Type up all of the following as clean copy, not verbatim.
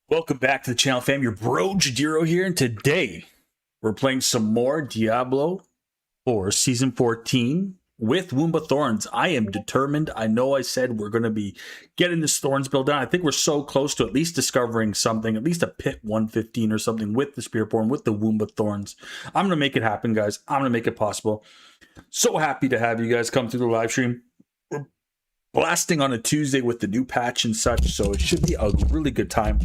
Welcome back to the channel, fam. Your bro Jadiro here, and today we're playing some more Diablo 4 Season 14 with WUMBA Thorns. I am determined. I know I said we're going to be getting this Thorns build down. I think we're so close to at least discovering something, at least a pit 115 or something with the Spiritborn, with the WUMBA Thorns. I'm going to make it happen, guys. I'm going to make it possible. So happy to have you guys come through the live stream. We're blasting on a Tuesday with the new patch and such, so it should be a really good time.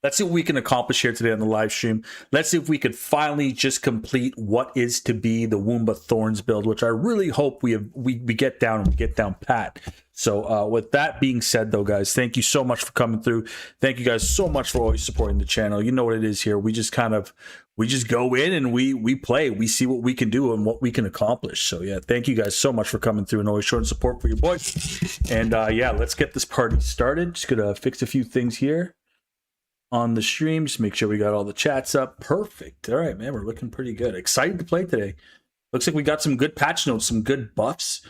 Let's see what we can accomplish here today on the live stream. Let's see if we could finally just complete what is to be the WUMBA Thorns build, which I really hope we get down and we get down pat. So with that being said, though, guys, thank you so much for coming through. Thank you guys so much for always supporting the channel. You know what it is here. We just go in and we play. We see what we can do and what we can accomplish. So yeah, thank you guys so much for coming through and always showing support for your boys. And yeah, let's get this party started. Just gonna fix a few things here on the stream. Just make sure we got all the chats up. Perfect. All right, man, we're looking pretty good. Excited to play today. Looks like we got some good patch notes, some good buffs.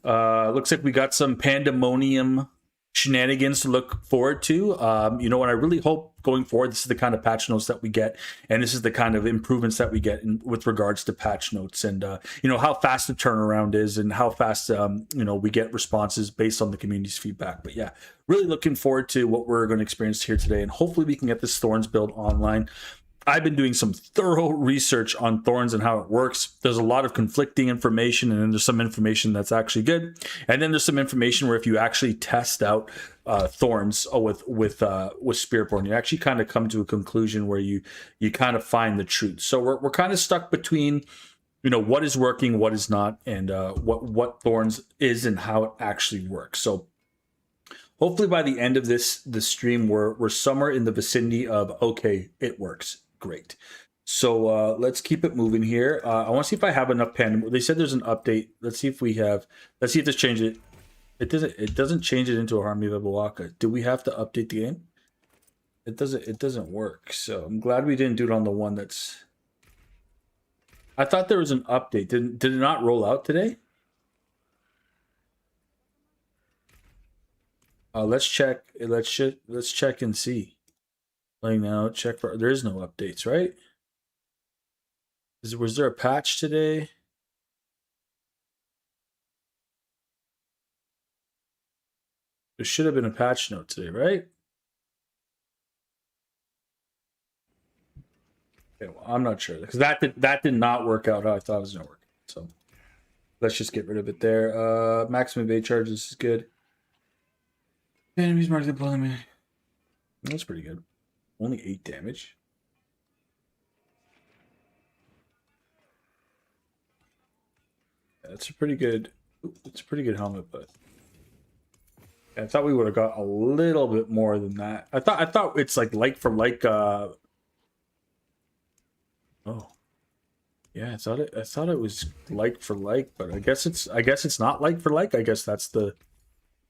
Looks like we got some Pandemonium shenanigans to look forward to. You know what, I really hope going forward this is the kind of patch notes that we get, and this is the kind of improvements that we get with regards to patch notes, and you know, how fast the turnaround is and how fast you know, we get responses based on the community's feedback. But yeah, really looking forward to what we're going to experience here today, and hopefully we can get this Thorns build online. I've been doing some thorough research on Thorns and how it works. There's a lot of conflicting information, and then there's some information that's actually good. And then there's some information where if you actually test out Thorns with Spiritborn, you actually kind of come to a conclusion where you kind of find the truth. So we're kind of stuck between, you know, what is working, what is not, and what Thorns is and how it actually works. So hopefully by the end of this stream, we're somewhere in the vicinity of, okay, it works. Great. So let's keep it moving here. I want to see if I have enough Pandemonium. They said there's an update. Let's see if we have. Let's see if this changes it. It doesn't change it into a Army of Ebawaka. Do we have to update the game? It doesn't work. So I'm glad we didn't do it on the one that's. I thought there was an update. Did it not roll out today? Let's check. Let's check and see. Playing now. Check for. There is no updates, right? Was there a patch today? There should have been a patch note today, right? Okay, well, I'm not sure because that did not work out how I thought it was gonna work. So let's just get rid of it there. Maximum evade charges is good. Enemies marked the me. That's pretty good. Only 8 damage. Yeah, that's a pretty good. It's a pretty good helmet, but yeah, I thought we would have got a little bit more than that. I thought it's like for like. Oh, yeah. I thought it was like for like, but I guess it's not like for like. I guess that's the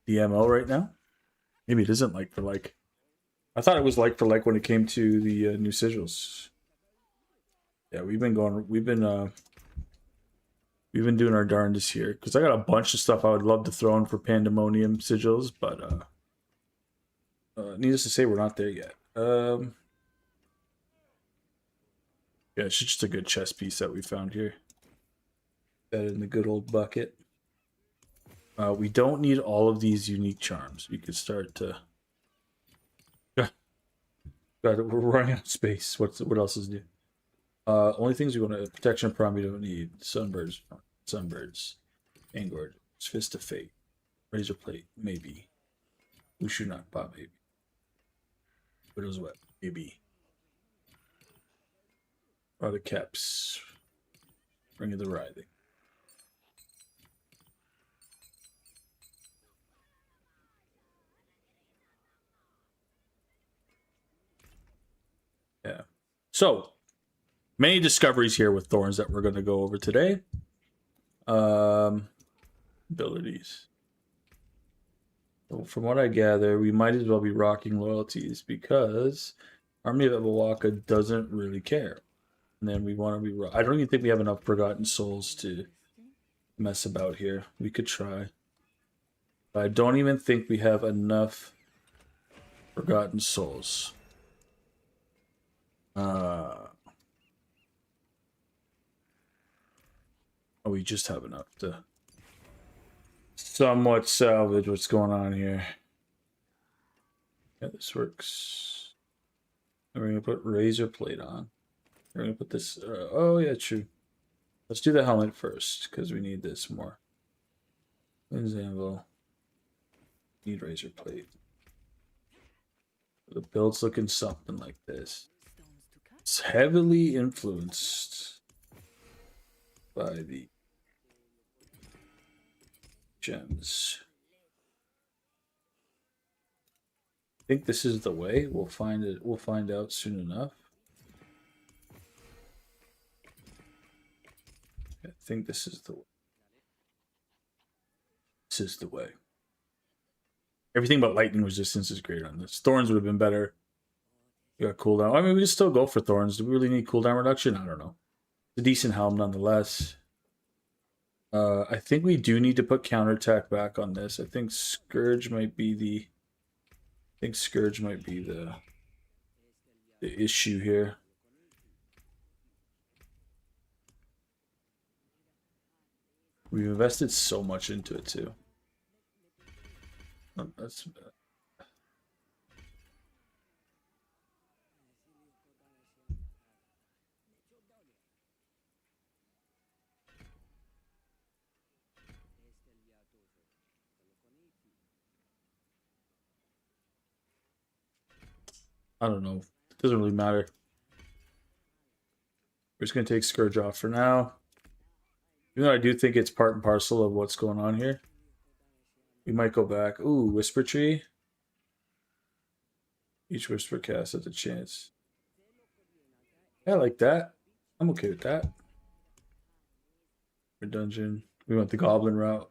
MO right now. Maybe it isn't like for like. I thought it was like for like when it came to the new sigils. Yeah, we've been doing our darndest here because I got a bunch of stuff I would love to throw in for Pandemonium sigils, but needless to say, we're not there yet. Yeah, it's just a good chess piece that we found here. That in the good old bucket. We don't need all of these unique charms. We could start to. God, we're running out of space. What else is new? Only things we want to protection prom we don't need. Sunbirds, Angord, Fist of Fate, Razor Plate, maybe. Ushu Nakpa, maybe. Widow's Web, maybe. Other Caps. Ring of the Writhing. Yeah. So, many discoveries here with Thorns that we're going to go over today. Abilities. So from what I gather, we might as well be rocking loyalties because Army of Ebawaka doesn't really care. And then we want to be. I don't even think we have enough Forgotten Souls to mess about here. We could try. But I don't even think we have enough Forgotten Souls. Oh, we just have enough to somewhat salvage what's going on here. Yeah, this works. And we're gonna put razor plate on. We're gonna put this. Oh yeah, true. Let's do the helmet first because we need this more. Example. Need razor plate. The build's looking something like this. It's heavily influenced by the gems. I think this is the way. We'll find it. We'll find out soon enough. I think this is the way. This is the way. Everything but lightning resistance is great on this. Thorns would have been better. You got cooldown. I mean, we just still go for thorns. Do we really need cooldown reduction? I don't know. It's a decent helm nonetheless. I think we do need to put counterattack back on this. I think Scourge might be the. I think Scourge might be the issue here. We've invested so much into it too. Oh, that's bad. I don't know. It doesn't really matter. We're just going to take Scourge off for now. Even though I do think it's part and parcel of what's going on here. We might go back. Ooh, Whisper Tree. Each Whisper cast has a chance. Yeah, I like that. I'm okay with that. For dungeon. We went the Goblin route.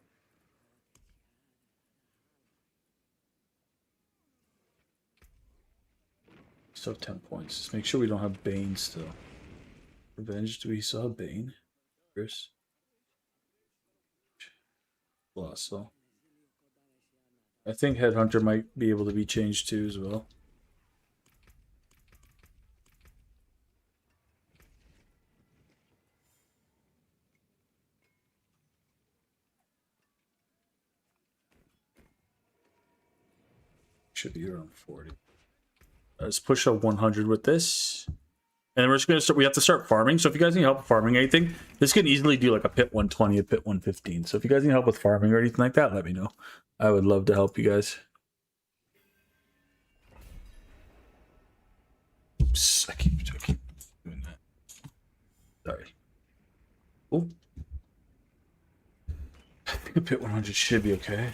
Still have 10 points. Just make sure we don't have Bane still. Revenge, do we still have Bane? Chris? Colossal. I think Headhunter might be able to be changed too as well. Should be around 40. Let's push up 100 with this. And then we're just going to start. We have to start farming. So if you guys need help farming anything, this can easily do like a pit 120, a pit 115. So if you guys need help with farming or anything like that, let me know. I would love to help you guys. Oops, I keep doing that. Sorry. Oh. I think a pit 100 should be okay.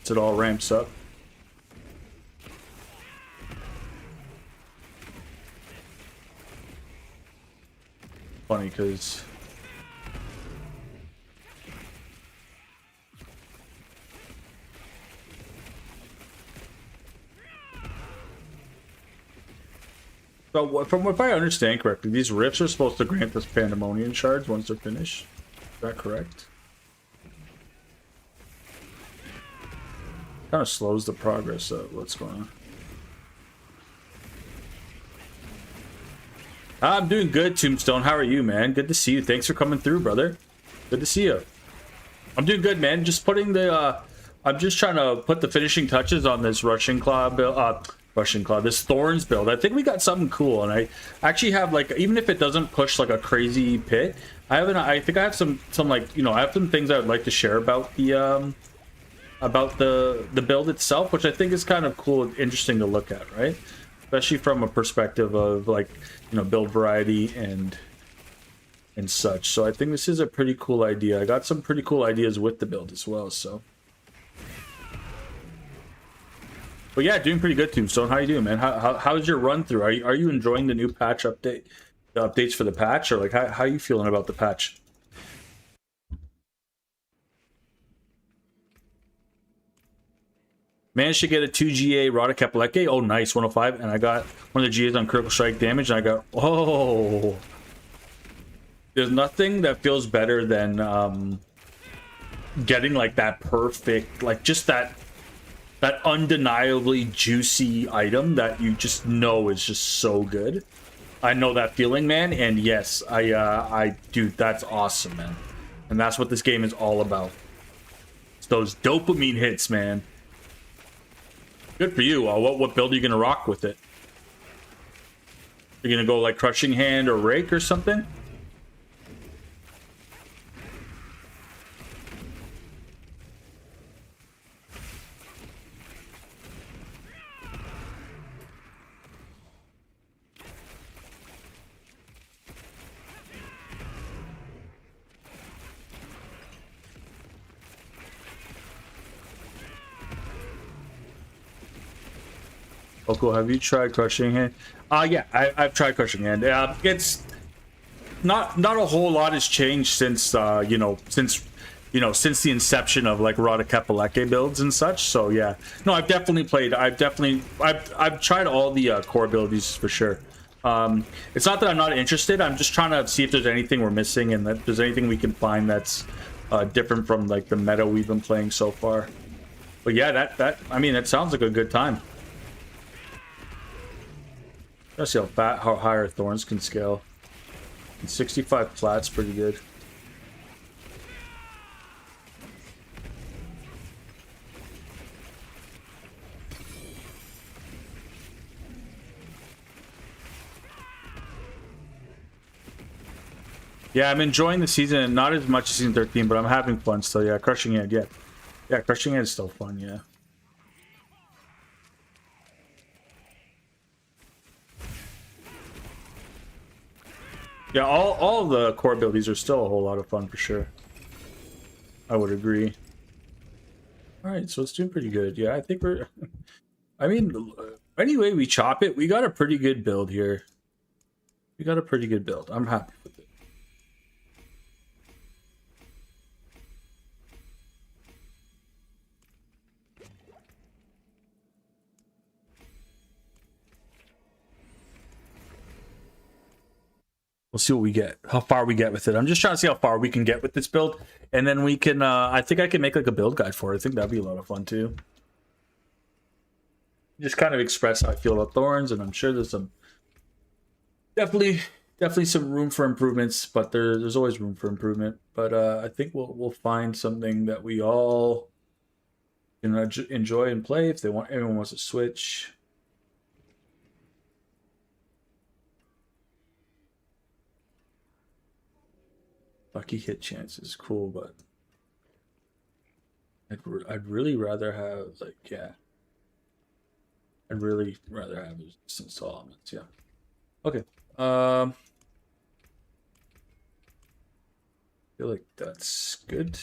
So it all ramps up. Funny because so from if I understand correctly, these rifts are supposed to grant us Pandemonium shards once they're finished. Is that correct? Kind of slows the progress of what's going on. I'm doing good, Tombstone. How are you, man? Good to see you. Thanks for coming through, brother. Good to see you. I'm doing good, man. Just putting the I'm just trying to put the finishing touches on this Russian Claw build, this Thorns build. I think we got something cool, and I actually have, like, even if it doesn't push like a crazy pit, I think I have some like, you know, I have some things I would like to share about the build itself, which I think is kind of cool and interesting to look at, right? Especially from a perspective of, like, you know, build variety and such. So I think this is a pretty cool idea. I got some pretty cool ideas with the build as well, so. But yeah, doing pretty good, Tombstone. How you doing, man? How's your run through? Are you enjoying the new patch update, the updates for the patch, or like how are you feeling about the patch? Managed to get a 2GA Rodakepeleke. Oh, nice, 105. And I got one of the GAs on critical strike damage, and I got, oh. There's nothing that feels better than getting like that perfect, like just that that undeniably juicy item that you just know is just so good. I know that feeling, man, and yes, I dude, that's awesome, man. And that's what this game is all about. It's those dopamine hits, man. Good for you. What build are you gonna rock with it? You're gonna go like Crushing Hand or Rake or something? Oh, cool. Have you tried Crushing Hand? Yeah, I've tried Crushing Hand. It's not a whole lot has changed since since the inception of like Rada Kepaleke builds and such. So yeah, no, I've definitely played. I've tried all the core abilities for sure. It's not that I'm not interested. I'm just trying to see if there's anything we're missing and that there's anything we can find that's different from like the meta we've been playing so far. But yeah, I mean, that sounds like a good time. Let's see how high our thorns can scale. And 65 flat's pretty good. Yeah, I'm enjoying the season, not as much as season 13, but I'm having fun still. Yeah, Crushing Hand, yeah. Yeah, Crushing Hand is still fun, yeah. Yeah, all the core abilities are still a whole lot of fun for sure. I would agree. Alright, so it's doing pretty good. Yeah, I think we're... I mean, anyway we chop it, we got a pretty good build here. We got a pretty good build. I'm happy with it. We'll see what we get, how far we get with it. I'm just trying to see how far we can get with this build, and then we can, I think I can make like a build guide for it. I think that'd be a lot of fun too. Just kind of express how I feel about Thorns, and I'm sure there's some, definitely some room for improvements, but there's always room for improvement. But I think we'll find something that we all can enjoy and play if everyone wants to switch. Lucky hit chances, cool, but I'd really rather have like, yeah, I'd really rather have resistance to elements. Yeah. Okay. I feel like that's good.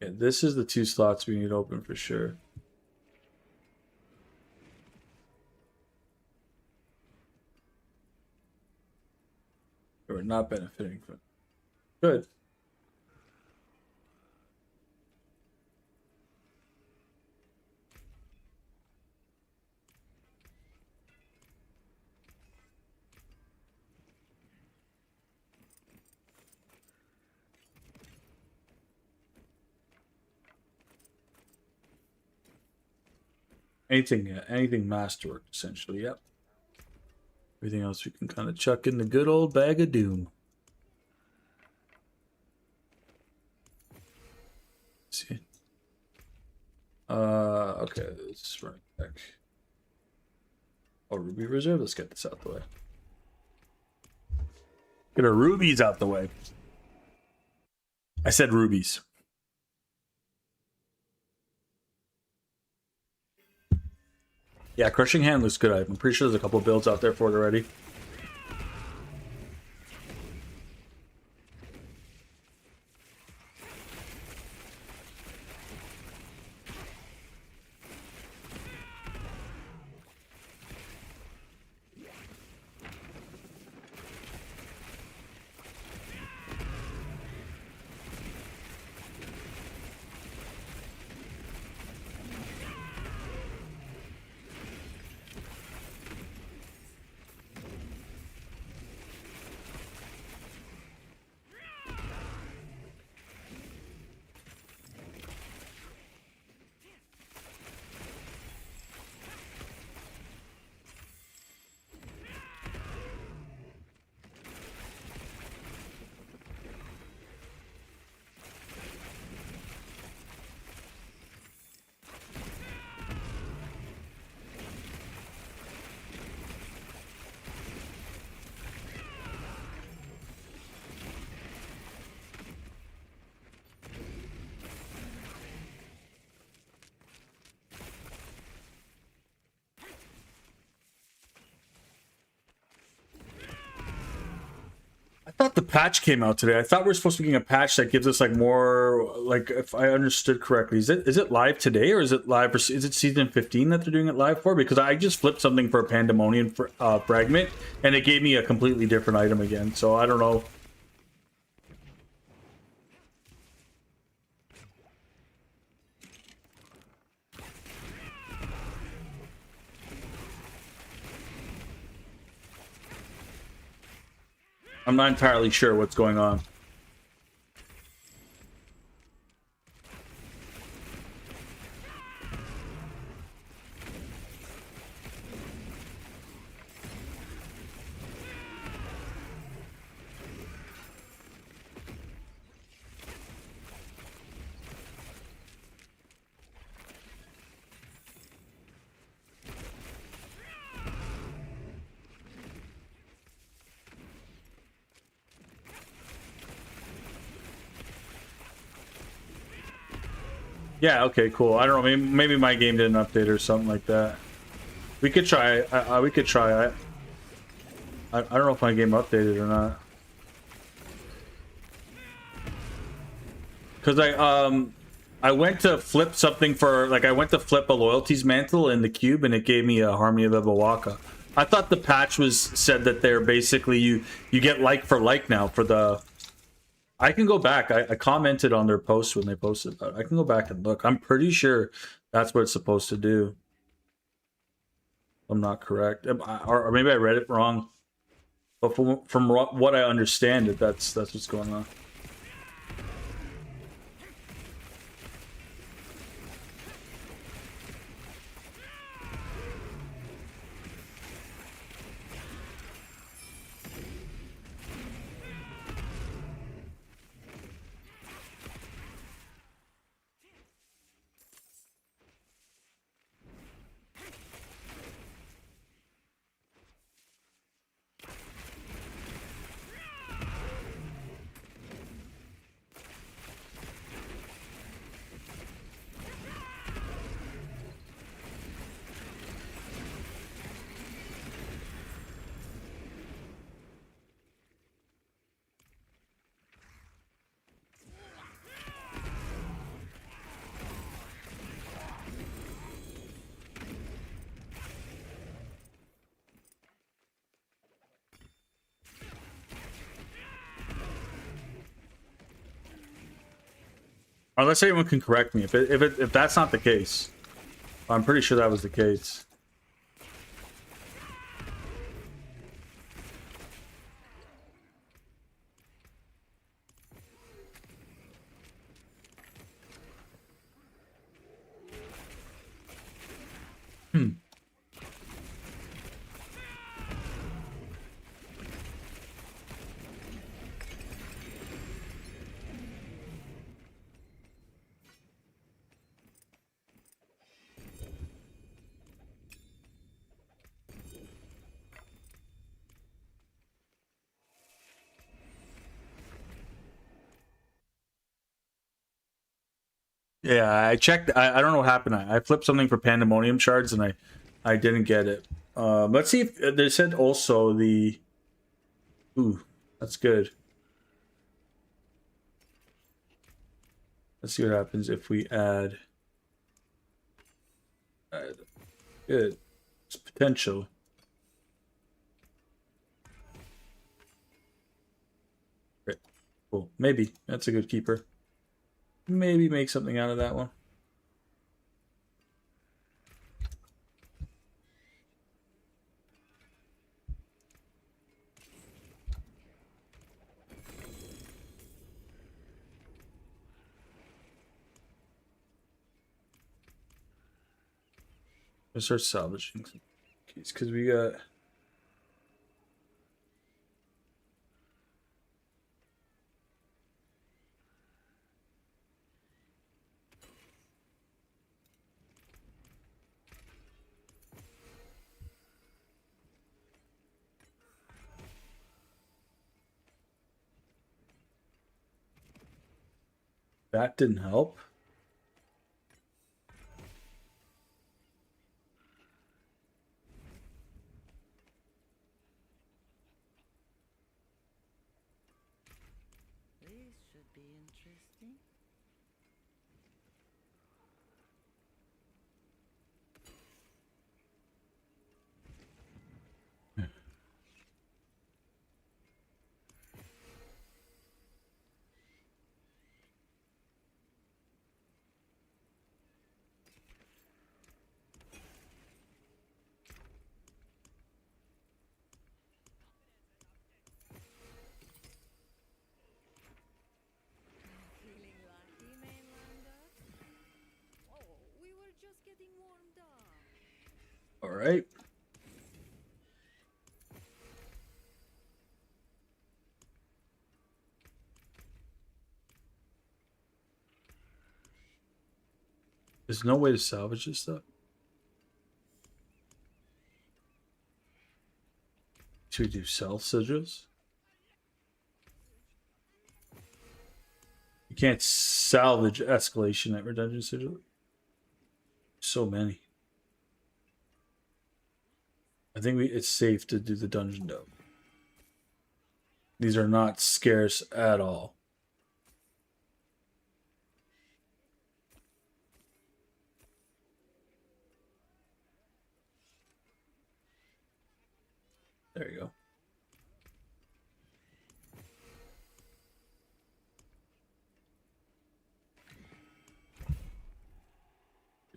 Yeah, this is the 2 slots we need open for sure. We're not benefiting from. Good. Anything masterwork essentially. Yep. Everything else we can kind of chuck in the good old bag of doom. Let's see. Okay, let's run it back. Oh, Ruby Reserve. Let's get this out the way. Get our rubies out the way. I said rubies. Yeah, Crushing Hand looks good. I'm pretty sure there's a couple builds out there for it already. thought the patch came out today. I thought we are supposed to be getting a patch that gives us like more, like, if I understood correctly. Is it live today, or is it live, or is it season 15 that they're doing it live for? Because I just flipped something for a Pandemonium fragment, and it gave me a completely different item again. So I don't know. I'm not entirely sure what's going on. Yeah, okay, cool. I don't know, maybe my game didn't update or something like that. We could try. We could try. I don't know if my game updated or not. Because I went to flip something for, like, I went to flip a loyalties mantle in the cube, and it gave me a Harmony of Ebawaka. I thought the patch said that they're basically you get like for like now for the. I can go back. I commented on their post when they posted that. I can go back and look. I'm pretty sure that's what it's supposed to do. I'm not correct, or maybe I read it wrong. But from what I understand, that's what's going on. Unless anyone can correct me, if that's not the case, I'm pretty sure that was the case. Yeah, I checked. I don't know what happened. I flipped something for Pandemonium shards, and I didn't get it. Let's see if they said also the. Ooh, that's good. Let's see what happens if we add. Good. It's potential. Great. Cool. Maybe that's a good keeper. Maybe make something out of that one. Let's start salvaging some keys because we got. That didn't help. All right. There's no way to salvage this stuff. Should we do self sigils? You can't salvage escalation at redundant sigil. So many. I think it's safe to do the dungeon though. These are not scarce at all. There you go.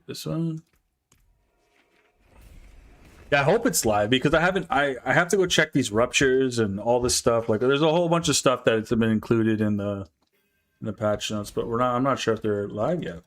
This one. Yeah, I hope it's live because I haven't. I have to go check these ruptures and all this stuff. Like, there's a whole bunch of stuff that's been included in the patch notes, but we're not. I'm not sure if they're live yet.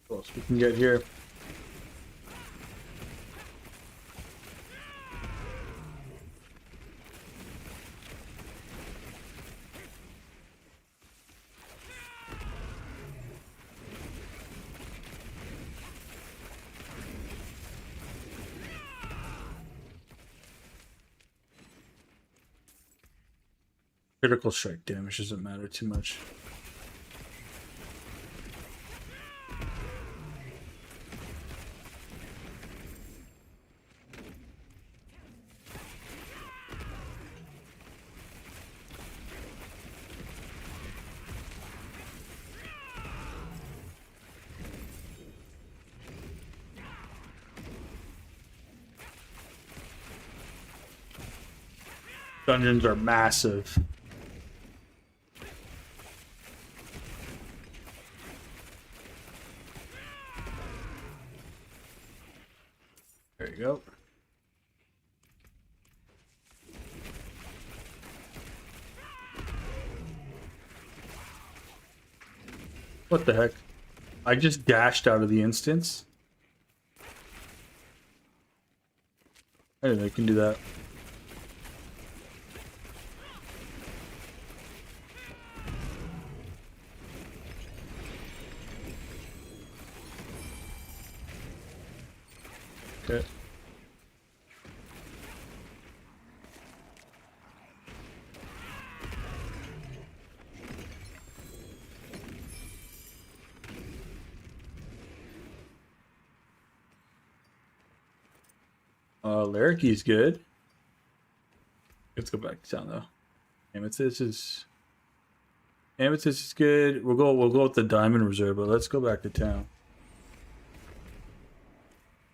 What else we can get here? Critical strike damage doesn't matter too much. Dungeons are massive. There you go. What the heck? I just dashed out of the instance. I didn't know I can do that. Okay. Larraky's good. Let's go back to town though. Amethyst is good. We'll go with the diamond reserve, but let's go back to town.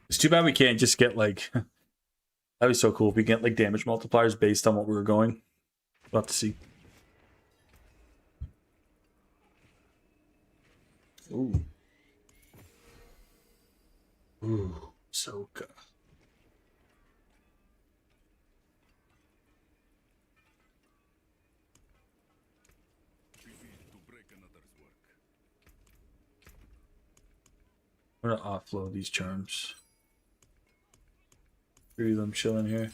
It's too bad we can't just get like that'd be so cool if we get like damage multipliers based on what we were going. We'll have to see. Ooh. Ooh, Soka. I'm gonna offload these charms. 3 of them chilling here.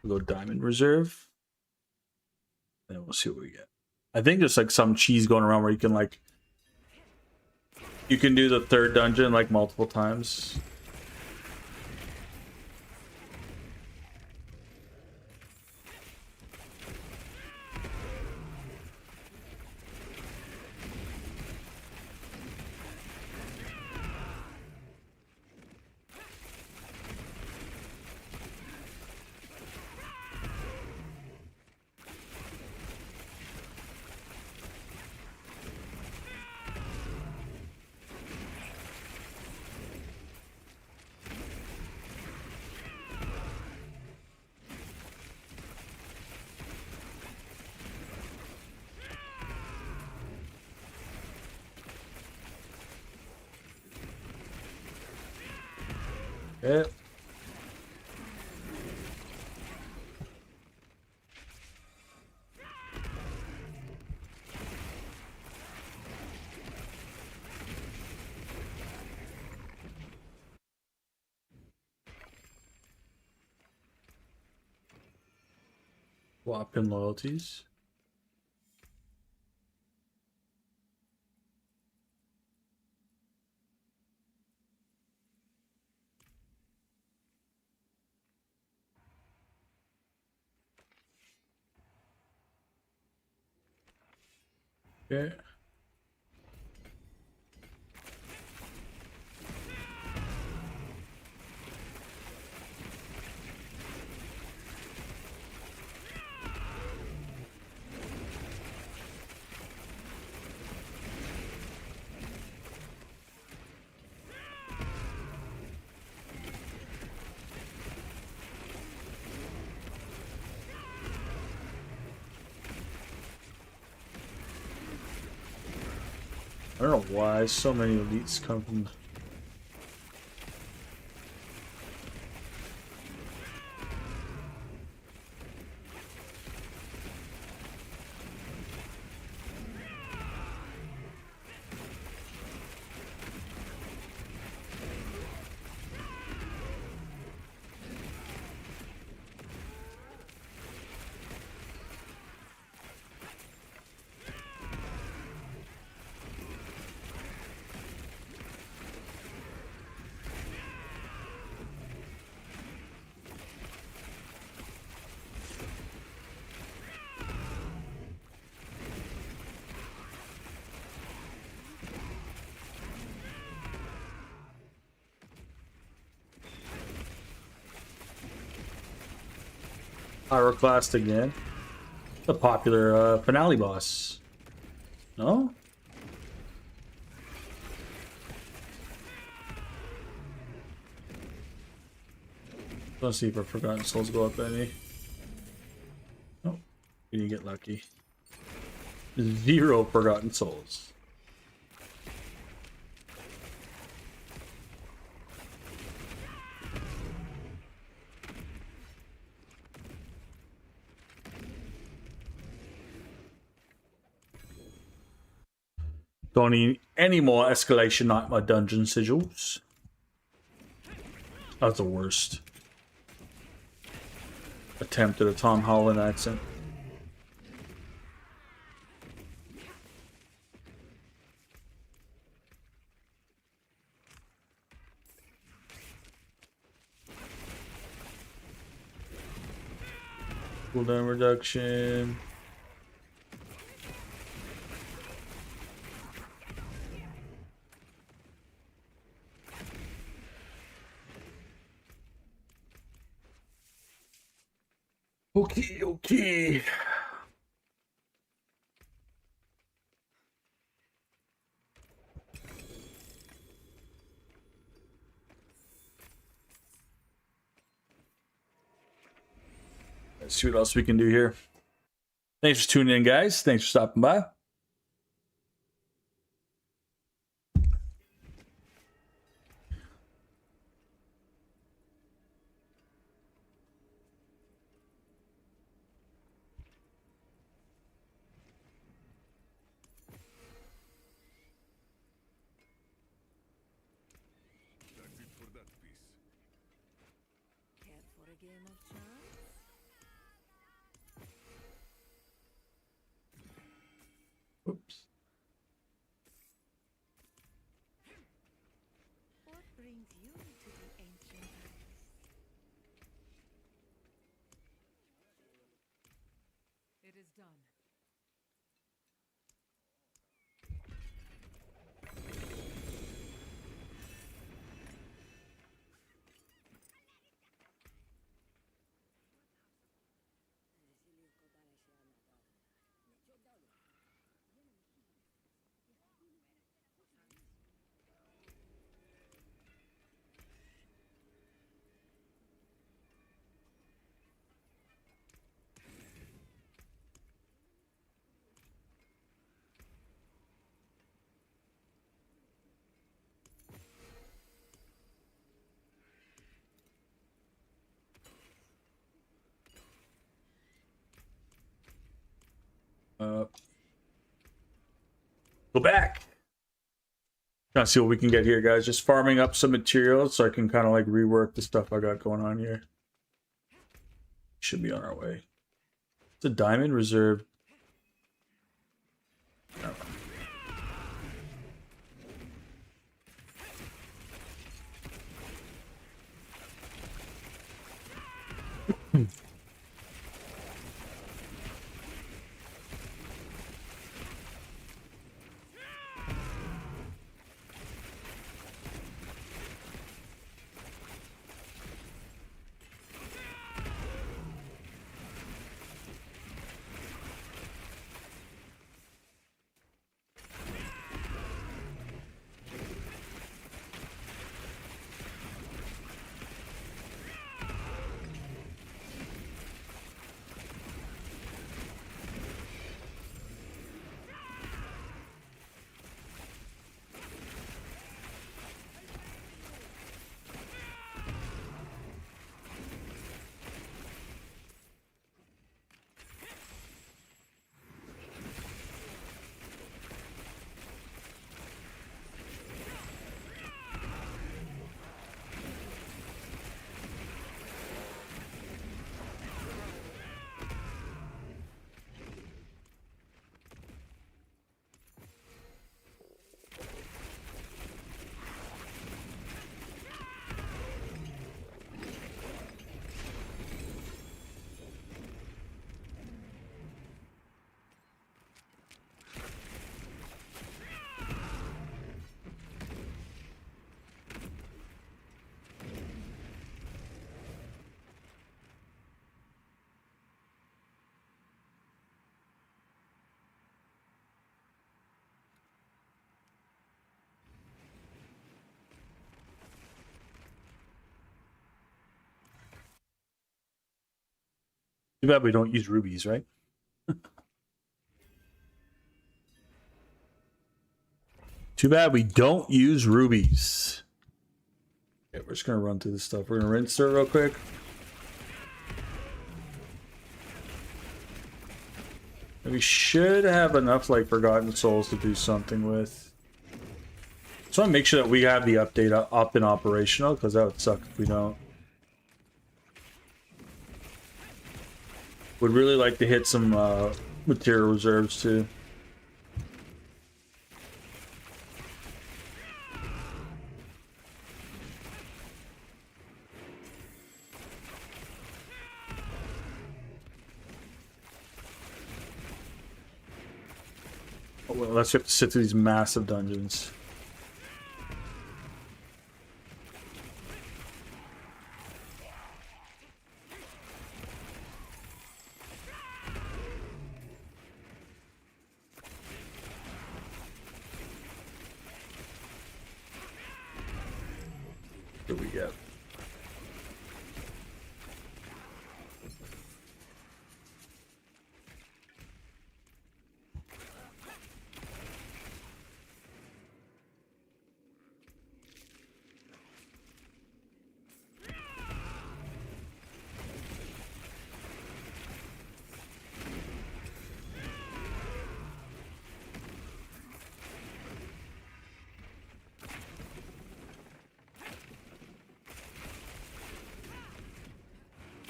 We'll go Diamond Reserve. And we'll see what we get. I think there's like some cheese going around where you can like... You can do the 3rd dungeon like multiple times. Yeah. Swap in loyalties. Okay. I don't know why so many elites come from... Pyroclast again. The popular finale boss. No? Let's see if our Forgotten Souls go up any. Oh, we didn't get lucky. 0 Forgotten Souls. Don't need any more escalation nightmare dungeon sigils. That's the worst attempt at a Tom Holland accent. Cooldown reduction. Okay. Let's see what else we can do here. Thanks for tuning in, guys. Thanks for stopping by. game of chance? Oops. What brings you to the ancient heights? It is done. Go back. Trying to see what we can get here, guys. Just farming up some materials so I can kind of like rework the stuff I got going on here. Should be on our way. It's a diamond reserve. Too bad we don't use rubies, right? Too bad we don't use rubies. Okay, we're just gonna run through this stuff. We're gonna rinse it real quick. We should have enough like Forgotten Souls to do something with. So I want to make sure that we have the update up and operational, because that would suck if we don't. Would really like to hit some material reserves too. Oh, well, let's have to sit through these massive dungeons. What do we get?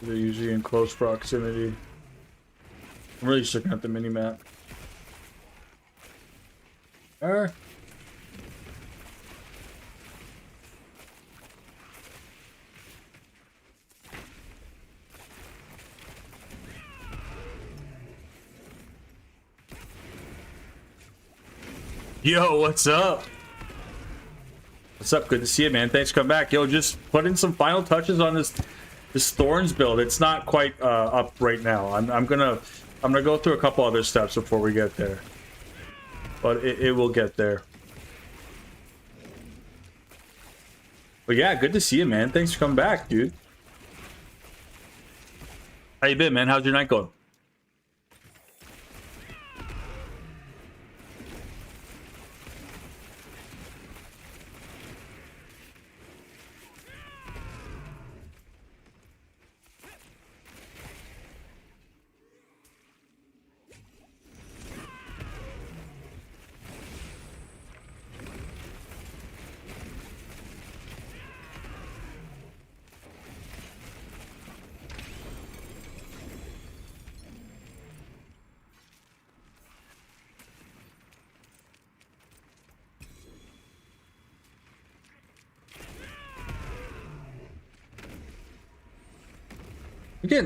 They're usually in close proximity. I'm really just looking at the mini map. Alright. Yo, what's up? What's up? Good to see you, man. Thanks for coming back. Yo, just put in some final touches on this Thorns build. It's not quite up right now. I'm gonna go through a couple other steps before we get there, but it will get there. But yeah, good to see you, man. Thanks for coming back, dude. How you been, man? How's your night going?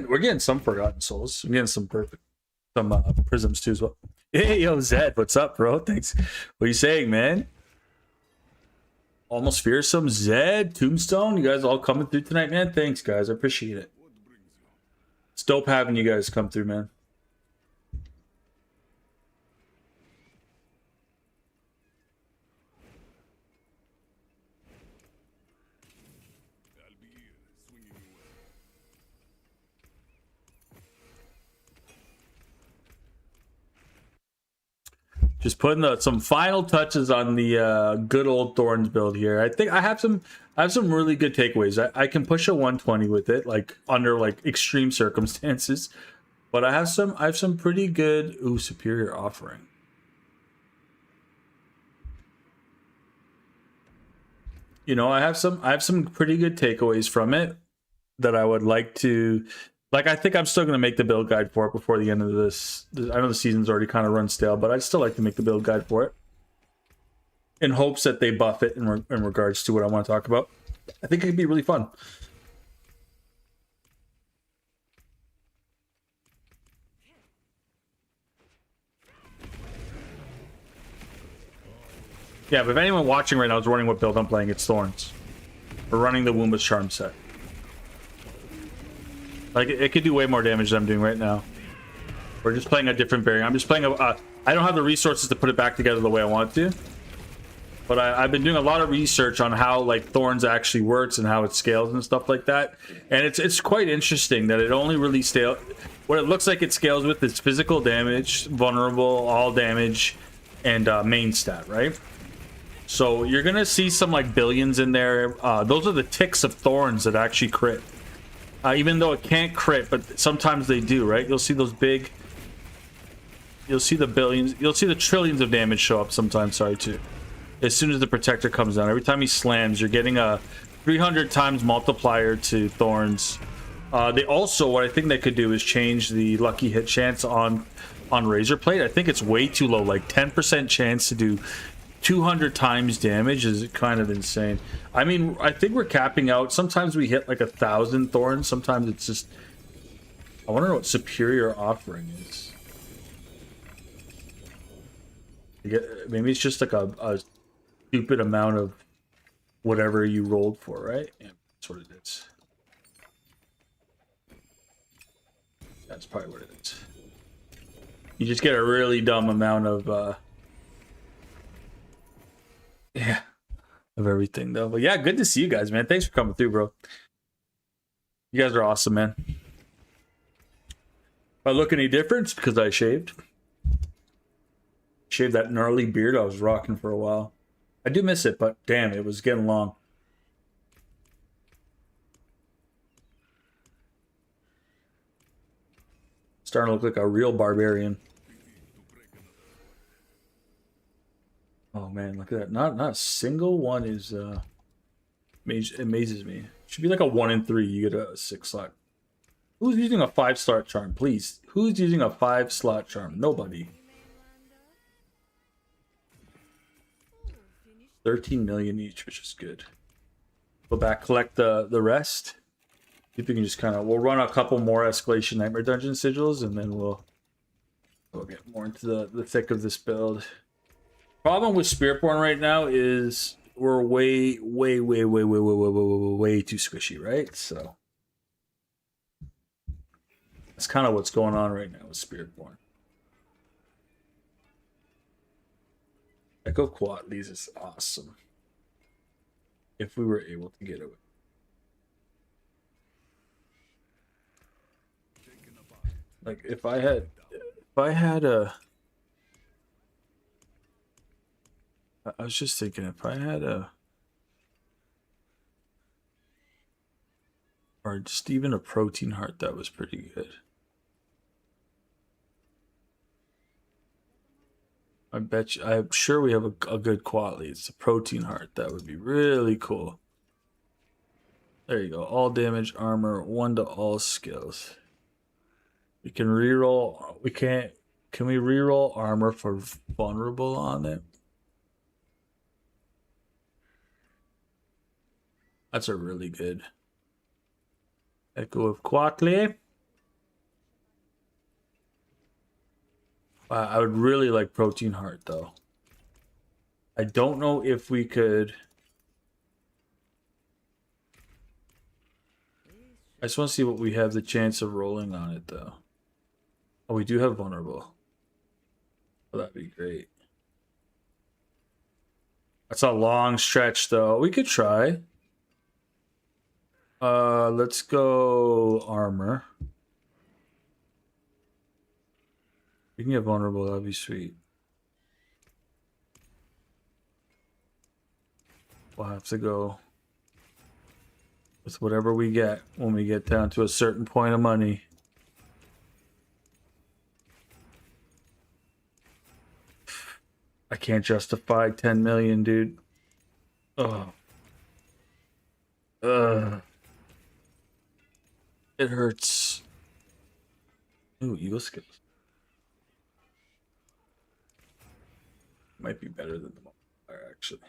We're getting some Forgotten Souls. We're getting some prisms too as well. Hey, yo, Zed, what's up, bro? Thanks. What are you saying, man? Almost fearsome, Zed, Tombstone. You guys all coming through tonight, man. Thanks, guys. I appreciate it. It's dope having you guys come through, man. Just putting some final touches on the good old Thorns build here. I think I have some really good takeaways. I can push a 120 with it, like under like extreme circumstances. But I have some pretty good superior offering. You know, I have some pretty good takeaways from it that I would like to. Like, I think I'm still going to make the build guide for it before the end of this. I know the season's already kind of run stale, but I'd still like to make the build guide for it in hopes that they buff it in regards to what I want to talk about. I think it could be really fun. Yeah, but if anyone watching right now is wondering what build I'm playing, it's Thorns. We're running the WUMBA Charm set. Like, it could do way more damage than I'm doing right now. We're just playing a different variant. I'm just playing I don't have the resources to put it back together the way I want to. But I've been doing a lot of research on how, like, Thorns actually works and how it scales and stuff like that. And it's quite interesting that it only really scales... What it looks like it scales with is physical damage, vulnerable, all damage, and main stat, right? So you're going to see some, like, billions in there. Those are the ticks of Thorns that actually crit. Even though it can't crit, but sometimes they do, right? You'll see those big... You'll see the billions... You'll see the trillions of damage show up sometimes, sorry, too. As soon as the Protector comes down. Every time he slams, you're getting a 300 times multiplier to Thorns. They also, what I think they could do is change the lucky hit chance on Razorplate. I think it's way too low. Like, 10% chance to do 200 times damage is kind of insane. I mean, I think we're capping out. Sometimes we hit like 1,000 Thorns. Sometimes it's just... I wonder what superior offering is. Maybe it's just like a stupid amount of whatever you rolled for, right? Yeah, that's what it is. That's probably what it is. You just get a really dumb amount of... Yeah, of everything though. But yeah, good to see you guys, man. Thanks for coming through, bro. You guys are awesome, man. If I look any different, it's because I shaved. Shaved that gnarly beard I was rocking for a while. I do miss it, but damn, it was getting long. Starting to look like a real barbarian. Oh man, look at that. Not a single one is amazes me. Should be like a 1 in 3. You get a 6 slot. Who's using a 5-slot charm, please? Who's using a 5-slot charm? Nobody. 13 million each, which is good. Go back, collect the rest. See if we can just kind of... We'll run a couple more Escalation Nightmare Dungeon sigils, and then we'll get more into the thick of this build. Problem with Spiritborn right now is we're way too squishy, right? So that's kind of what's going on right now with Spiritborn. Echo Quatleys is awesome. If we were able to get away. Like if I had a... I was just thinking, if I had a... Or just even a protein heart, that was pretty good. I bet you, I'm sure we have a good quality. It's a protein heart. That would be really cool. There you go. All damage, armor, 1 to all skills. We can reroll. We can't. Can we reroll armor for vulnerable on it? That's a really good. Echo of Quatley. I would really like Protein Heart, though. I don't know if we could... I just want to see what we have the chance of rolling on it, though. Oh, we do have Vulnerable. Oh, that'd be great. That's a long stretch, though. We could try. Let's go Armor. We can get Vulnerable, that'd be sweet. We'll have to go with whatever we get when we get down to a certain point of money. I can't justify 10 million, dude. Oh. It hurts. Ooh, Eagle Skills. Might be better than the multiplier, actually.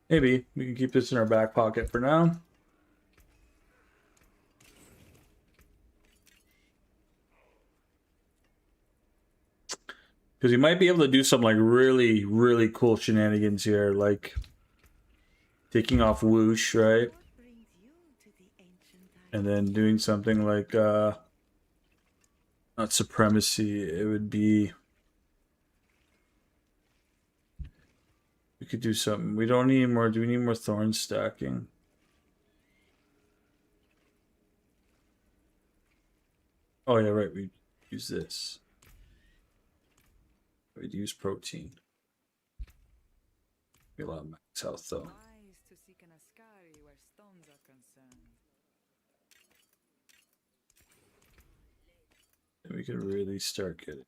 Maybe we can keep this in our back pocket for now. Because we might be able to do some like really cool shenanigans here, like taking off Whoosh, right? And then doing something like not Supremacy, it would be... We could do something. We don't need more. Do we need more thorn stacking? Oh yeah, right. We use this. We'd use protein. Be a lot of max health though. And we could really start getting.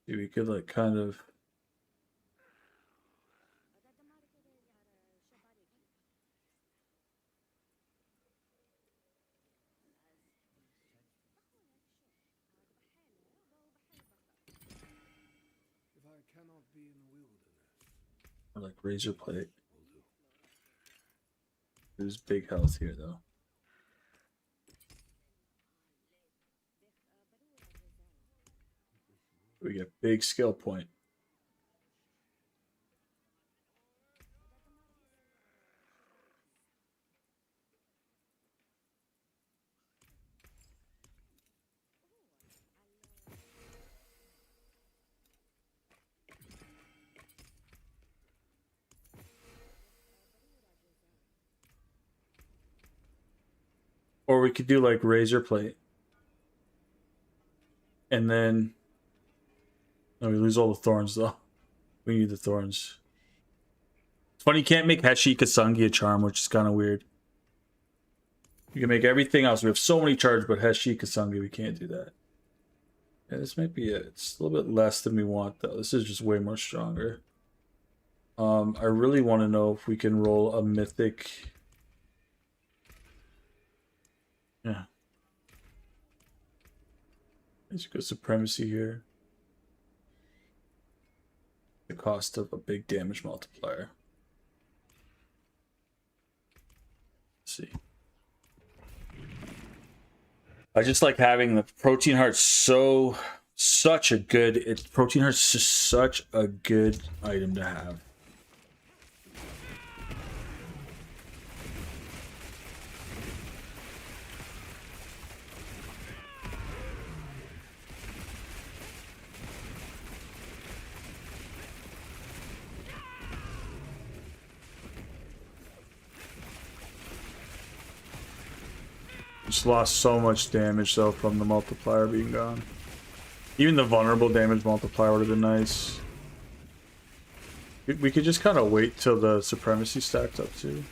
We could like kind of... Or like razor plate. There's big health here though. We get big skill point. Or we could do like razor plate. And then... No, we lose all the thorns though. We need the thorns. It's funny you can't make Heshi Kasangi a charm, which is kind of weird. You can make everything else. We have so many charges, but Heshi Kasangi, we can't do that. Yeah, this might be it. It's a little bit less than we want though. This is just way more stronger. I really want to know if we can roll a mythic. Yeah. Let's go supremacy here. The cost of a big damage multiplier. Let's see. I just like having the protein heart such a good protein heart's just such a good item to have. Just lost so much damage though from the multiplier being gone. Even the vulnerable damage multiplier would have been nice. We could just kind of wait till the supremacy stacked up too.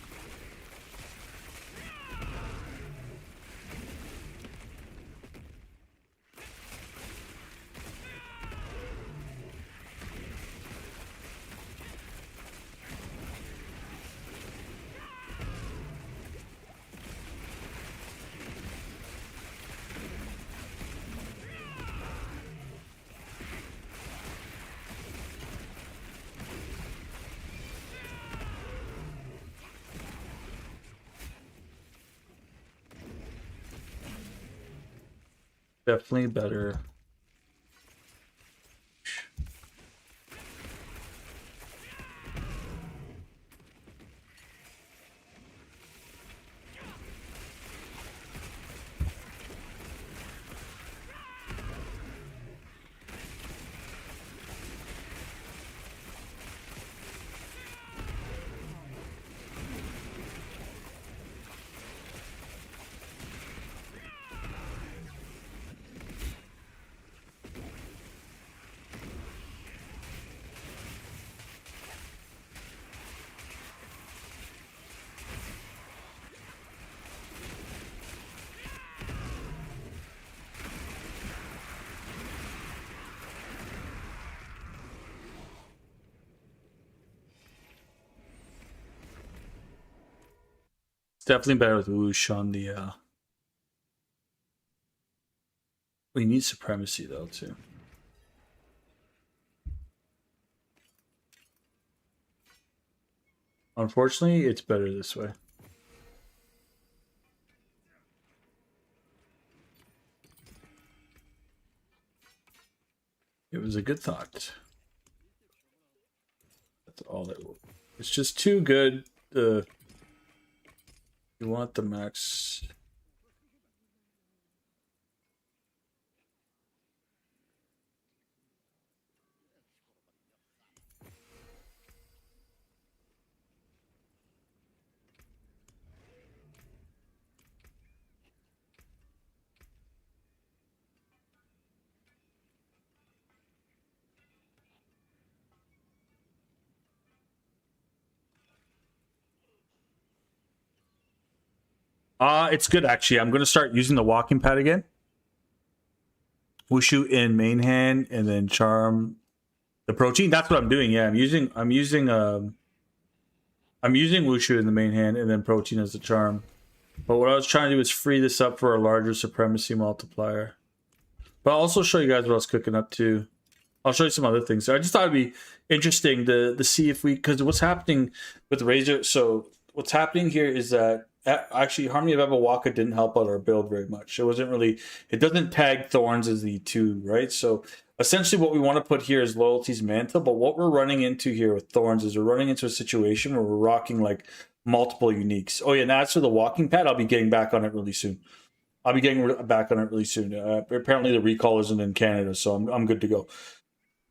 Definitely better. Definitely better with Whoosh on the we need supremacy though too. Unfortunately, it's better this way. It was a good thought. That's all it will. It's just too good. You want the max. It's good actually. I'm gonna start using the walking pad again. Wushu in main hand and then charm the protein. That's what I'm doing. Yeah, I'm using Wushu in the main hand and then protein as the charm. But what I was trying to do is free this up for a larger supremacy multiplier. But I'll also show you guys what I was cooking up too. I'll show you some other things. I just thought it'd be interesting to see if we, because what's happening with Razor. So what's happening here is that actually Harmony of Ebawaka didn't help out our build very much. It wasn't really, it doesn't tag Thorns as the 2, right? So essentially what we want to put here is Loyalty's Mantle, but what we're running into here with Thorns is we're running into a situation where we're rocking like multiple uniques. Oh yeah, and as for the walking pad, I'll be getting back on it really soon. Apparently the recall isn't in Canada, so I'm good to go.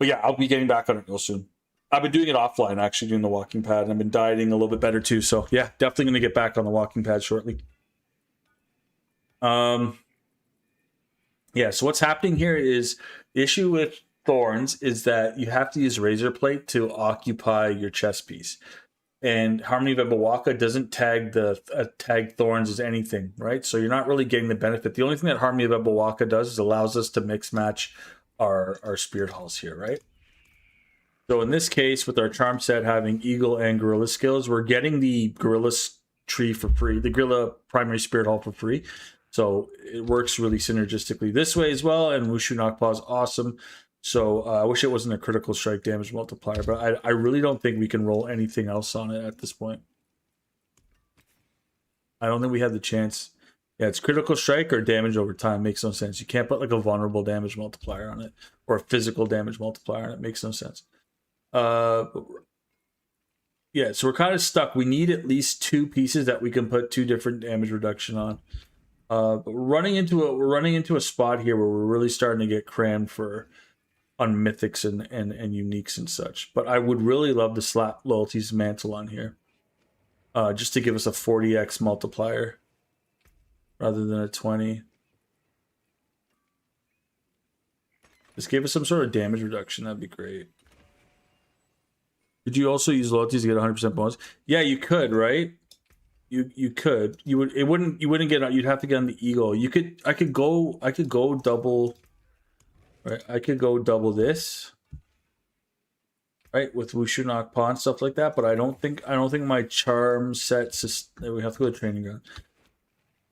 But yeah, I'll be getting back on it real soon. I've been doing it offline, actually, doing the walking pad, and I've been dieting a little bit better too. So yeah, definitely going to get back on the walking pad shortly. Yeah, so what's happening here is the issue with Thorns is that you have to use Razor Plate to occupy your chest piece. And Harmony of Ebawaka doesn't tag Thorns as anything, right? So you're not really getting the benefit. The only thing that Harmony of Ebawaka does is allows us to mix match our Spirit Halls here, right? So in this case, with our Charm set having Eagle and Gorilla skills, we're getting the Gorilla tree for free, the Gorilla primary Spirit Hall for free. So it works really synergistically this way as well. And Wushu Knockpaw is awesome. So I wish it wasn't a critical strike damage multiplier, but I really don't think we can roll anything else on it at this point. I don't think we have the chance. Yeah, it's critical strike or damage over time. Makes no sense. You can't put like a vulnerable damage multiplier on it or a physical damage multiplier on it. Makes no sense. Yeah, so we're kind of stuck. We need at least 2 pieces that we can put 2 different damage reduction on. But we're running into a spot here where we're really starting to get crammed on mythics and uniques and such. But I would really love to slap Loyalty's Mantle on here, just to give us a 40x multiplier rather than a 20. Just give us some sort of damage reduction. That'd be great. Could you also use loyalties to get 100% bonus? Yeah, you could, right? You could. You wouldn't get. You'd have to get on the Eagle. You could. I could go double. Right. I could go double this. Right, with Wushu Knockpaw and stuff like that. But I don't think my charm sets. We have to go to training ground.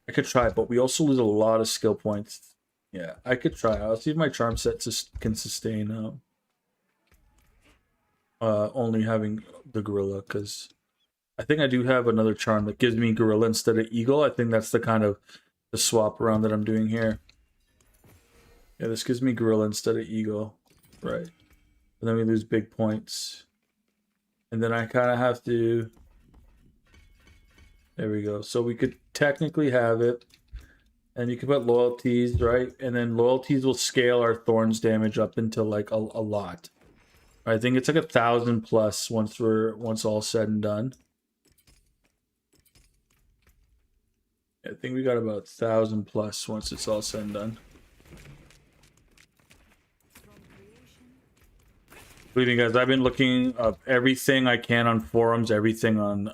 I could try, but we also lose a lot of skill points. Yeah, I could try. I'll see if my charm set can sustain. Only having the Gorilla, because I think I do have another charm that gives me Gorilla instead of Eagle. I think that's the kind of the swap around that I'm doing here. Yeah, this gives me Gorilla instead of Eagle, right? And then we lose big points, and then I kind of have to. There we go. So we could technically have it, and you can put loyalties, right? And then loyalties will scale our Thorns damage up into like a lot. I think it's like 1,000 plus once all said and done. I think we got about 1,000 plus once it's all said and done. Believe me, guys, I've been looking up everything I can on forums, everything on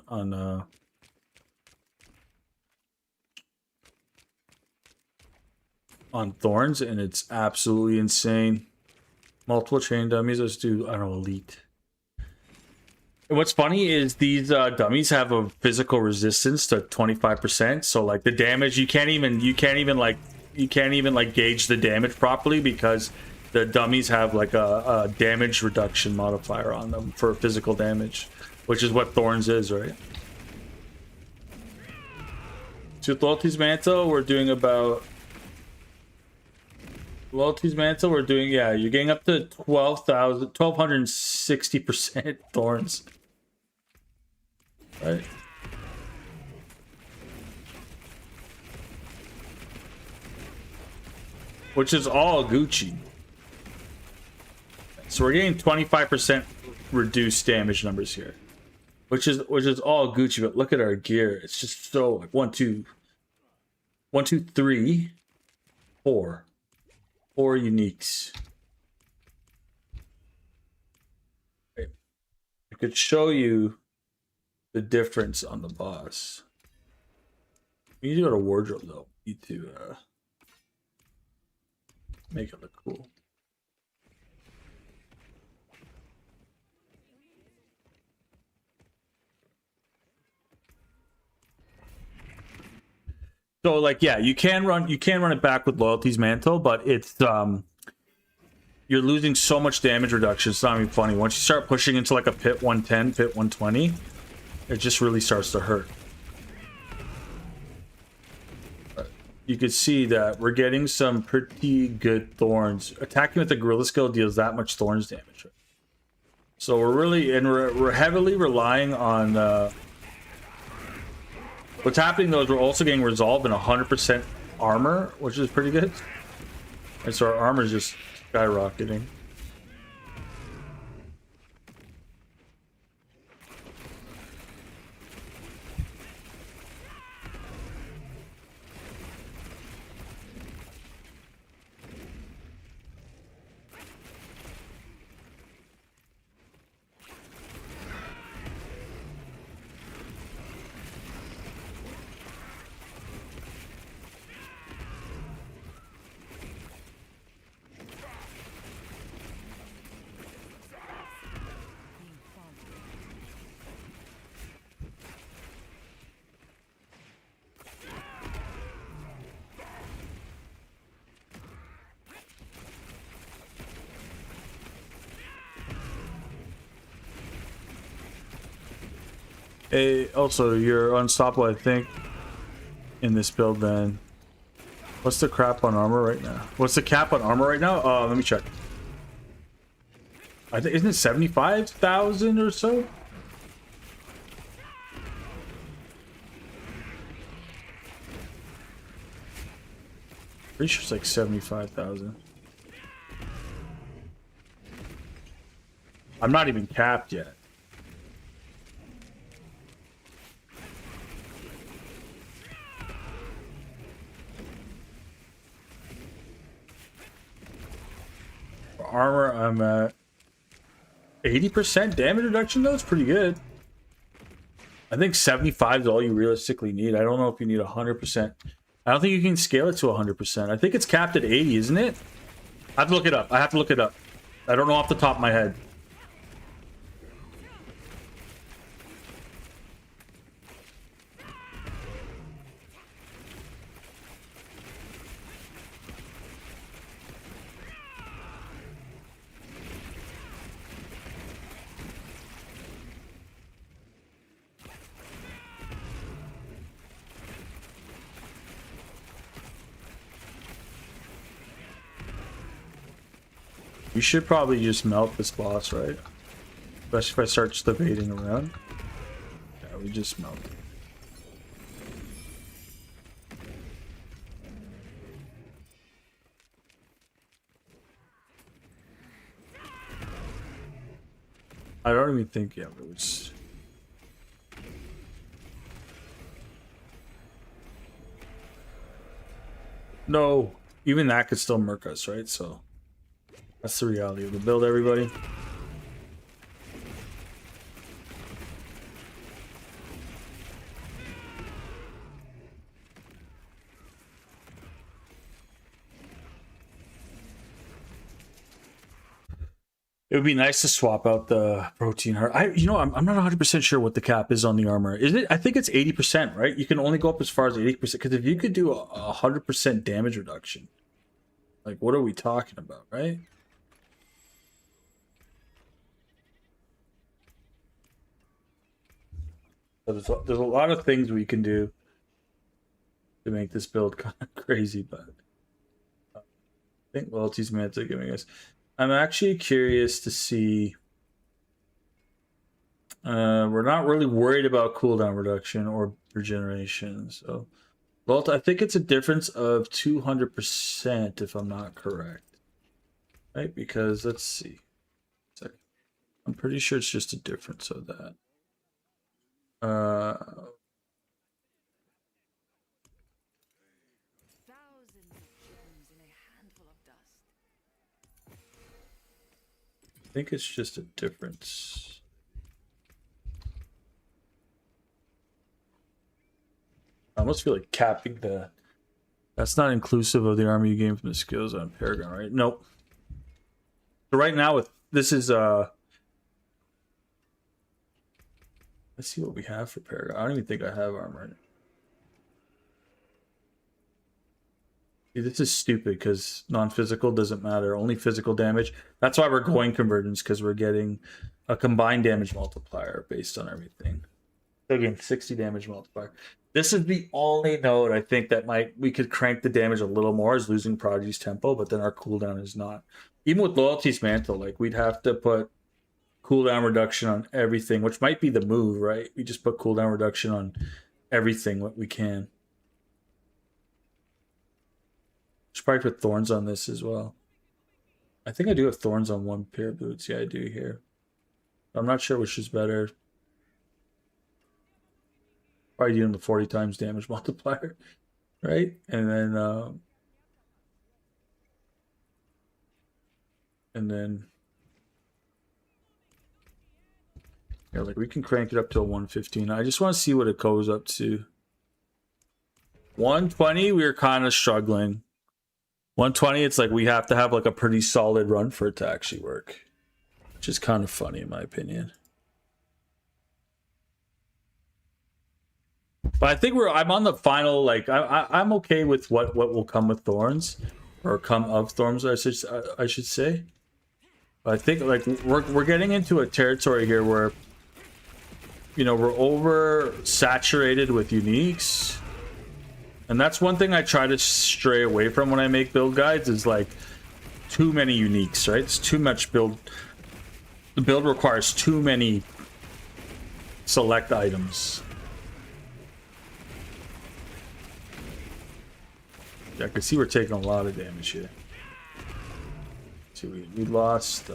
Thorns, and it's absolutely insane. Multiple chain dummies. Let's do, I don't know, elite. And what's funny is these dummies have a physical resistance to 25%. So like the damage, you can't even like gauge the damage properly because the dummies have like a damage reduction modifier on them for physical damage, which is what Thorns is, right? So with Loyalty's Mantle, we're doing about. Loyalty's Mantle, we're doing, yeah, you're getting up to 1,260% Thorns. Right? Which is all Gucci. So we're getting 25% reduced damage numbers here. Which is all Gucci, but look at our gear. It's just so like 1, 2, 3, 4. 4 uniques. I could show you the difference on the boss. You need to go to wardrobe though. You need to make it look cool. So like, yeah, you can run it back with Loyalty's Mantle, but it's you're losing so much damage reduction. It's not even funny. Once you start pushing into like a pit 110, pit 120, it just really starts to hurt. You can see that we're getting some pretty good Thorns. Attacking with the Gorilla skill deals that much Thorns damage. So we're heavily relying on. What's happening though is we're also getting resolved in 100% armor, which is pretty good. And so our armor is just skyrocketing. Also, you're unstoppable, I think, in this build then. What's the crap on armor right now? What's the cap on armor right now? Let me check. I think, isn't it 75,000 or so? Pretty sure it's like 75,000. I'm not even capped yet. For armor, I'm at 80% damage reduction though. It's pretty good. I think 75 is all you realistically need. I don't know if you need 100%. I don't think you can scale it to 100%. I think it's capped at 80, isn't it? I have to look it up. I have to look it up. I don't know off the top of my head. We should probably just melt this boss, right? Especially if I start just evading around. Yeah, we just melt it. I don't even think, yeah, it was... No, even that could still murk us, right? So... that's the reality of the build, everybody. It would be nice to swap out the protein heart. I'm not 100% sure what the cap is on the armor. Is it? I think it's 80%, right? You can only go up as far as 80%. Because if you could do a 100% damage reduction, like what are we talking about, right? So there's a lot of things we can do to make this build kind of crazy, but I think loyalty's meant to giving us. I'm actually curious to see. We're not really worried about cooldown reduction or regeneration, so loyalty. I think it's a difference of 200%, if I'm not correct, right? Because let's see. I'm pretty sure it's just a difference of that. Thousands of gems in a handful of dust. I think it's just a difference. I almost feel like capping the... That's not inclusive of the armor you gain from the skills on Paragon, right? Nope. So right now, with this is... Let's see what we have for Paragon. I don't even think I have armor. See, this is stupid because non-physical doesn't matter. Only physical damage. That's why we're going convergence, because we're getting a combined damage multiplier based on everything. So again, 60 damage multiplier. This is the only node I think that we could crank the damage a little more, is losing Prodigy's Tempo, but then our cooldown is not. Even with Loyalty's Mantle, like we'd have to put cooldown reduction on everything, which might be the move, right? We just put cooldown reduction on everything what we can. Should probably put thorns on this as well. I think I do have thorns on one pair of boots. Yeah, I do here. I'm not sure which is better. Probably doing the 40 times damage multiplier, right? And then yeah, like we can crank it up to a 115. I just want to see what it goes up to. 120, we were kind of struggling. 120, it's like we have to have like a pretty solid run for it to actually work, which is kind of funny in my opinion. But I think I'm on the final, like I'm okay with what will come with thorns, or come of thorns, I should say. But I think like we're getting into a territory here where you know, we're over saturated with uniques. And that's one thing I try to stray away from when I make build guides, is like too many uniques, right? It's too much build. The build requires too many select items. Yeah, I can see we're taking a lot of damage here. See, we lost.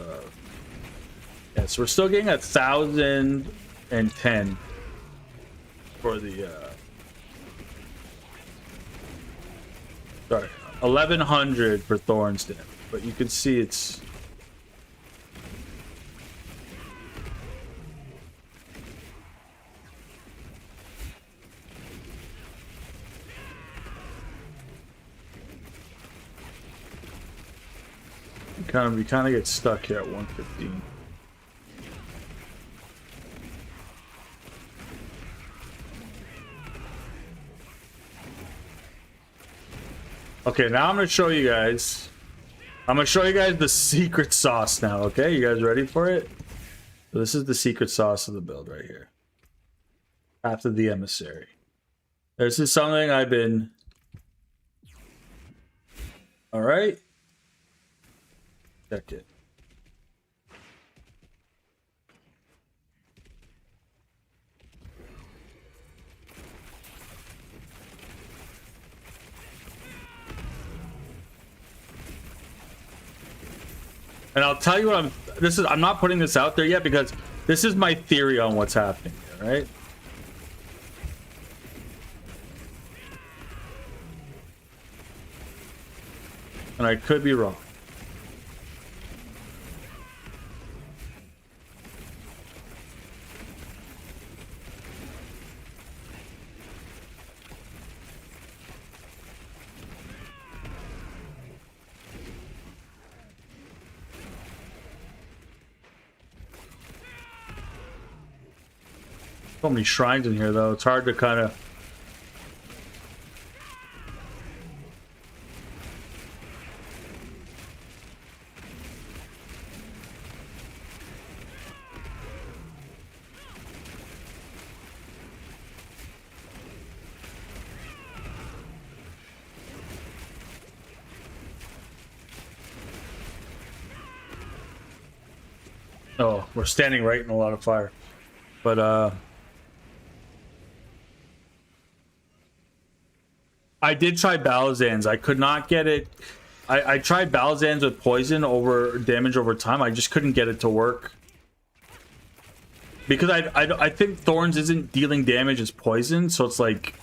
Yeah, so we're still getting 1,010 for the. Sorry, 1,100 for Thorns damage, but you can see it's. We kind of get stuck here at 115. Okay, now I'm gonna show you guys. I'm gonna show you guys the secret sauce now. Okay, you guys ready for it? So this is the secret sauce of the build right here. After the Emissary. This is something I've been. All right. Check it. And I'll tell you what I'm not putting this out there yet because this is my theory on what's happening here, right? And I could be wrong. So many shrines in here though, it's hard to kind of. Oh, we're standing right in a lot of fire. But I did try Balazans. I could not get it. I tried Balazans with poison over damage over time. I just couldn't get it to work. Because I think Thorns isn't dealing damage as poison, so it's like.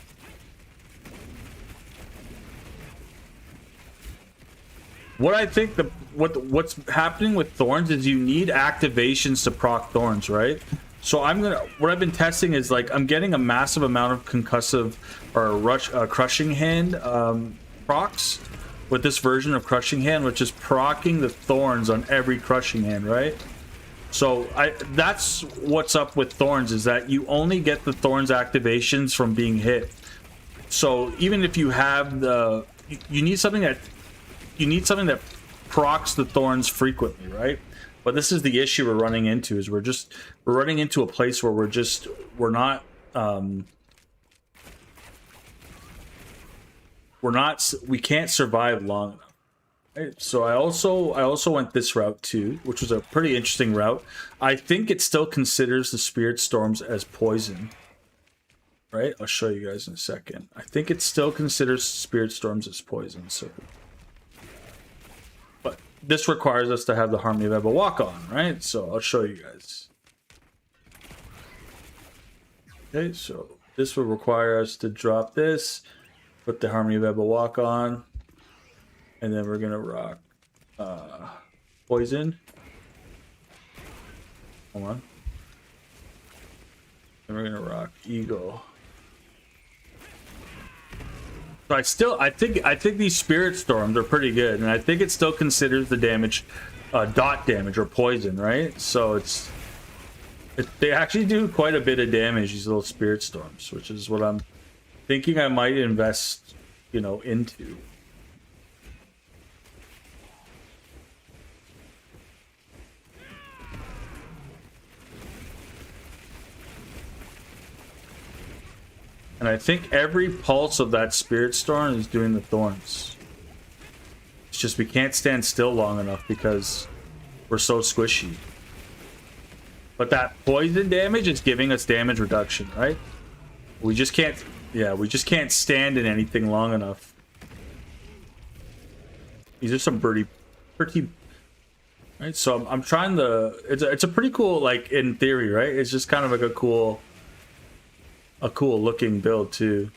What I think what's happening with Thorns is you need activations to proc Thorns, right? So what I've been testing is like I'm getting a massive amount of concussive or crushing hand procs with this version of crushing hand, which is procking the Thorns on every crushing hand, right? So that's what's up with Thorns, is that you only get the Thorns activations from being hit. So even if you have you need something that procs the Thorns frequently, right? But this is the issue we're running into, is we're running into a place where we're not we can't survive long enough. Right? So I also went this route too, which was a pretty interesting route. I think it still considers the Spirit Storms as poison. Right? I'll show you guys in a second. I think it still considers Spirit Storms as poison, so this requires us to have the Harmony of Ebba walk on, right? So I'll show you guys. Okay, so this will require us to drop this, put the Harmony of Ebba walk on, and then we're gonna rock poison. Hold on. And we're gonna rock Eagle. So I think these Spirit Storms are pretty good, and I think it still considers the damage dot damage or poison, right? So they actually do quite a bit of damage, these little Spirit Storms, which is what I'm thinking I might invest, you know, into. And I think every pulse of that Spirit Storm is doing the thorns. It's just we can't stand still long enough because we're so squishy. But that poison damage is giving us damage reduction, right? We just can't, yeah, we just can't stand in anything long enough. These are some pretty, right? So I'm trying to, it's a pretty cool, like, in theory, right? It's just kind of like a cool looking build too.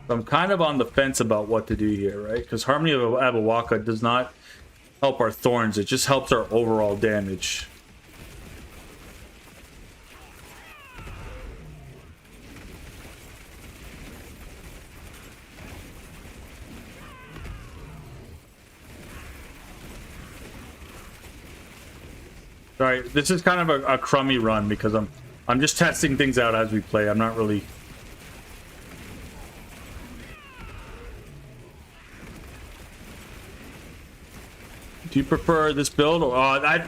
I'm kind of on the fence about what to do here, right? Because Harmony of Abawaka does not help our thorns, it just helps our overall damage. Sorry, this is kind of a crummy run because I'm just testing things out as we play. I'm not really. Do you prefer this build? I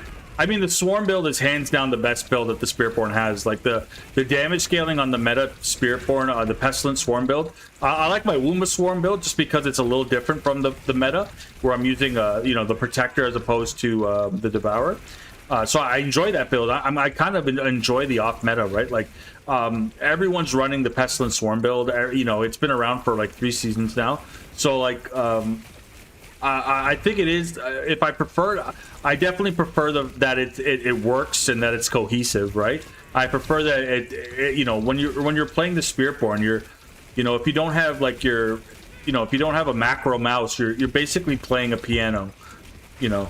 mean, the Swarm build is hands down the best build that the Spiritborn has. Like the damage scaling on the meta Spiritborn, the Pestilent Swarm build. I like my WUMBA Swarm build just because it's a little different from the meta, where I'm using you know, the Protector as opposed to the Devourer. So I enjoy that build. I kind of enjoy the off meta, right? Like everyone's running the Pestilent Swarm build. You know, it's been around for like 3 seasons now. So like I think it is. If I prefer, I definitely prefer that it works and that it's cohesive, right? I prefer that it you know, when you're playing the Spiritborn, you know, if you don't have like you know, if you don't have a macro mouse, you're basically playing a piano, you know.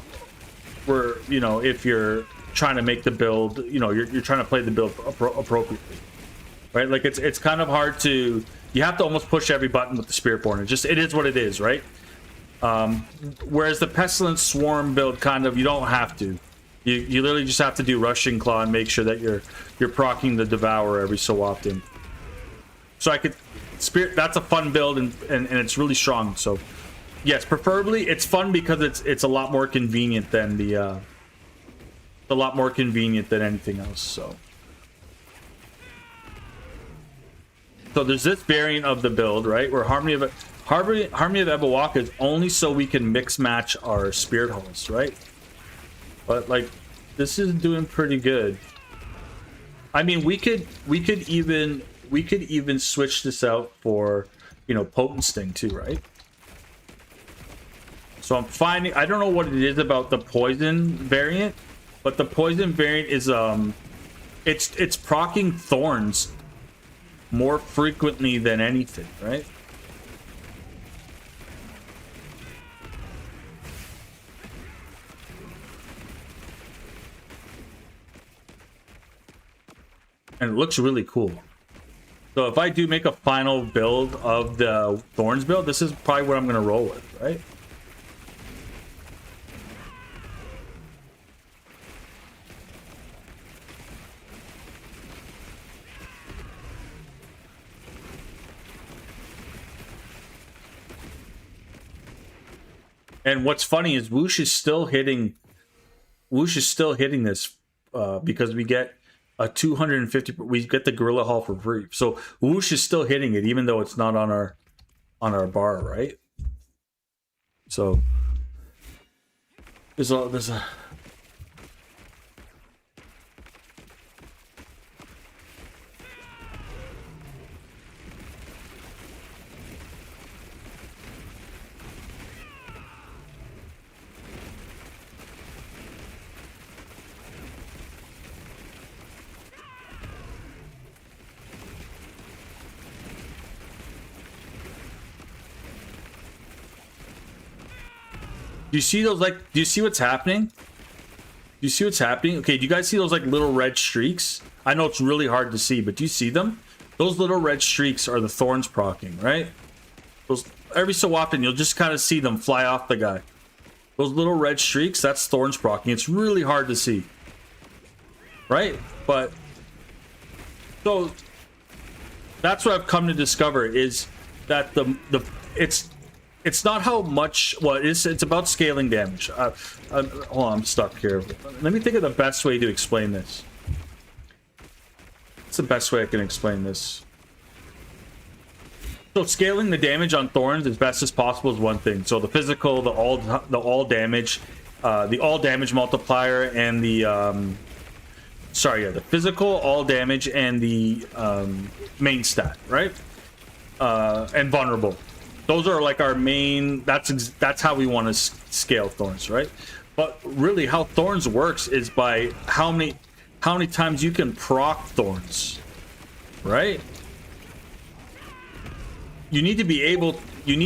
Where, you know, if you're trying to make the build, you know, you're trying to play the build appropriately, right? Like it's kind of hard to, you have to almost push every button with the Spiritborn. It is what it is, right? Whereas the Pestilent Swarm build, kind of, you don't have to. You literally just have to do Rushing Claw and make sure that you're proccing the Devourer every so often. So that's a fun build and it's really strong. So yes, preferably it's fun because it's a lot more convenient than anything else. So there's this variant of the build, right, where Harmony of Abawaka is only so we can mix match our Spirit Halls, right? But like this is doing pretty good. I mean, we could even switch this out for, you know, Potent Sting too, right? So I'm finding, I don't know what it is about the poison variant, but the poison variant is it's proccing thorns more frequently than anything, right? And it looks really cool. So if I do make a final build of the Thorns build, this is probably what I'm going to roll with, right? And what's funny is Whoosh is still hitting this because we get a 250, we get the Gorilla Hall for free. So Whoosh is still hitting it even though it's not on our bar, right? So there's a Do you see those, like, do you see what's happening? Do you see what's happening? Okay, do you guys see those, like, little red streaks? I know it's really hard to see, but do you see them? Those little red streaks are the thorns proccing, right? Those, every so often, you'll just kind of see them fly off the guy. Those little red streaks, that's thorns proccing. It's really hard to see. Right? But, so, that's what I've come to discover, is that it's not how much, well, it's about scaling damage. Hold on, I'm stuck here. Let me think of the best way to explain this. That's the best way I can explain this. So scaling the damage on thorns as best as possible is one thing. So the physical, the all damage multiplier, and the the physical, all damage, and the main stat, right? And vulnerable. Those are like our main. That's how we want to scale thorns, right? But really, how thorns works is by how many times you can proc thorns, right? You need to be able to be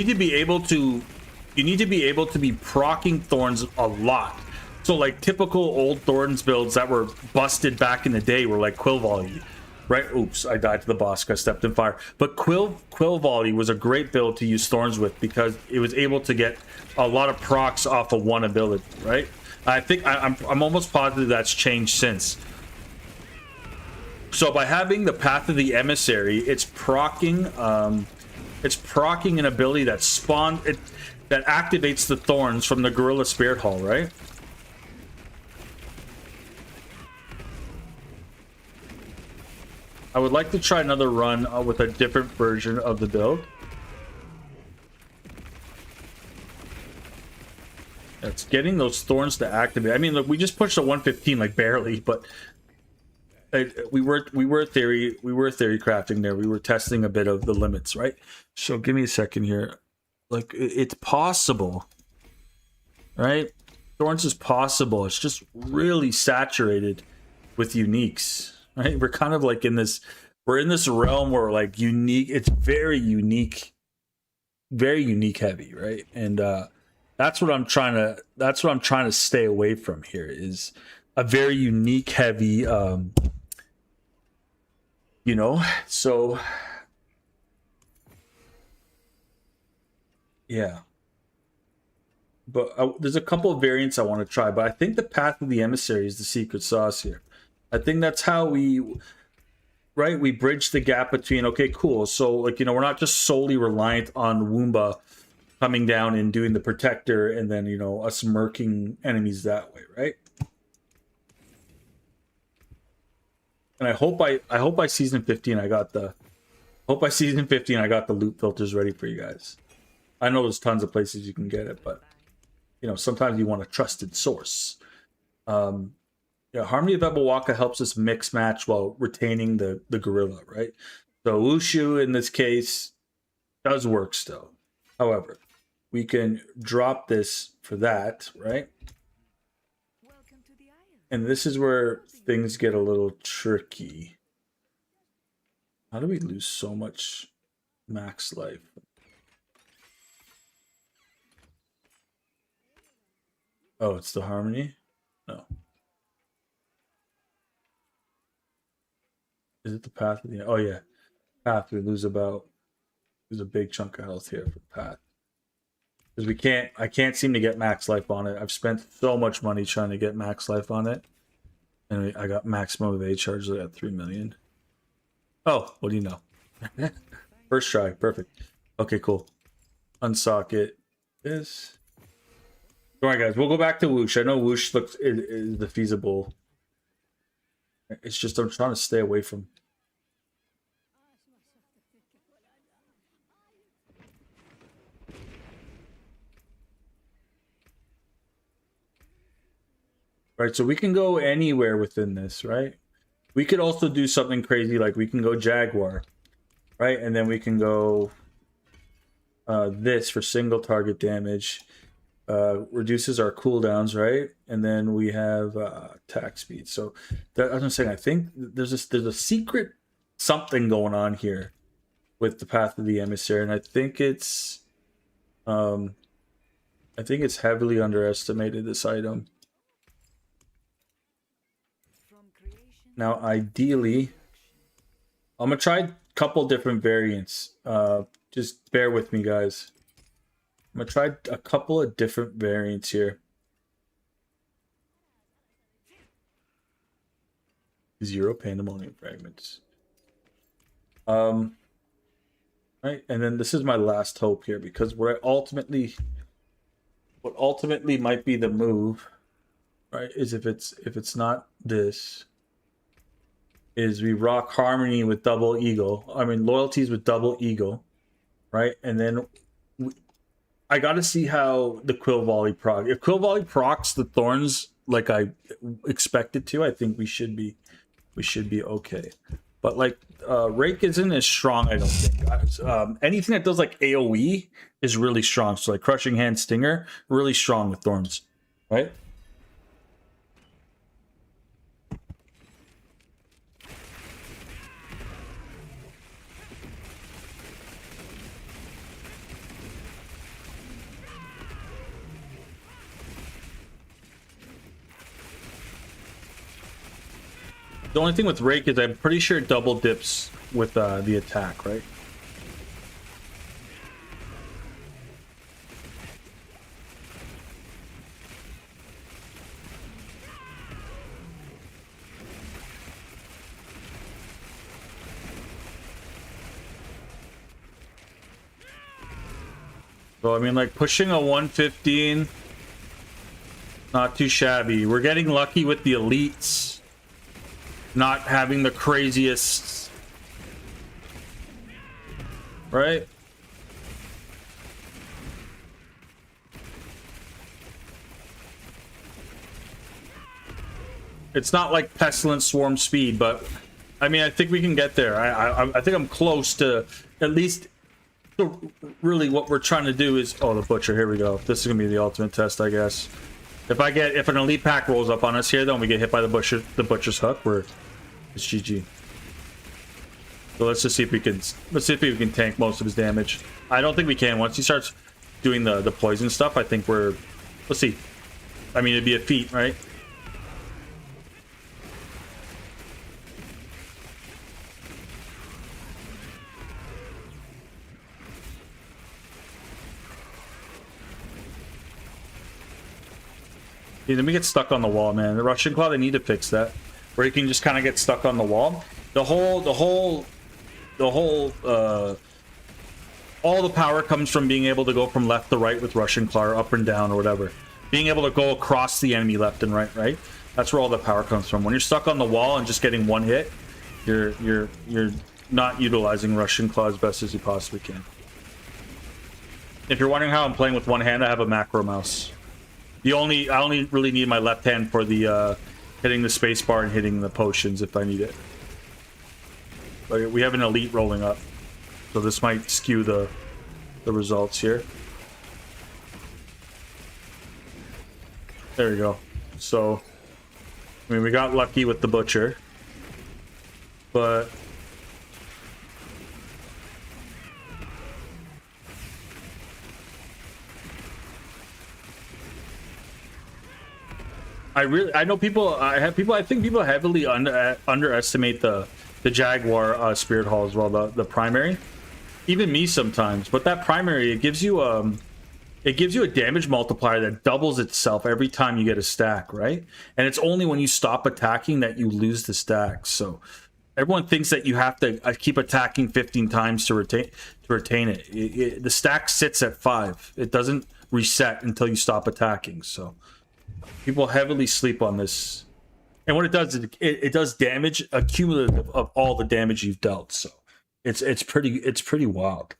proccing thorns a lot. So like typical old thorns builds that were busted back in the day were like Quill Volley, right? Oops, I died to the boss because I stepped in fire. But Quill Volley was a great build to use thorns with because it was able to get a lot of procs off of one ability, right? I think I'm almost positive that's changed since. So by having the Path of the Emissary, it's proccing an ability that that activates the thorns from the Gorilla Spirit Hall, right? I would like to try another run with a different version of the build. It's getting those thorns to activate. I mean, look, we just pushed a 115 like barely, but we were theorycrafting there. We were testing a bit of the limits, right? So give me a second here. Like it's possible, right? Thorns is possible. It's just really saturated with uniques, right? We're kind of like in this realm where like unique, it's very unique heavy, right? And that's what I'm trying to stay away from here, is a very unique heavy so yeah. But there's a couple of variants I want to try, but I think the Path of the Emissary is the secret sauce here. I think that's how we bridge the gap between, okay, cool, so like, we're not just solely reliant on WUMBA coming down and doing the protector and then, us murking enemies that way, right? And I hope by season 15 I got the loot filters ready for you guys. I know there's tons of places you can get it, but sometimes you want a trusted source. Harmony of Ebawaka helps us mix match while retaining the gorilla, right? So Wushu in this case does work still. However, we can drop this for that, right? And this is where things get a little tricky. How do we lose so much max life? Oh, it's the harmony? No. Is it the path? Oh yeah, path. We lose a big chunk of health here for path. Because I can't seem to get max life on it. I've spent so much money trying to get max life on it. And I got maximum of A charges at 3 million. Oh, what do you know? First try, perfect. Okay, cool. Unsocket this. Alright guys, we'll go back to Whoosh. I know Whoosh is the feasible. It's just I'm trying to stay away from. Right, so we can go anywhere within this, right? We could also do something crazy, like we can go Jaguar, right? And then we can go this for single target damage. Reduces our cooldowns, right? And then we have attack speed. So that, as I'm saying, I think there's a secret something going on here with the Path of the Emissary, and I think it's heavily underestimated, this item. Now, ideally, I'm gonna try a couple different variants. Just bear with me, guys. I'm gonna try a couple of different variants here. 0 Pandemonium fragments. Right, and then this is my last hope here, because what ultimately might be the move, right, is if it's not this. is we rock Harmony with double eagle. I mean, loyalties with double eagle, right? And then I got to see how the Quill Volley proc. If Quill Volley procs the thorns like I expected to, I think we should be okay. But like Rake isn't as strong, I don't think. Anything that does like AoE is really strong. So like Crushing Hand, Stinger, really strong with thorns, right? The only thing with Rake is I'm pretty sure it double dips with the attack, right? So I mean, like pushing a 115, not too shabby. We're getting lucky with the elites not having the craziest, right? It's not like Pestilent Swarm speed, but I mean, I think we can get there. I think I'm close to at least. Really, what we're trying to do is, oh, the Butcher. Here we go. This is gonna be the ultimate test, I guess. If an elite pack rolls up on us here, then we get hit by the Butcher's hook. It's GG. So let's just see if we can tank most of his damage. I don't think we can. Once he starts doing the poison stuff, I think let's see. I mean, it'd be a feat, right? Yeah, then we get stuck on the wall, man. The Russian Claw, they need to fix that. Where you can just kind of get stuck on the wall. All the power comes from being able to go from left to right with Russian Claw, or up and down, or whatever. Being able to go across the enemy left and right, right? That's where all the power comes from. When you're stuck on the wall and just getting one hit, you're not utilizing Russian Claw as best as you possibly can. If you're wondering how I'm playing with one hand, I have a macro mouse. I only really need my left hand for the hitting the space bar and hitting the potions if I need it. But we have an elite rolling up, so this might skew the results here. There we go. So, I mean, we got lucky with the Butcher, but I know people. I think people heavily underestimate the Jaguar Spirit Hall as well. The primary, even me sometimes. But that primary, it gives you a damage multiplier that doubles itself every time you get a stack, right? And it's only when you stop attacking that you lose the stack. So everyone thinks that you have to keep attacking 15 times to retain it. The stack sits at 5. It doesn't reset until you stop attacking. So people heavily sleep on this, and what it does is it does damage accumulative of all the damage you've dealt. So it's pretty wild.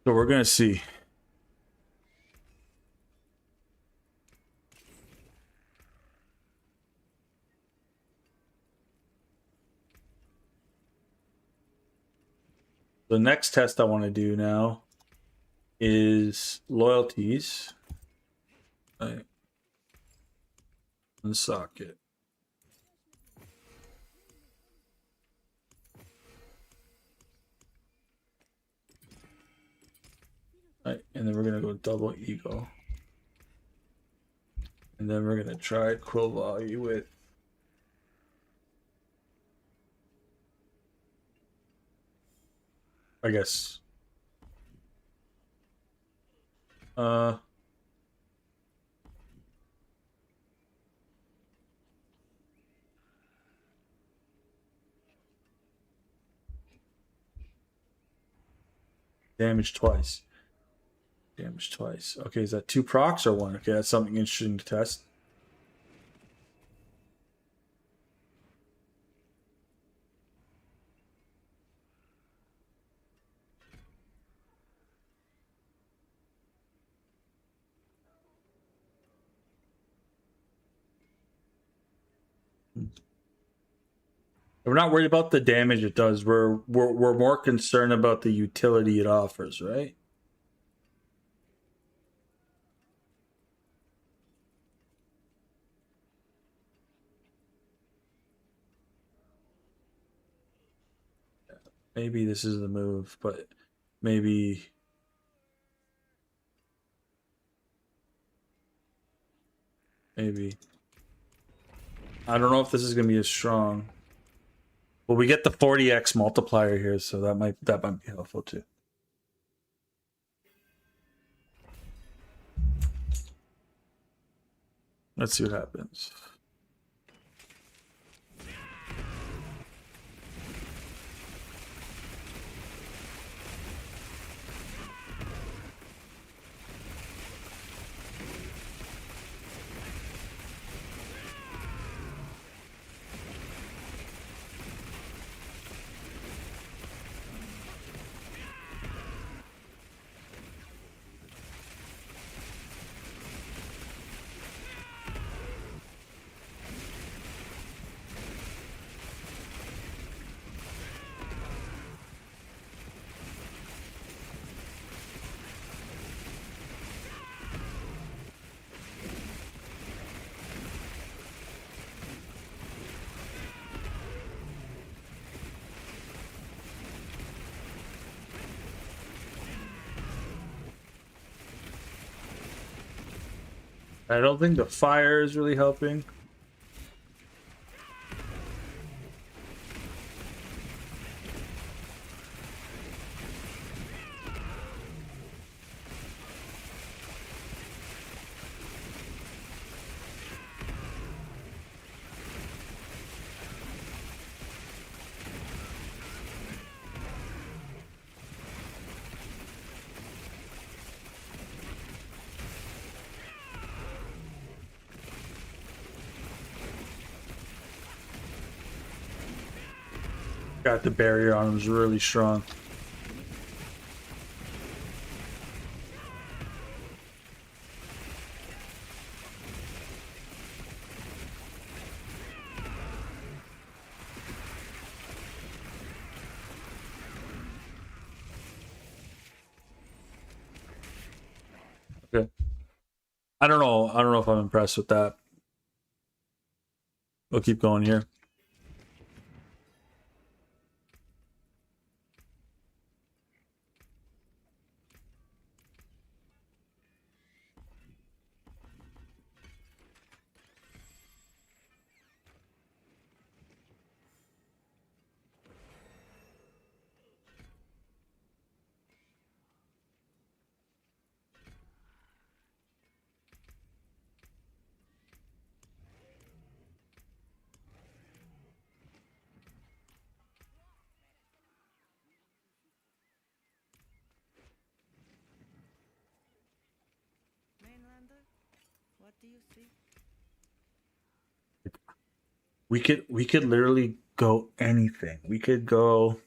So we're gonna see. The next test I want to do now is loyalties. Right. And socket. Right, and then we're gonna go double ego. And then we're gonna try Quill Volley with I guess. Damage twice. Damage damage twice. Okay, is that 2 procs or 1? Okay, that's something interesting to test. We're not worried about the damage it does. We're more concerned about the utility it offers, right? Maybe this is the move, but maybe I don't know if this is gonna be as strong. Well, we get the 40x multiplier here, so that might be helpful too. Let's see what happens. I don't think the fire is really helping. Got the barrier on him, is really strong. Okay. I don't know. I don't know if I'm impressed with that. We'll keep going here. Mainlander, what do you see? We could literally go anything. We could go.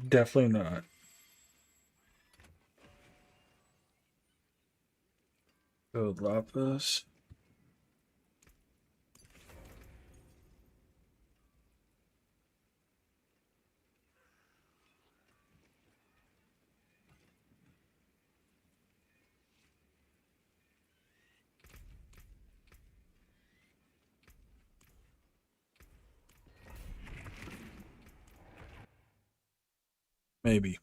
Definitely not. Go Lapis. Maybe.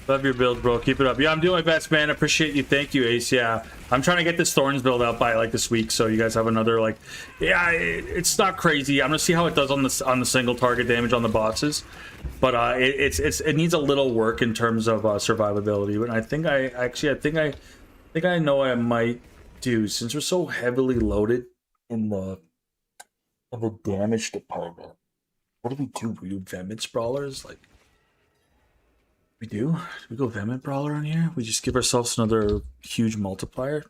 Love your build, bro. Keep it up. Yeah, I'm doing my best, man. Appreciate you. Thank you, Ace. Yeah, I'm trying to get this Thorns build out by like this week, so you guys have another like. Yeah, it's not crazy. I'm gonna see how it does on the single target damage on the bosses, but it needs a little work in terms of survivability. But I think I know what I might do, since we're so heavily loaded in the damage department. What do we do? We do Vehement Sprawlers, like. We do? We go Vehement Brawler on here? We just give ourselves another huge multiplier?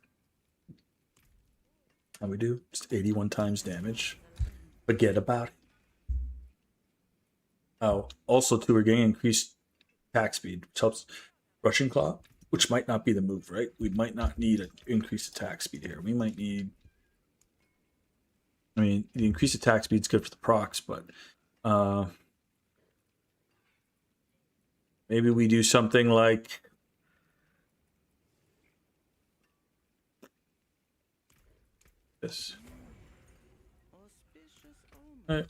How we do? Just 81 times damage. Forget about it. Oh, also too, we're getting increased attack speed, which helps Rushing Claw, which might not be the move, right? We might not need an increased attack speed here. We might need... I mean, the increased attack speed is good for the procs, but... maybe we do something like this. All right.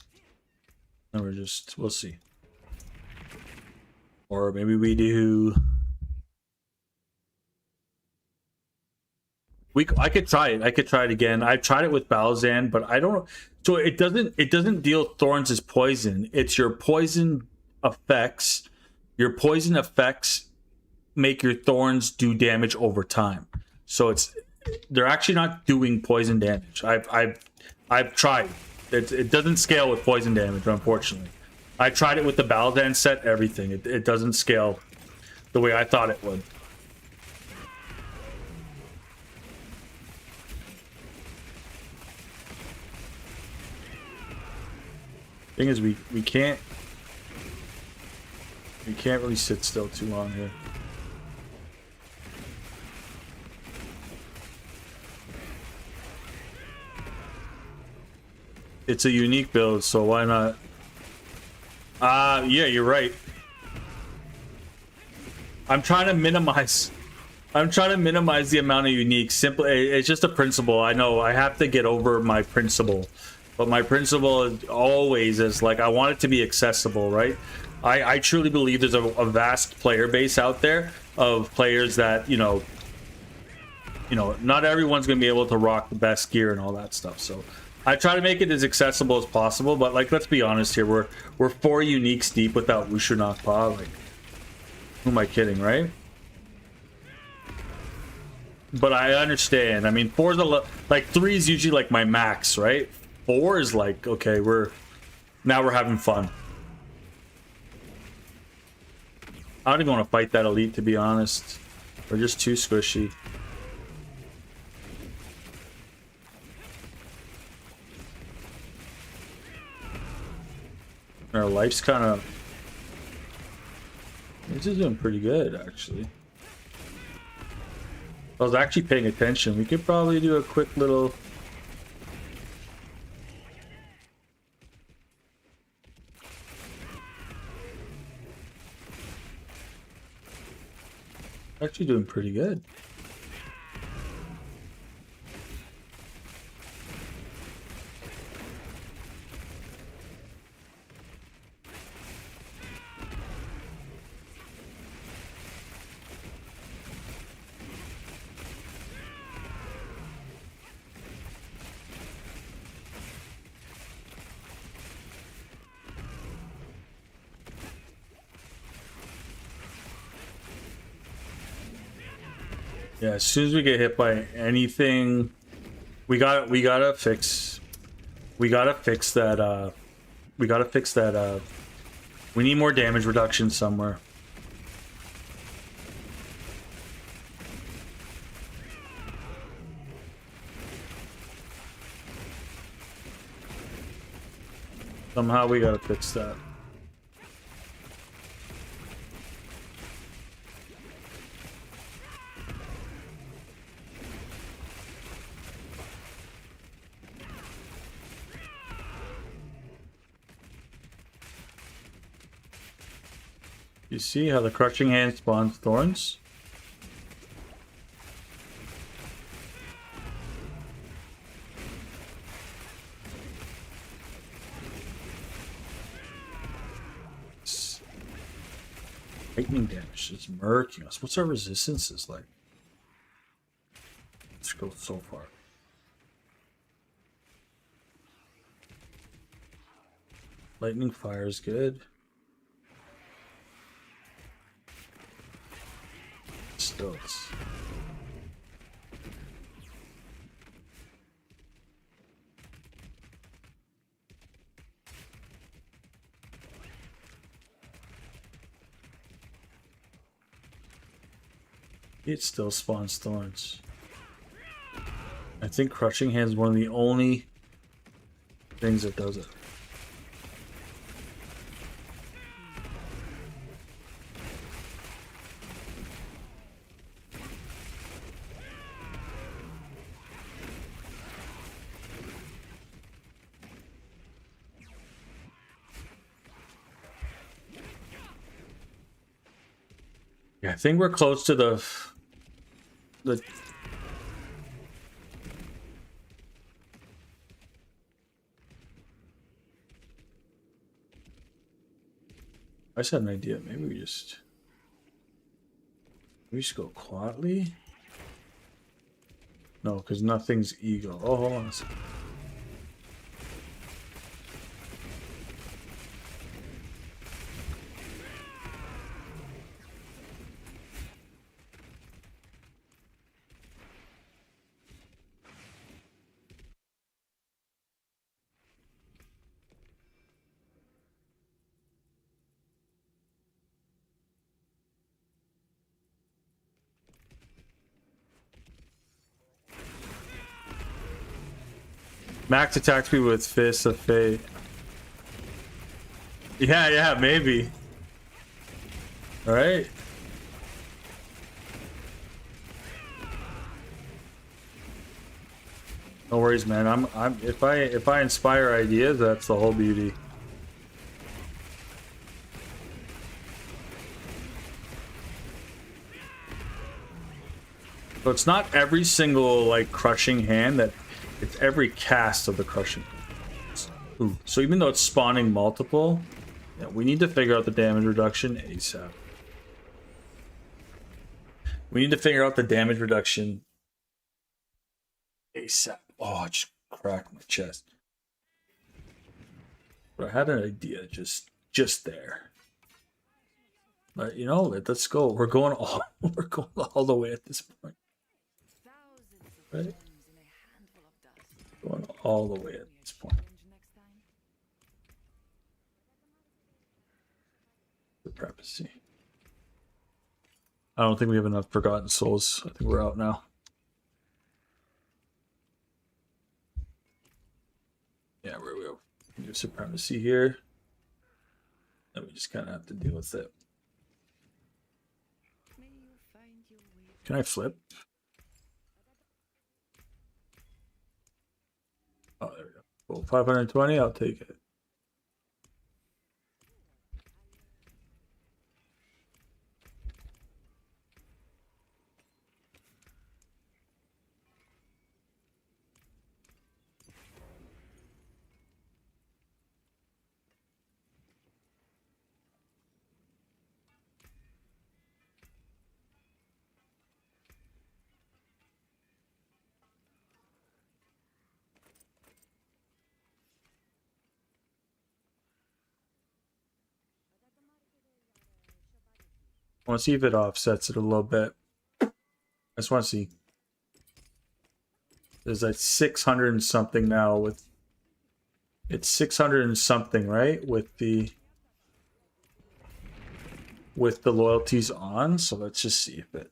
And we'll see. Or maybe we do... I could try it. I could try it again. I've tried it with Balzan, but I don't... So it doesn't deal thorns as poison. It's your poison effects. Your poison effects make your thorns do damage over time. So they're actually not doing poison damage. I've tried. It doesn't scale with poison damage, unfortunately. I tried it with the Baldan set, everything. It doesn't scale the way I thought it would. Thing is, we can't really sit still too long here. It's a unique build, so why not? Yeah, you're right. I'm trying to minimize the amount of uniques. Simply, it's just a principle. I know I have to get over my principle, but my principle is always like I want it to be accessible, right? I truly believe there's a vast player base out there of players that you know, not everyone's gonna be able to rock the best gear and all that stuff. So I try to make it as accessible as possible. But like, let's be honest here, we're 4 uniques deep without Wushu Nakpa. Like, who am I kidding, right? But I understand. I mean, 4 is like 3 is usually like my max, right? 4 is like, okay, now we're having fun. I don't even want to fight that elite, to be honest. We're just too squishy. Our life's kind of... This is doing pretty good, actually. I was actually paying attention. We could probably do a quick little... Actually doing pretty good. Yeah, as soon as we get hit by anything, we gotta fix that. We need more damage reduction somewhere. Somehow we gotta fix that. You see how the Crushing Hand spawns thorns? Lightning damage is murking us. What's our resistances like? Let's go so far. Lightning fire is good. Still, it still spawns thorns. I think Crushing Hand is one of the only things that does it. Yeah, I think we're close to the I just had an idea. Maybe we just go quietly. No, because nothing's ego. Oh, hold on a second. Max attacks me with Fists of Fate. Yeah, maybe. All right. No worries, man. If I inspire ideas, that's the whole beauty. So it's not every single like Crushing Hand that. It's every cast of the Crushing. Ooh. So even though it's spawning multiple, yeah, we need to figure out the damage reduction ASAP. We need to figure out the damage reduction ASAP. Oh, I just cracked my chest. But I had an idea just there. But you know, let's go. We're going all the way at this point. Right? Going all the way at this point. Supremacy. I don't think we have enough Forgotten Souls. I think we're out now. Yeah, we go. Do Supremacy here. Then we just kind of have to deal with it. Find your way. Can I flip? Oh, there we go. Cool. 520, I'll take it. I want to see if it offsets it a little bit. I just want to see. There's like 600 and something now with... It's 600 and something, right? With the loyalties on. So let's just see if it...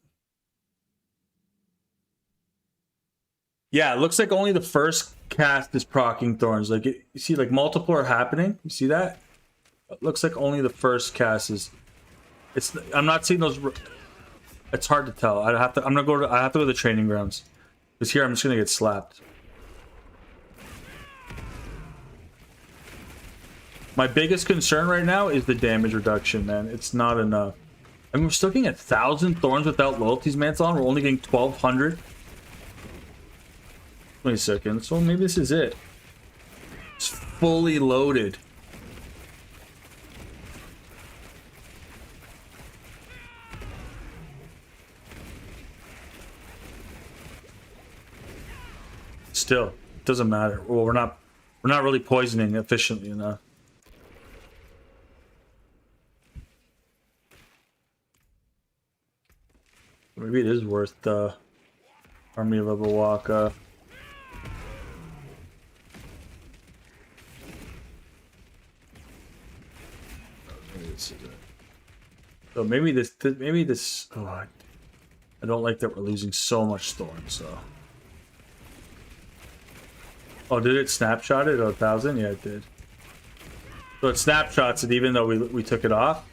Yeah, it looks like only the first cast is proccing thorns. Like, you see, like, multiple are happening. You see that? It looks like only the first cast is... I'm not seeing those... It's hard to tell. I have to go to the training grounds. Because here I'm just gonna get slapped. My biggest concern right now is the damage reduction, man. It's not enough. I mean, we're still getting 1,000 thorns without loyalties mantle on. We're only getting 1,200. Wait a second. So maybe this is it. It's fully loaded. Still, it doesn't matter. Well, we're not really poisoning efficiently enough. Maybe it is worth the army level walk. So maybe this. Oh, I don't like that we're losing so much thorn. So. Oh, did it snapshot it? 1,000? Yeah, it did. So it snapshots it even though we took it off.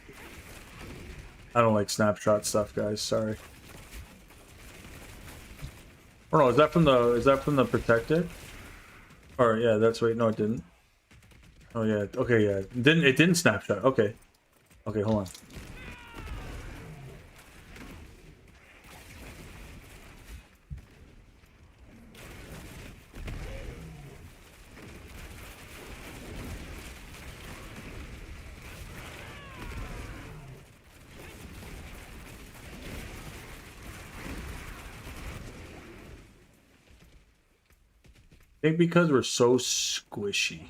I don't like snapshot stuff, guys. Sorry. Oh no, is that from the protected? Or yeah, that's right. No, it didn't. Oh yeah. Okay, yeah. It didn't snapshot. Okay. Okay, hold on. I think because we're so squishy.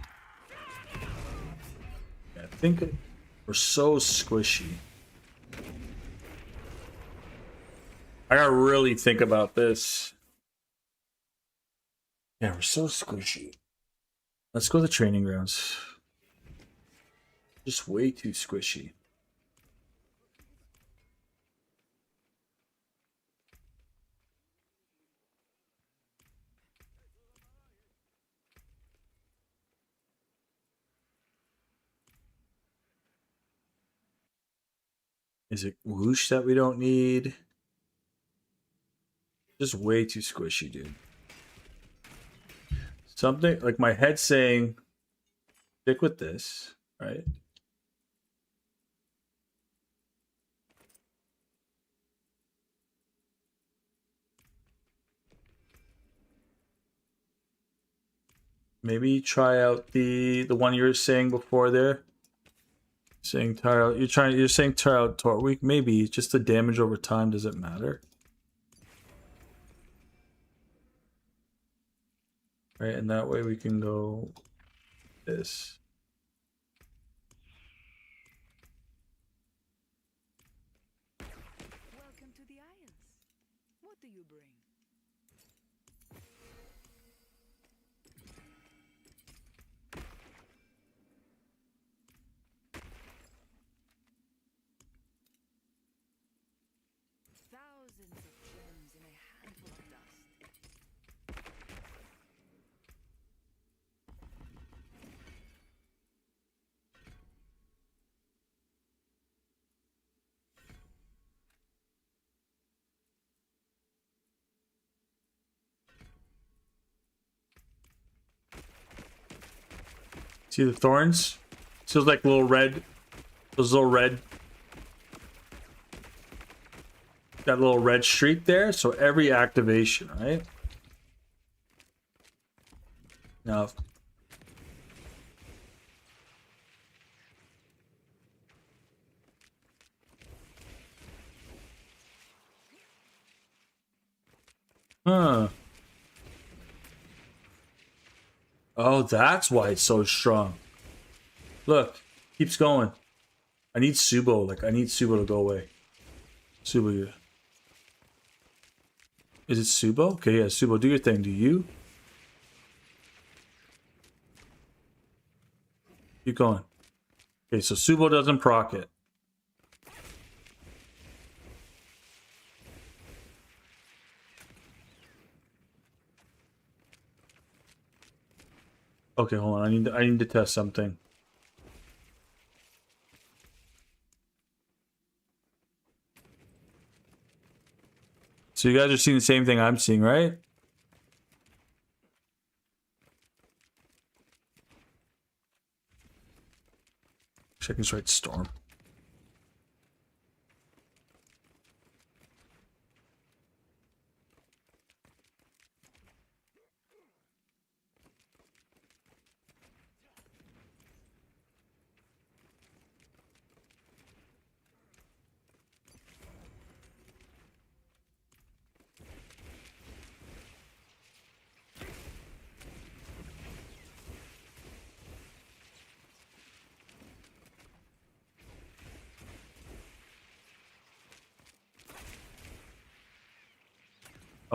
Yeah, I think we're so squishy. I gotta really think about this. Yeah, we're so squishy. Let's go to the training grounds. Just way too squishy. Is it whoosh that we don't need? Just way too squishy, dude. Something like my head saying, stick with this, right? Maybe try out the one you were saying before there. Saying try out. You're saying try out Tor Week. Maybe just the damage over time. Does it matter? Right, and that way we can go this. Welcome to the Isles. What do you bring? Thousands of gems in a handful of dust. See the thorns? Feels like little red. Those little red. Got a little red streak there. So every activation, right? Now. Huh. Oh, that's why it's so strong. Look, keeps going. I need Subo. Like, I need Subo to go away. Subo. Is it Subo? Okay, yeah, Subo, do your thing. Do you? Keep going. Okay, so Subo doesn't proc it. Okay, hold on. I need to test something. So you guys are seeing the same thing I'm seeing, right? Check this right, Storm.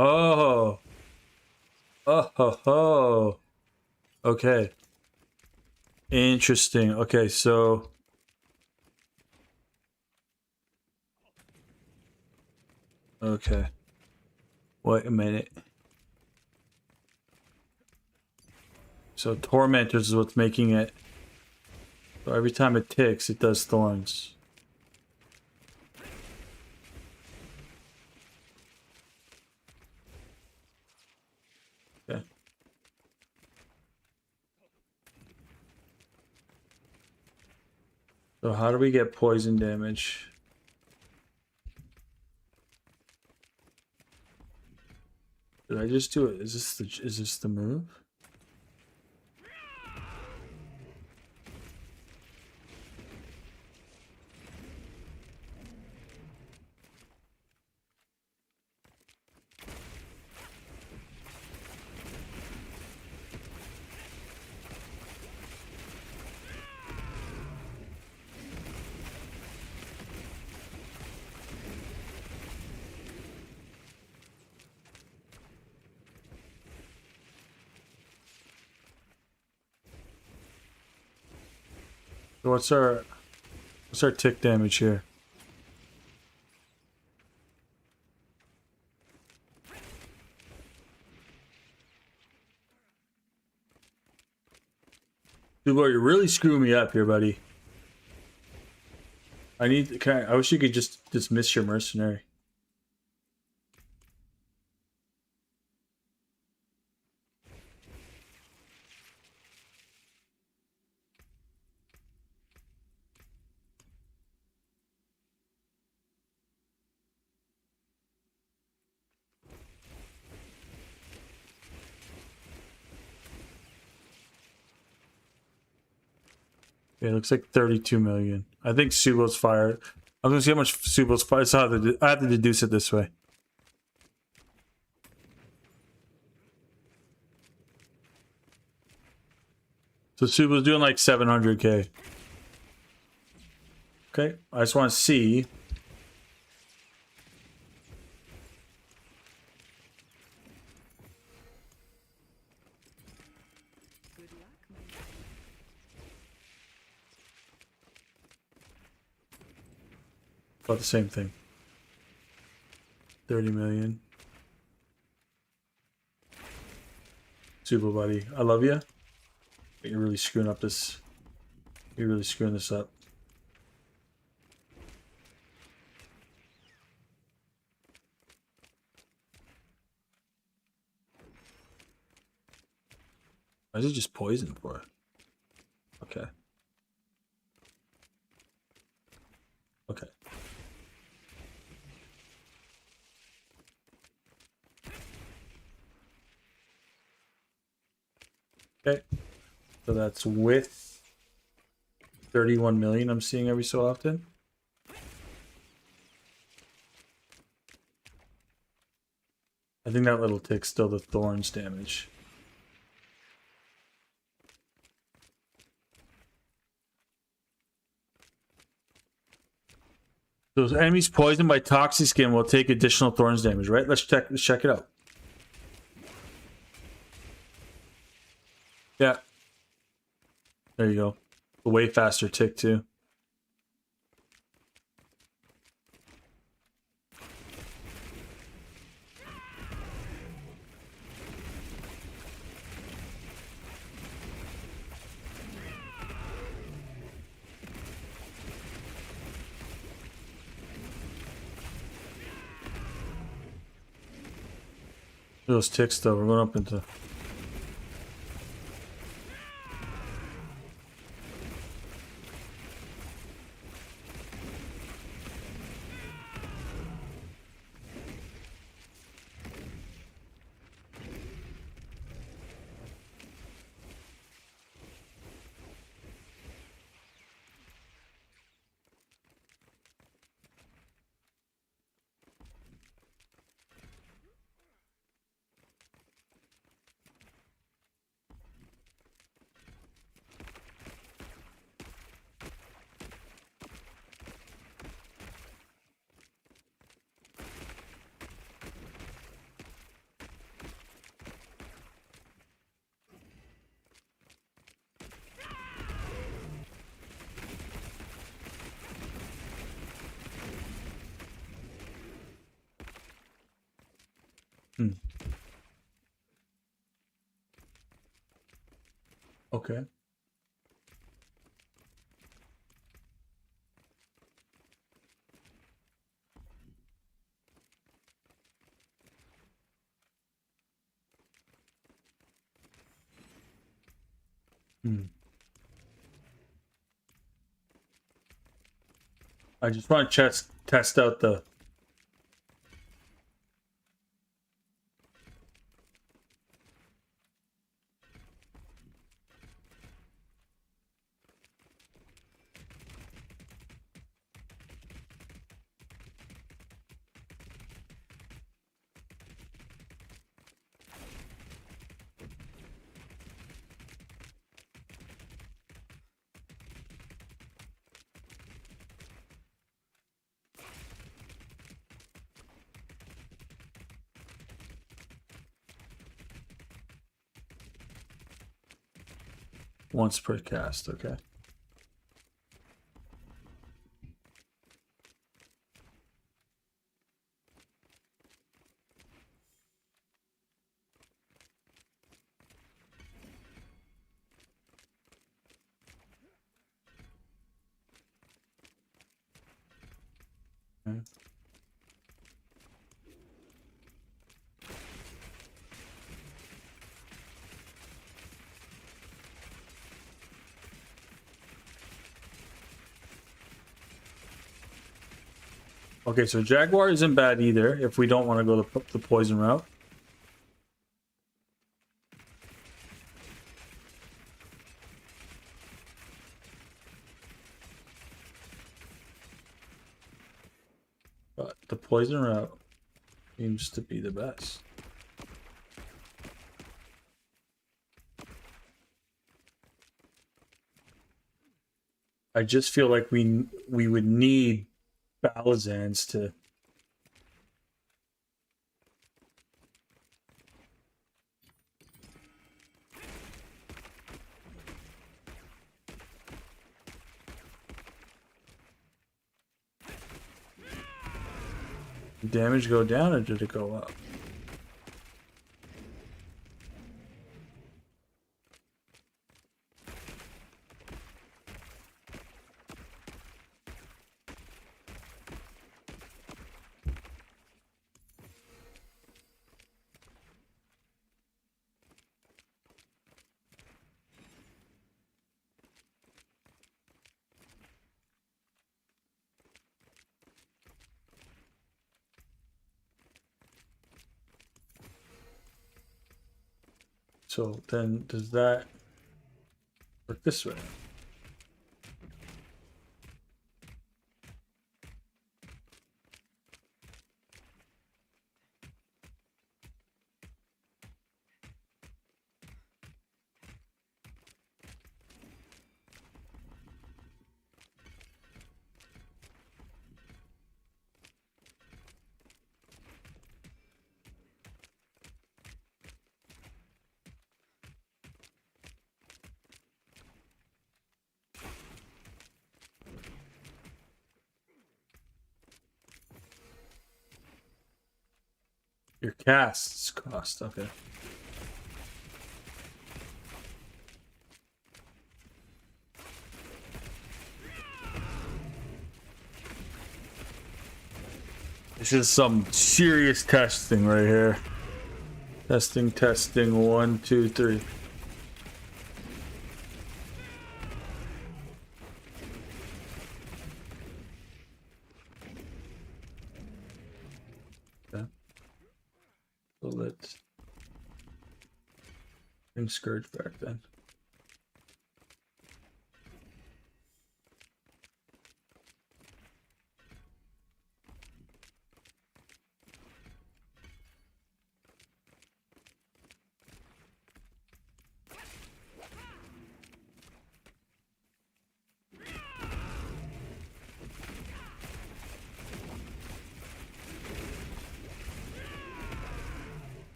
Oh. Oh ho ho. Okay. Interesting. Okay, so okay. Wait a minute. So Tormentors is what's making it. So every time it ticks, it does thorns. Okay. So how do we get poison damage? Did I just do it? Is this the move? So what's our tick damage here? Dude, boy, you're really screwing me up here, buddy. I wish you could just dismiss your mercenary. Yeah, it looks like 32 million. I think Subo's fired. I'm gonna see how much Subo's fired. So I have to deduce it this way. So Subo's doing like 700k. Okay, I just want to see. Good luck, my About the same thing. 30 million. Subo, buddy. I love you. You're really screwing up this. You're really screwing this up. Why is it just poison for it? Okay. So that's with 31 million I'm seeing every so often. I think that little tick's still the thorns damage. Those enemies poisoned by toxic skin will take additional thorns damage, right? Let's check it out. Yeah. There you go. A way faster tick too. Those ticks though, we're going up into... Okay. I just want to test out the... Once per cast, okay. Okay. Okay, so Jaguar isn't bad either if we don't want to go the poison route. But the poison route seems to be the best. I just feel like we would need Balazans to... Did damage go down or did it go up? So then does that... Work this way. Your casts cost, okay. This is some serious testing right here. Testing, testing, 1, 2, 3. Okay. So let's bring Scourge back then.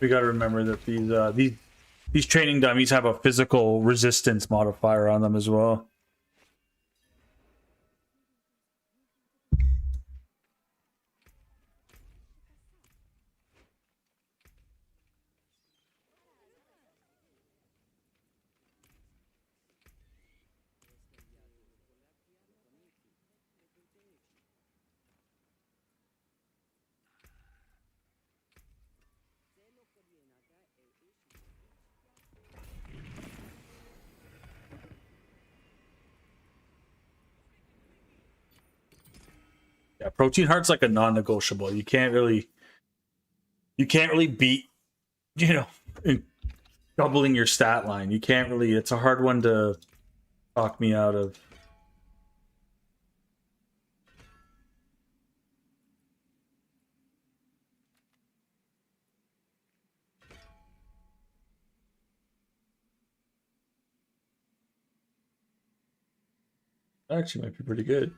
We got to remember that these training dummies have a physical resistance modifier on them as well. Yeah, protein heart's like a non-negotiable. You can't really beat, you know, doubling your stat line. You can't really. It's a hard one to talk me out of. Actually, might be pretty good.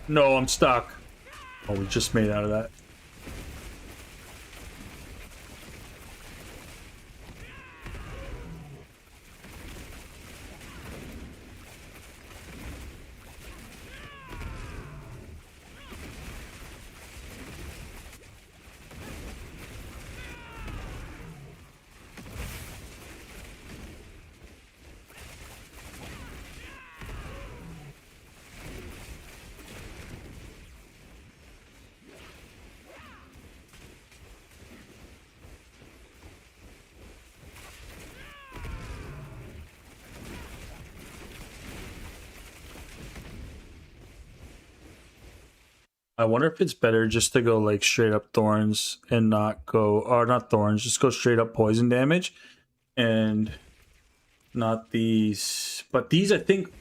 No, I'm stuck. Oh, we just made out of that. I wonder if it's better just to go like straight up thorns and not go, or not thorns, just go straight up poison damage and not these. But these, I think,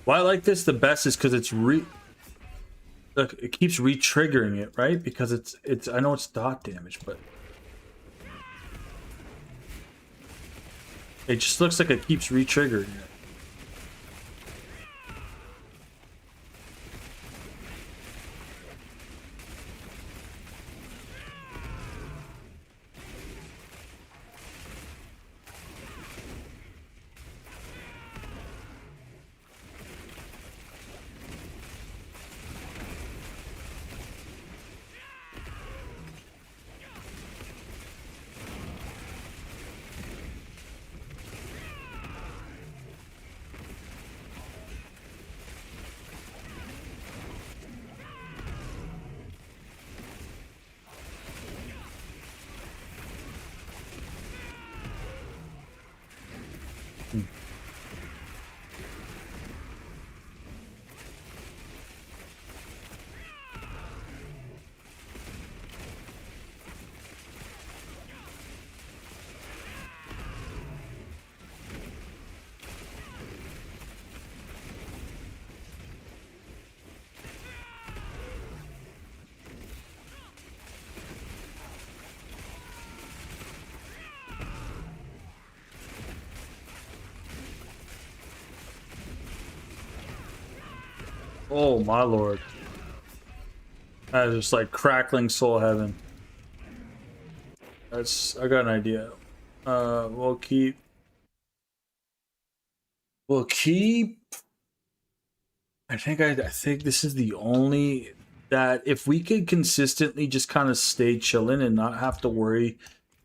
why I like this the best is because it's look, it keeps re-triggering it, right? Because it's I know it's dot damage, but it just looks like it keeps re-triggering it. Oh my lord. That is just like crackling soul heaven. That's, I got an idea. We'll keep I think this is the only that if we could consistently just kind of stay chilling and not have to worry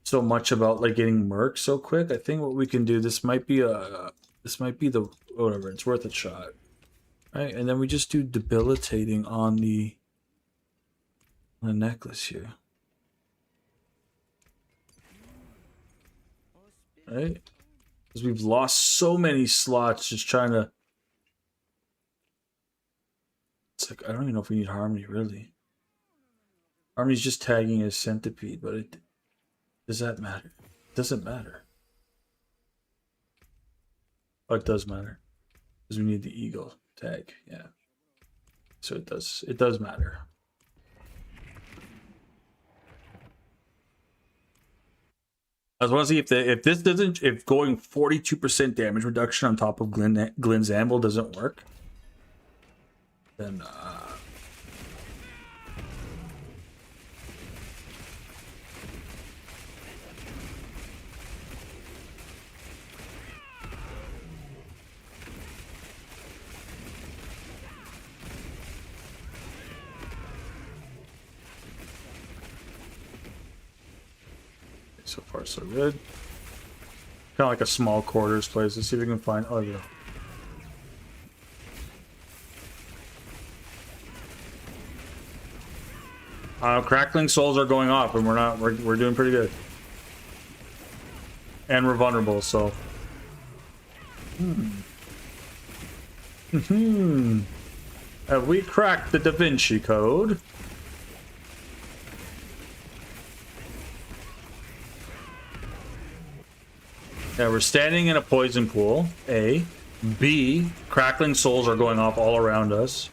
so much about like getting murked so quick, I think what we can do, this might be the whatever, it's worth a shot. Right? And then we just do debilitating on the necklace here. Right? Because we've lost so many slots just trying to. It's like, I don't even know if we need Harmony, really. Harmony's just tagging as Centipede, but does that matter? It doesn't matter. Oh, it does matter. Because we need the Eagle tag, yeah. So it does matter. I was want to see if going 42% damage reduction on top of Glenn's Anvil doesn't work, then so far so good. Kind of like a small quarters place. Let's see if we can find. Oh yeah. Crackling souls are going off, and we're doing pretty good. And we're vulnerable, so. Have we cracked the Da Vinci Code? Yeah, we're standing in a poison pool. A. B. Crackling souls are going off all around us.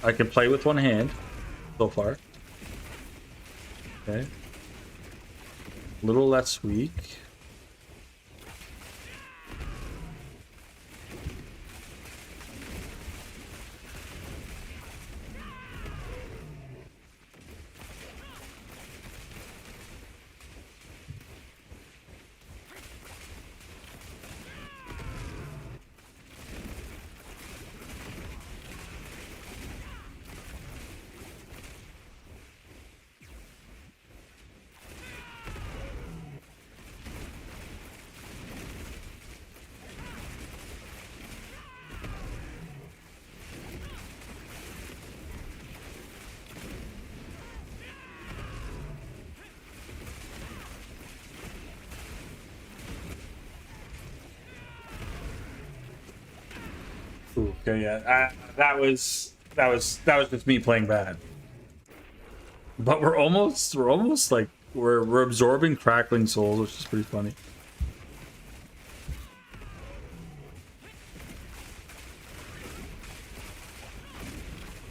I can play with one hand so far. Okay. A little less weak. Ooh, okay, yeah. That was just me playing bad. But we're almost like we're absorbing crackling souls, which is pretty funny.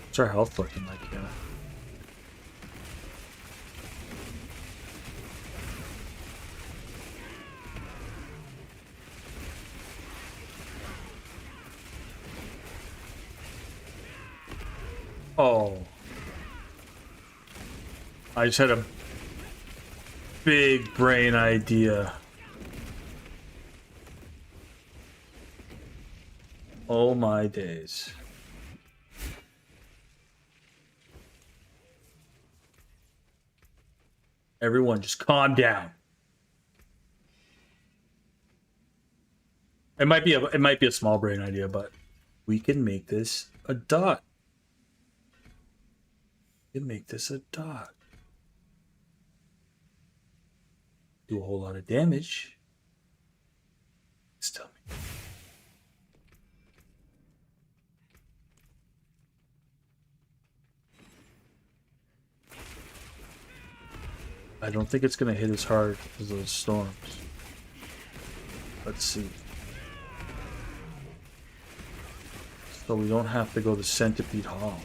What's our health looking like? Yeah. Oh. I just had a big brain idea. Oh my days. Everyone just calm down. It might be a small brain idea, but we can make this a dot. We can make this a dot. Do a whole lot of damage. Just tell me. I don't think it's gonna hit as hard as those storms. Let's see. So we don't have to go to Centipede Hall.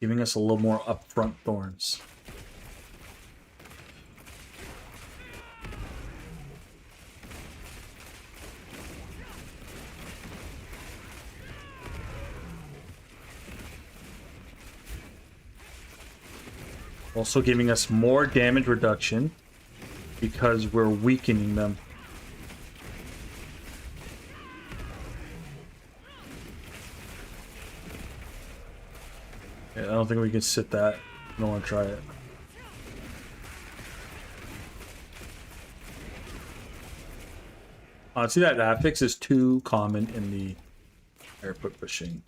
Giving us a little more upfront thorns. Also giving us more damage reduction because we're weakening them. Yeah, I don't think we can sit that. I don't want to try it. See that fix is too common in the airport pushing.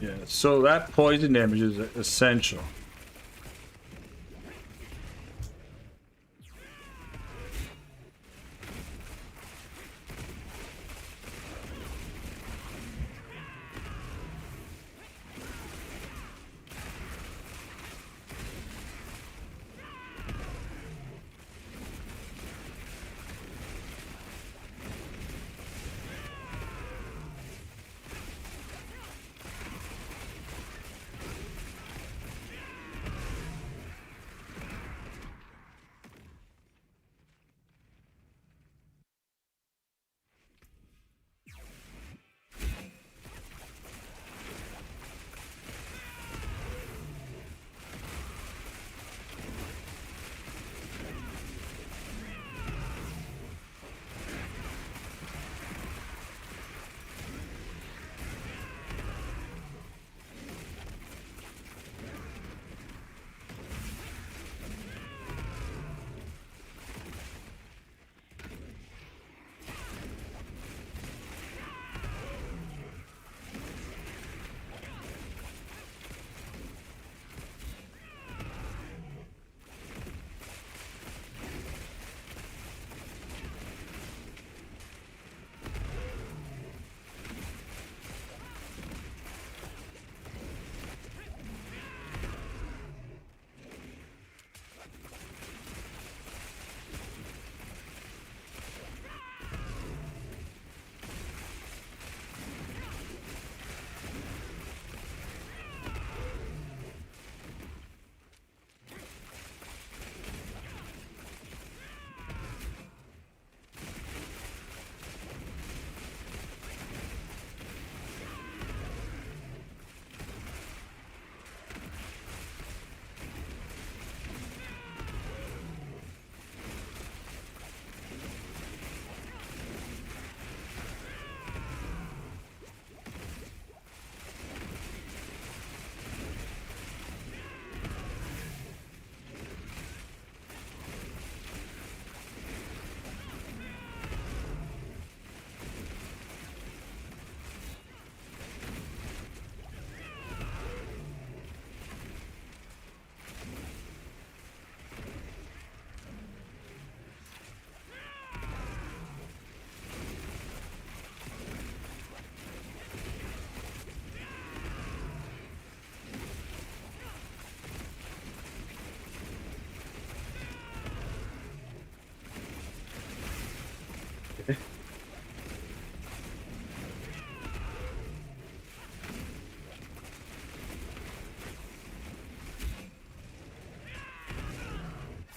Yeah, so that poison damage is essential.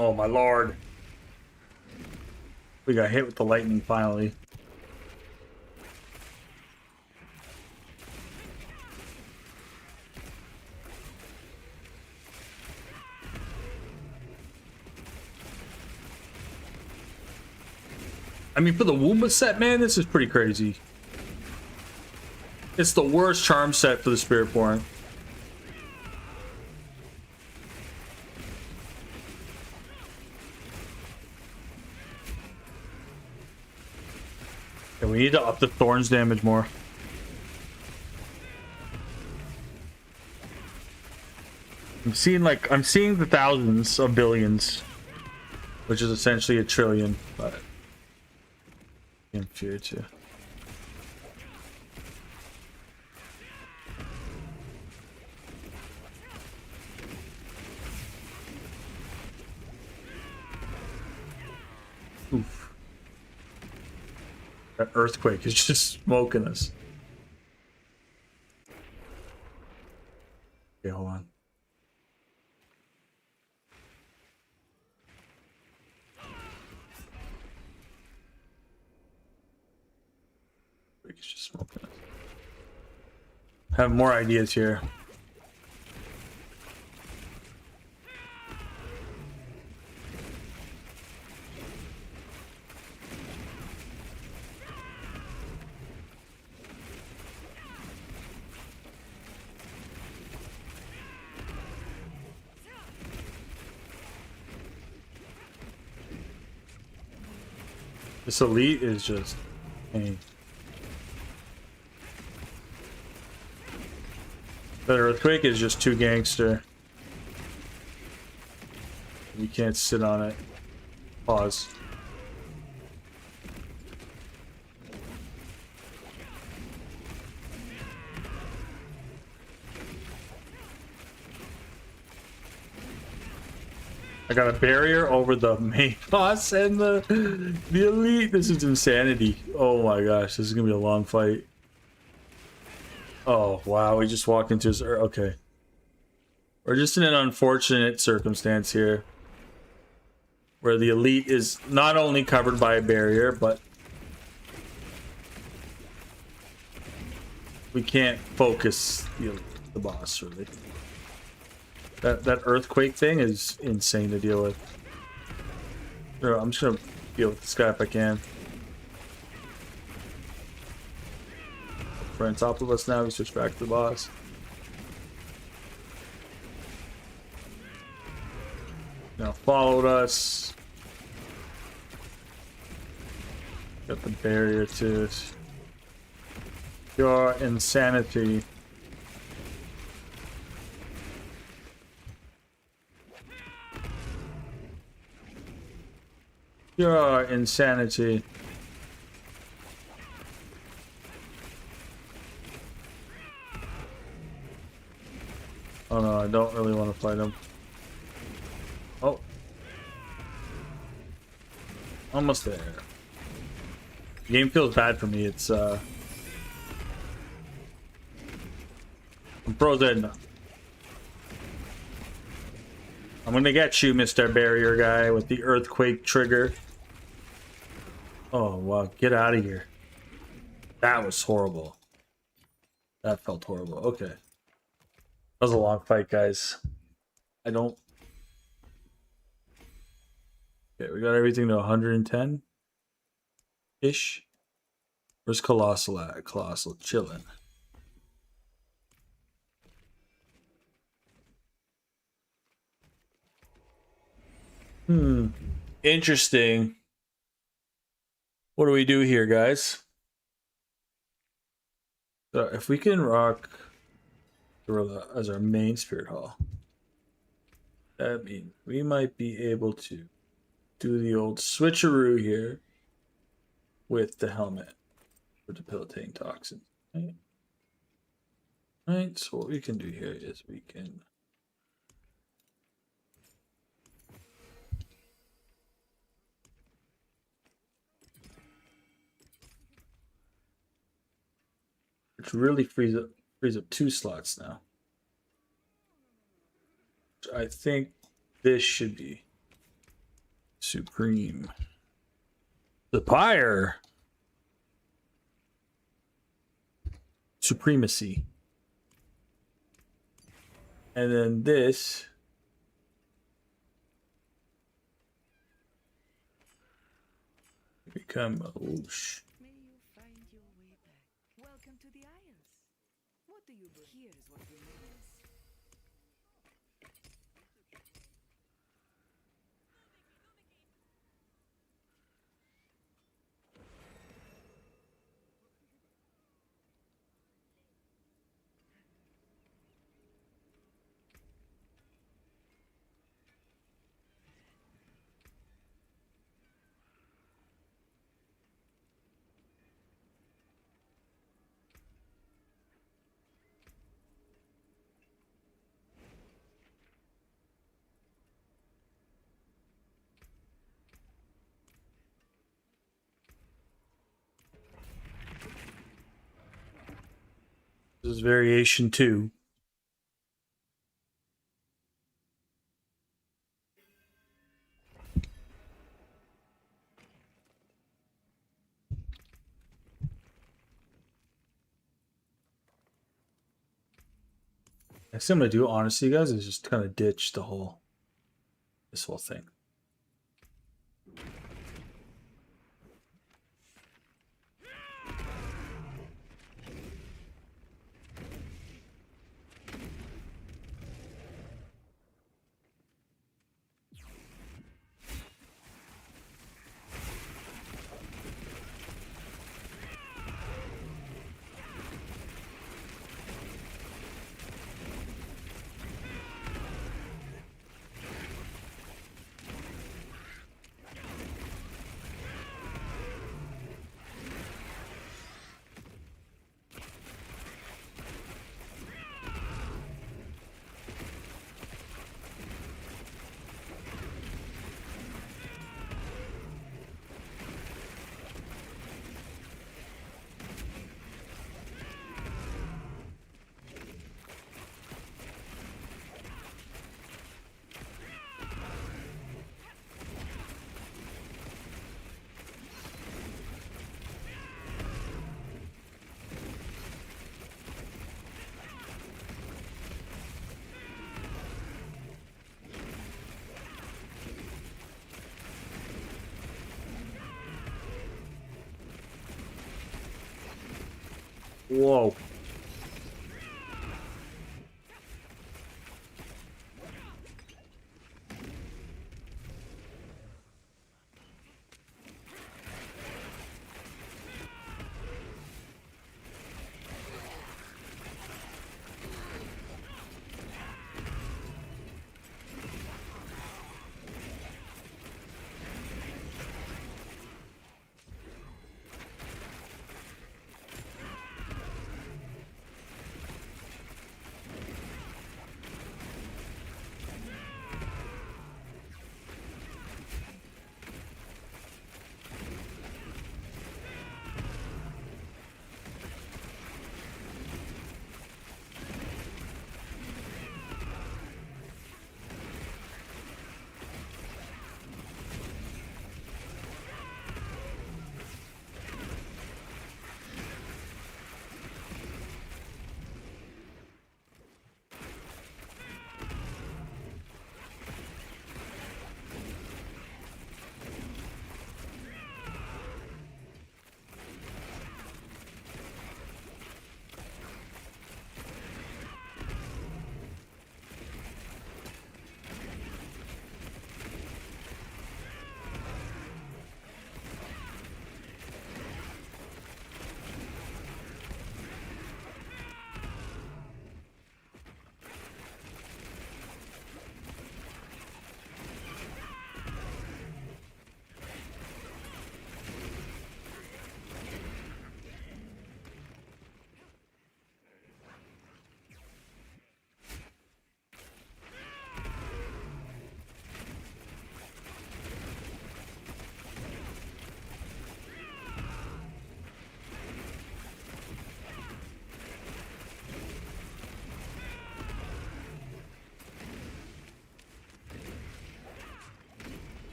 Oh my lord. We got hit with the lightning finally. I mean, for the WUMBA set, man, this is pretty crazy. It's the worst charm set for the Spiritborn. And we need to up the Thorns damage more. I'm seeing the thousands of billions, which is essentially a trillion, but in fear too. Oof. That earthquake is just smoking us. Okay, hold on. It's just smoking us. Have more ideas here. This elite is just pain. That earthquake is just too gangster. We can't sit on it. Pause. I got a barrier over the main boss and the elite. This is insanity. Oh my gosh, this is gonna be a long fight. Oh wow, we just walked into his. Okay, we're just in an unfortunate circumstance here, where the elite is not only covered by a barrier, but we can't focus the boss really. That earthquake thing is insane to deal with. Sure, I'm just gonna deal with this guy if I can. We're on top of us now. We switch back to the boss. Now followed us. Got the barrier to it. Pure insanity. Pure insanity. Oh no, I don't really want to fight him. Oh. Almost there. The game feels bad for me. It's I'm frozen. I'm gonna get you, Mr. Barrier guy, with the earthquake trigger. Oh wow, get out of here. That was horrible. That felt horrible. Okay. That was a long fight, guys. I don't... Okay, we got everything to 110-ish. Where's Colossal at? Colossal chilling. Interesting. What do we do here, guys? So if we can rock Gorilla as our main Spirit Hall, that means we might be able to do the old switcheroo here with the helmet for debilitating toxins. Right? So what we can do here is we can which really frees up 2 slots now. I think this should be Supreme. Supplier. Supremacy. And then this. Become Oosh. May you find your way back. Welcome to the Isles. What do you do? Here's what remains. This is variation 2. Next thing I'm gonna do, honestly, guys, is just kind of ditch this whole thing. Whoa.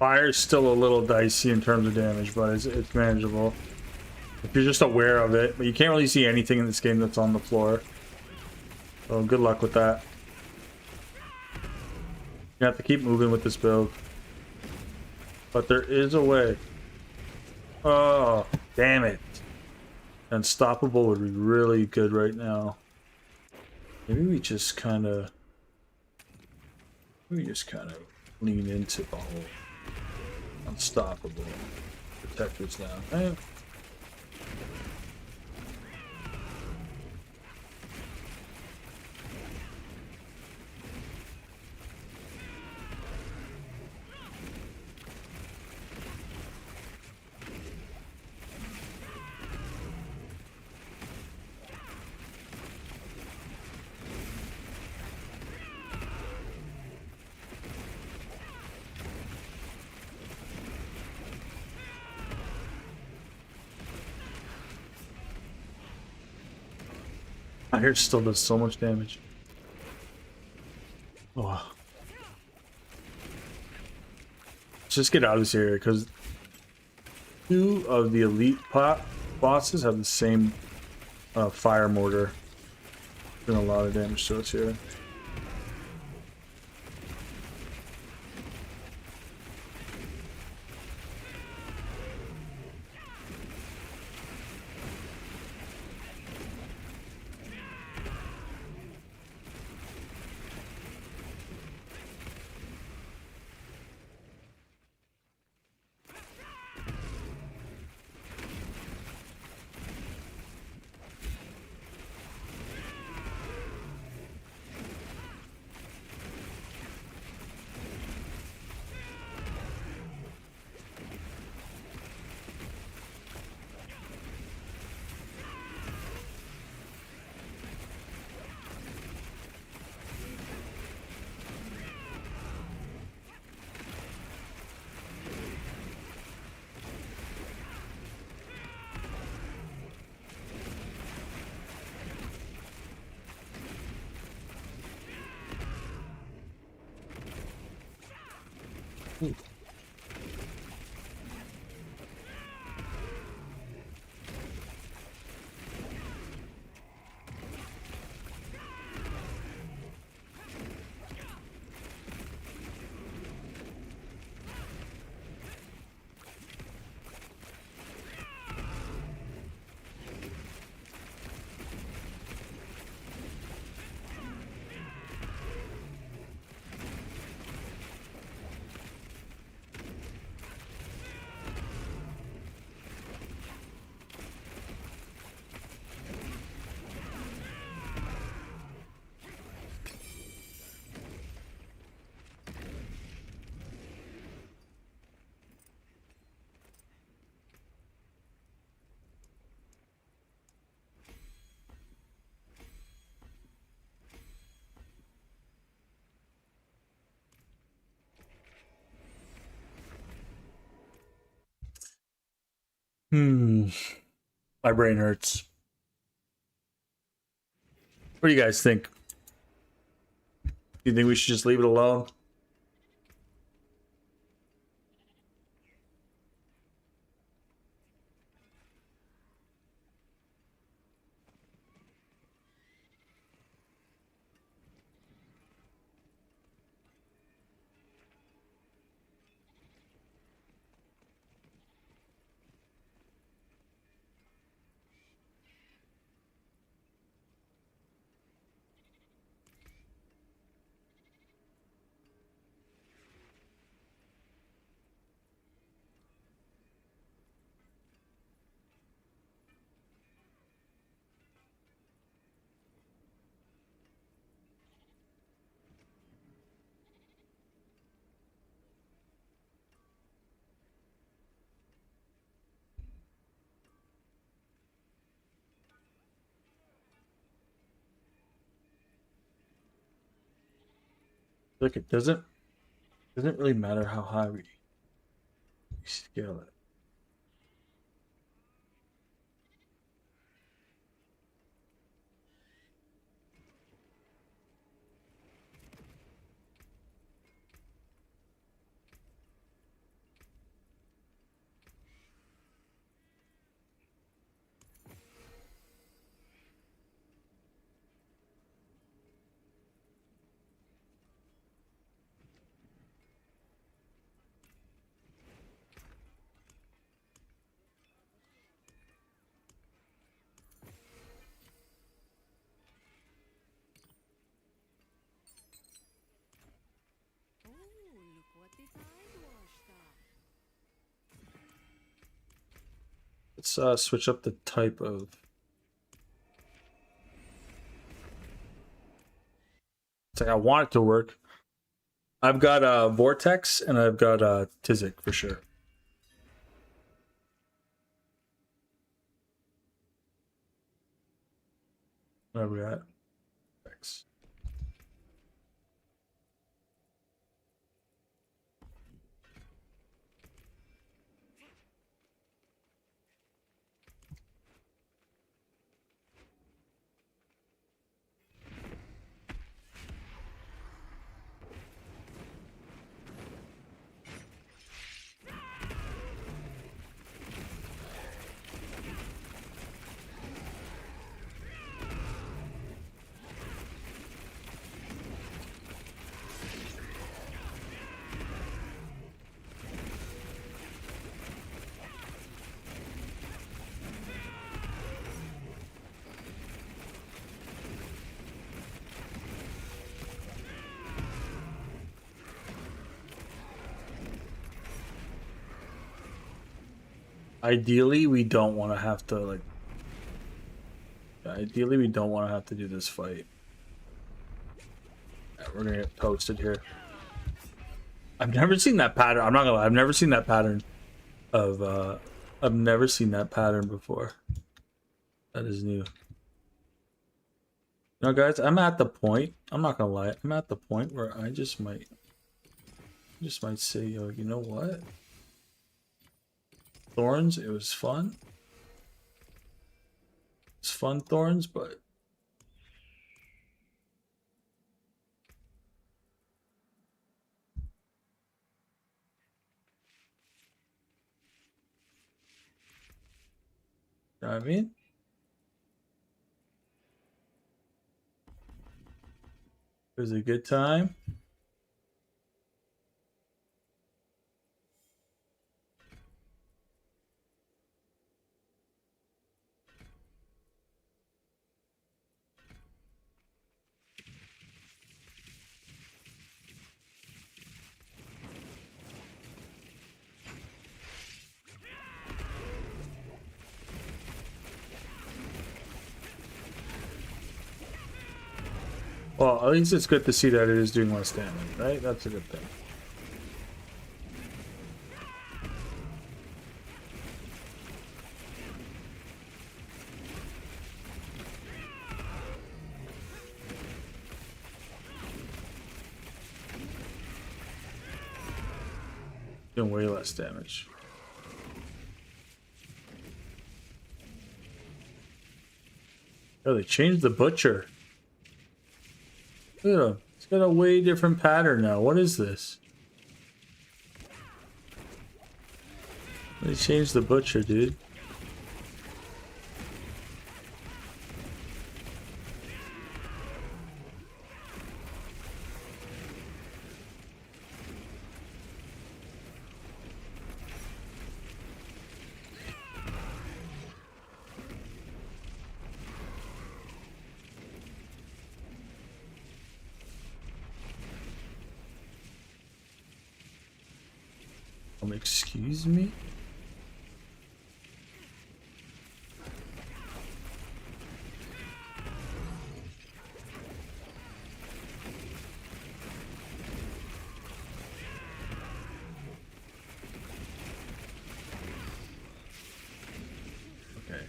Fire is still a little dicey in terms of damage, but it's manageable if you're just aware of it. But you can't really see anything in this game that's on the floor. So good luck with that. You have to keep moving with this build. But there is a way. Oh, damn it. Unstoppable would be really good right now. Maybe we just kind of lean into the whole unstoppable protectors now. Eh. I hear it still does so much damage. Oh. Let's just get out of this area because 2 of the elite bosses have the same fire mortar. Doing a lot of damage to us here. My brain hurts. What do you guys think? Do you think we should just leave it alone? Look, it doesn't really matter how high we scale it. Let's switch up the type of. It's like I want it to work. I've got Vortex and I've got Tizik for sure. Where are we at? Thanks. Ideally, we don't want to have to like. Ideally, we don't want to have to do this fight. Right, we're gonna get toasted here. I've never seen that pattern. I'm not gonna lie. I've never seen that pattern of. I've never seen that pattern before. That is new. Now, guys, I'm at the point. I'm not gonna lie. I'm at the point where I just might say, yo, you know what? Thorns, it was fun. It's fun, Thorns, but you know what I mean? It was a good time. Well, at least it's good to see that it is doing less damage, right? That's a good thing. Doing way less damage. Oh, they changed the butcher. Look at him. It's got a way different pattern now. What is this? They changed the butcher, dude. Excuse me? Okay.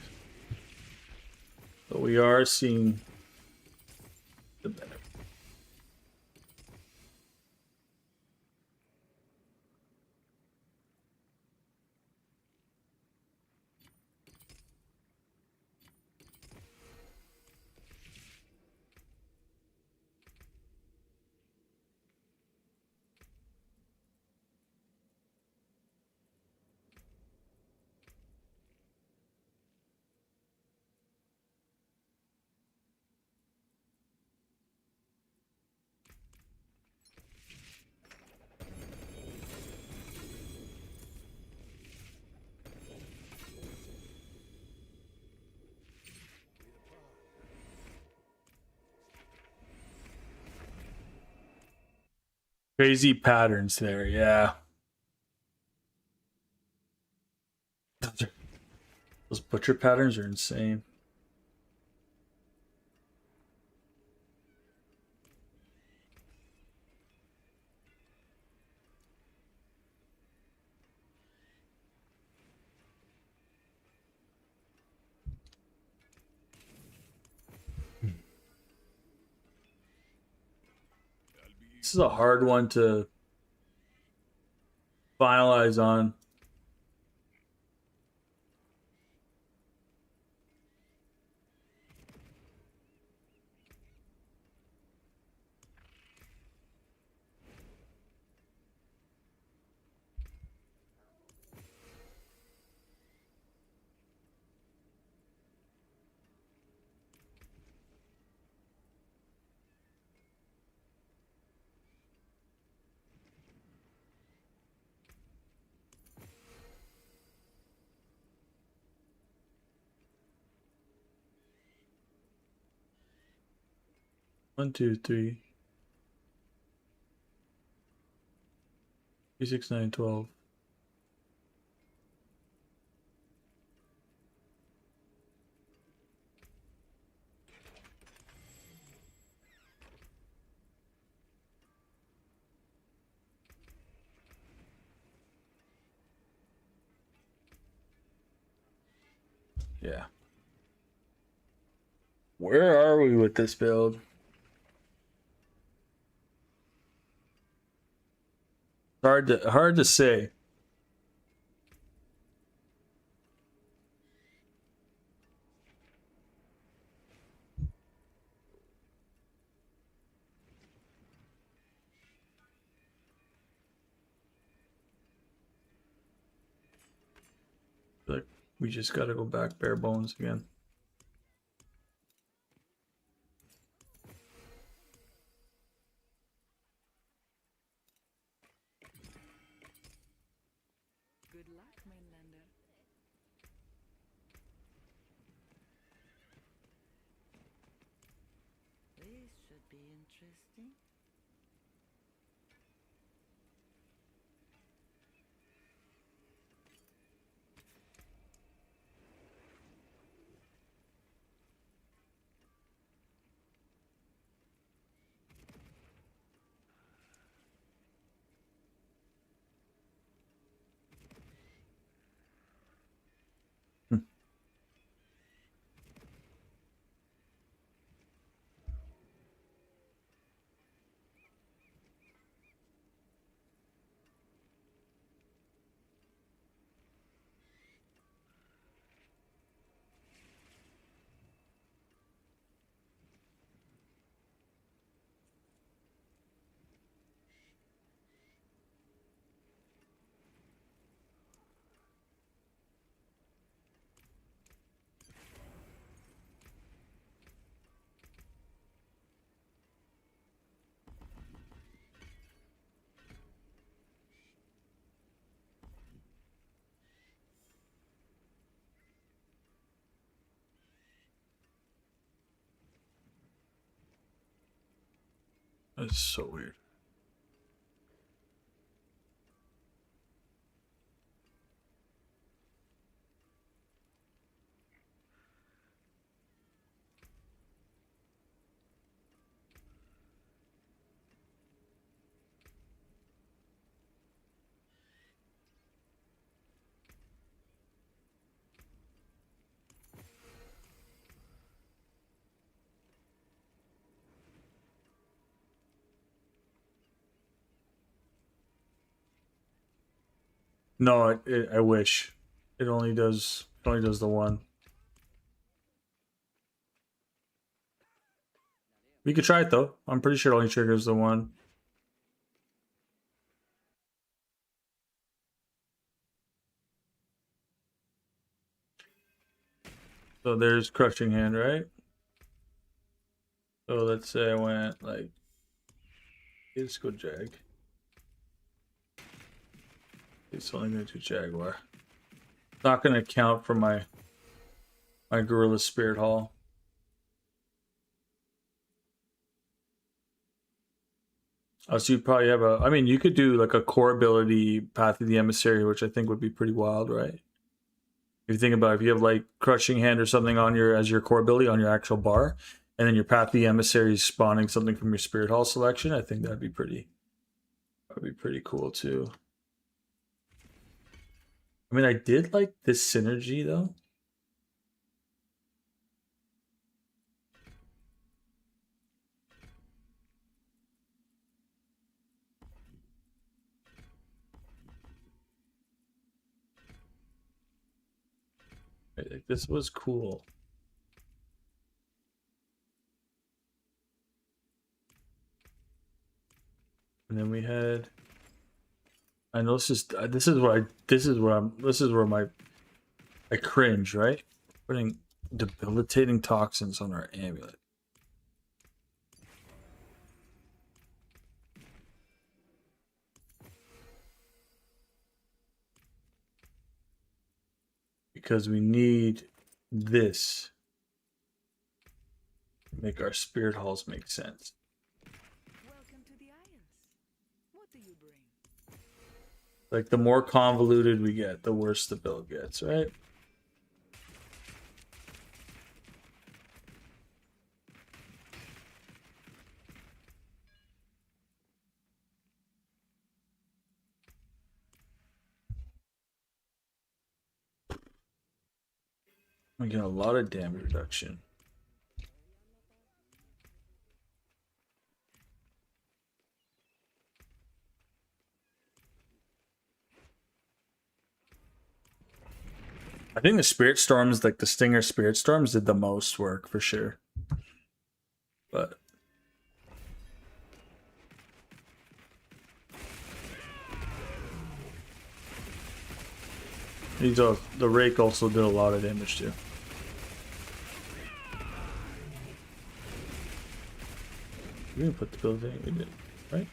But we are seeing the benefit. Crazy patterns there, yeah. Those butcher patterns are insane. This is a hard one to finalize on. One, two, three. 3, 6, 9, 12. Yeah. Where are we with this build? Hard to say. Like we just got to go back bare bones again. Good luck, Mainlander. This should be interesting. That's so weird. No, I wish. It only does the one. We could try it though. I'm pretty sure it only triggers the one. So there's crushing hand, right? So let's say I went like let's go jag. It's only gonna do jaguar. Not gonna count for my gorilla spirit hall. So you probably have a. I mean, you could do like a core ability Path of the Emissary, which I think would be pretty wild, right? If you think about it, if you have like Crushing Hand or something on your as your core ability on your actual bar, and then your Path of the Emissary is spawning something from your Spirit Hall selection, I think that'd be pretty cool too. I mean, I did like this synergy though. Like, this was cool. And then we had. I know this is where I cringe, right? Putting debilitating toxins on our amulet. Because we need this to make our spirit halls make sense. Welcome to the Isles. What do you bring? Like, the more convoluted we get, the worse the build gets, right? We get a lot of damage reduction. I think the Spirit Storms, like the Stinger Spirit Storms, did the most work for sure. But the Rake also did a lot of damage too. We didn't put the building, we did, right?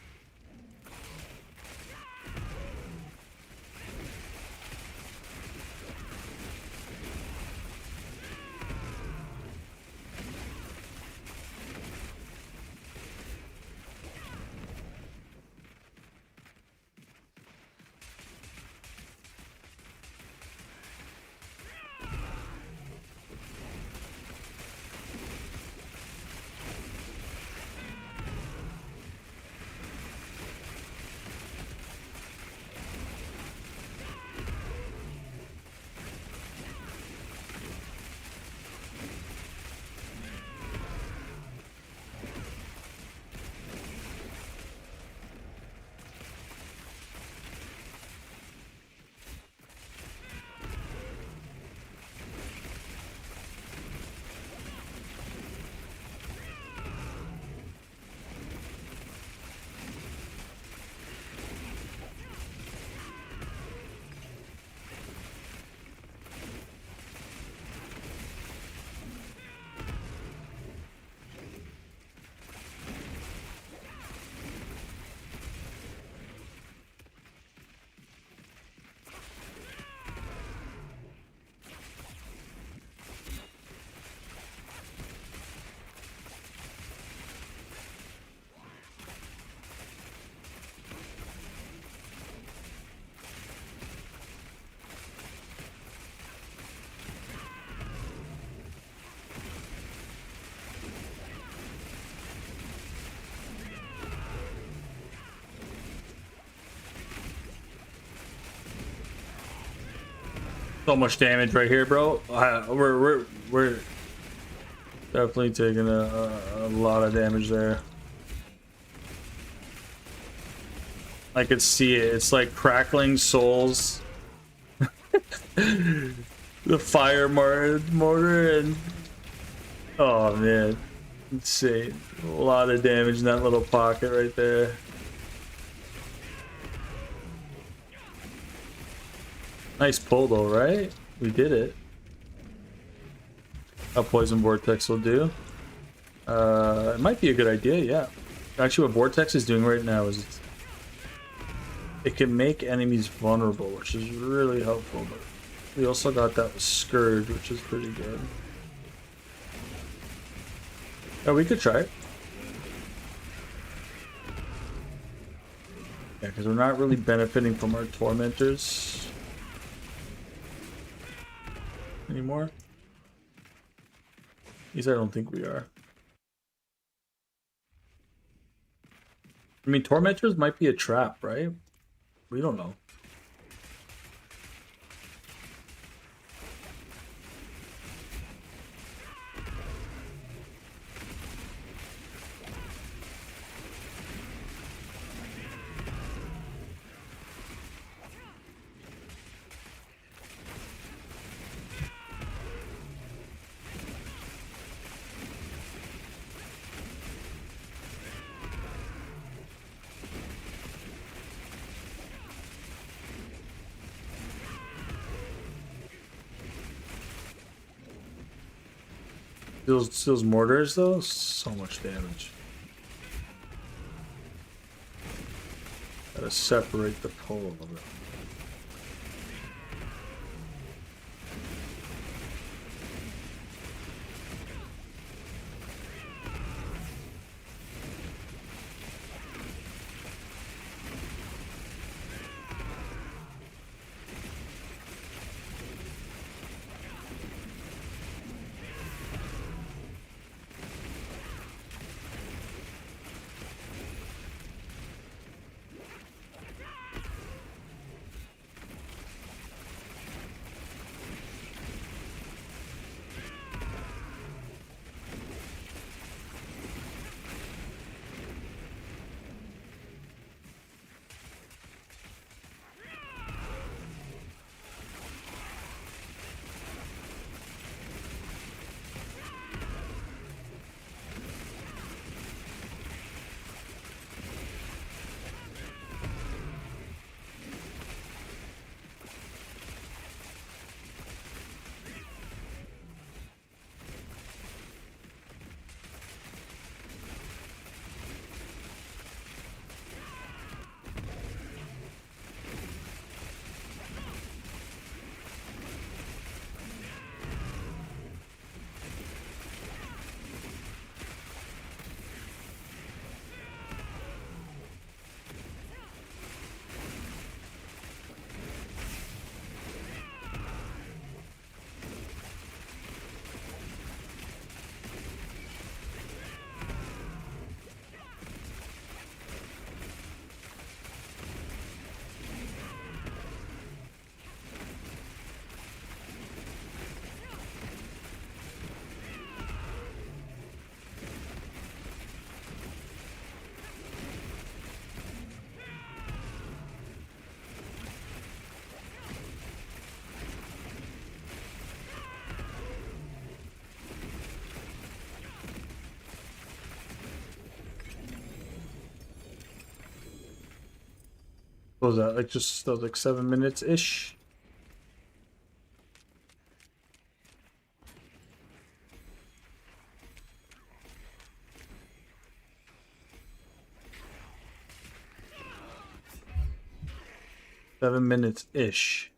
So much damage right here, bro. We're definitely taking a lot of damage there. I could see it. It's like crackling souls. The fire mortar and oh man, insane. A lot of damage in that little pocket right there. Nice pull though, right? We did it. A poison vortex will do. It might be a good idea, yeah. Actually, what vortex is doing right now is it can make enemies vulnerable, which is really helpful. But we also got that with Scourge, which is pretty good. Oh, we could try it. because we're not really benefiting from our tormentors anymore. At least I don't think we are. I mean, tormentors might be a trap, right? We don't know. Those mortars though, so much damage. Gotta separate the pole of it. What was that? Like just that was like 7 minutes ish. Seven minutes ish.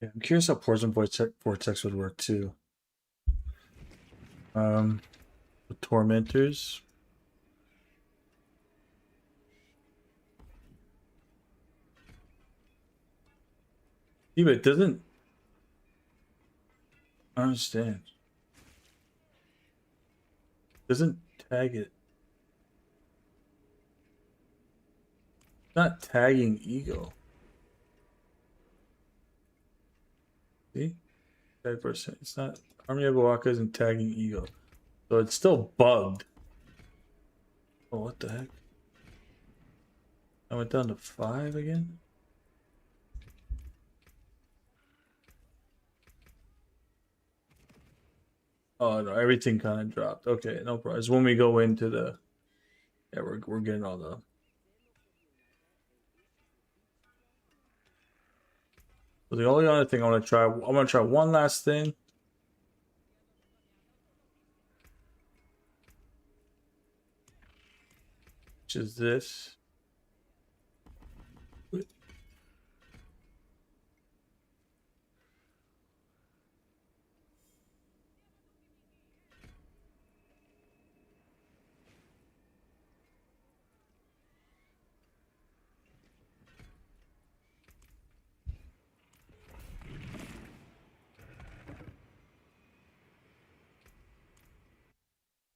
Yeah, I'm curious how Poison Vortex would work too. The Tormentors. Yeah, but it doesn't. I don't understand. Doesn't tag it. It's not tagging ego. See? 5%. It's not. Army of Oaxaca isn't tagging ego. So it's still bugged. Oh, what the heck? I went down to 5 again? Oh no, everything kind of dropped. Okay, no problem. It's when we go into the, yeah, we're getting all the. So the only other thing I want to try, I'm gonna try one last thing. which is this.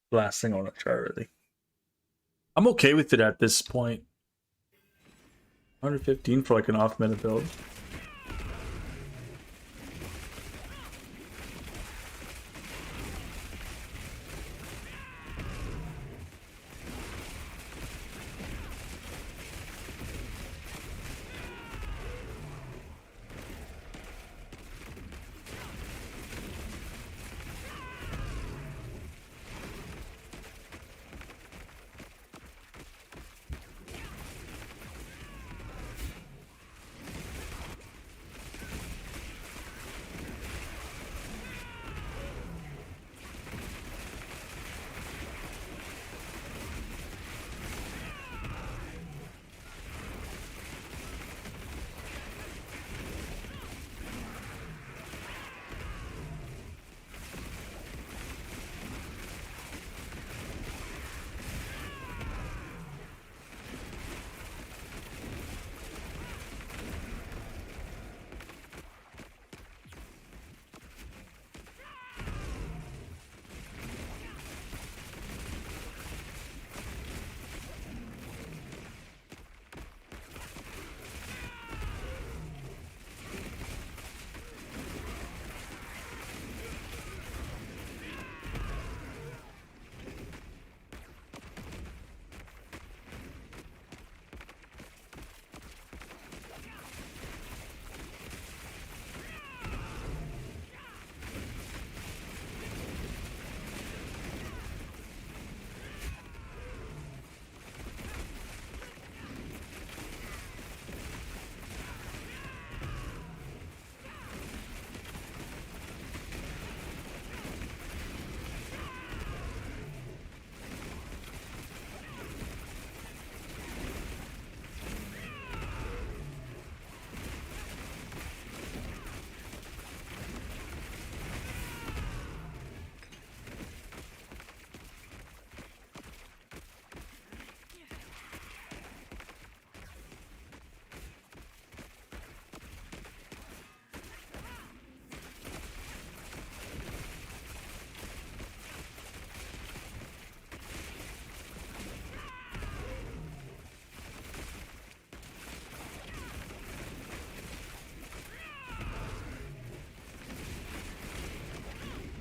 Last thing I want to try, really. I'm okay with it at this point. 115 for like an off meta build.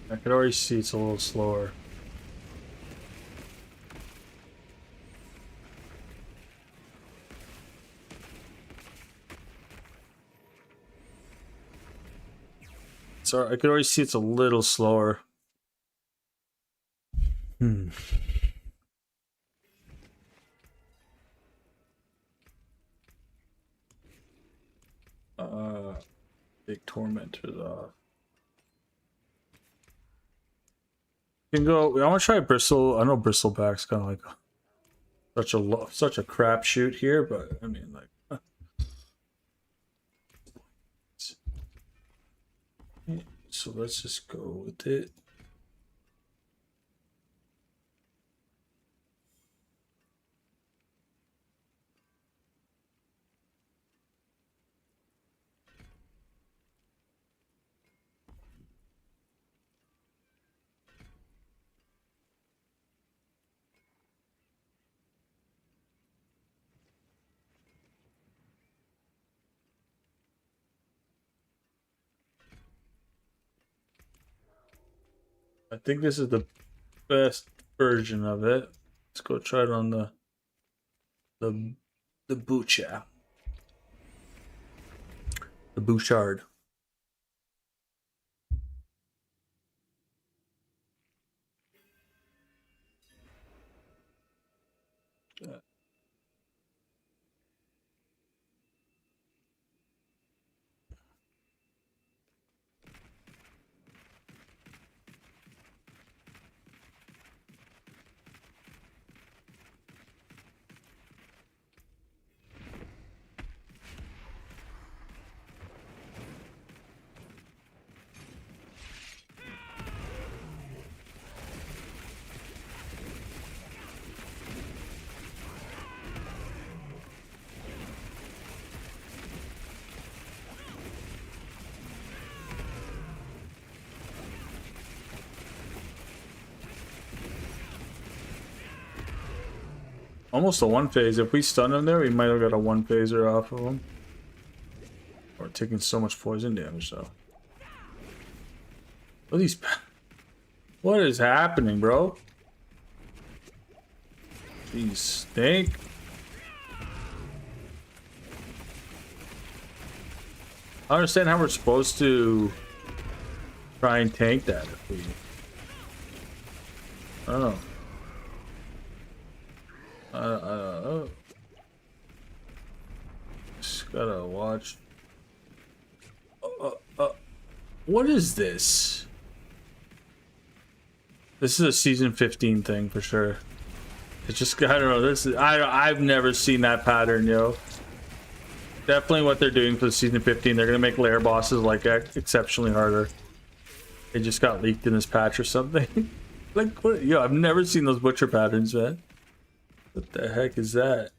I can already see it's a little slower. Sorry, I can already see it's a little slower. Big tormentors off. You can go. I want to try bristle. I know bristleback's kind of like such a crapshoot here, but I mean, like. So let's just go with it. I think this is the best version of it. Let's go try it on the Bucha. The Bouchard. Almost a one phase. If we stun him there, we might have got a one phaser off of him. Or taking so much poison damage though. What are these? What is happening, bro? These stink. I don't understand how we're supposed to try and tank that if we. I don't know. I don't know. Just gotta watch. What is this? This is a season 15 thing for sure. It's just, I don't know. This is, I've never seen that pattern, yo. Definitely what they're doing for the season 15. They're gonna make lair bosses like exceptionally harder. It just got leaked in this patch or something. Like, what? Yo, I've never seen those butcher patterns, man. What the heck is that?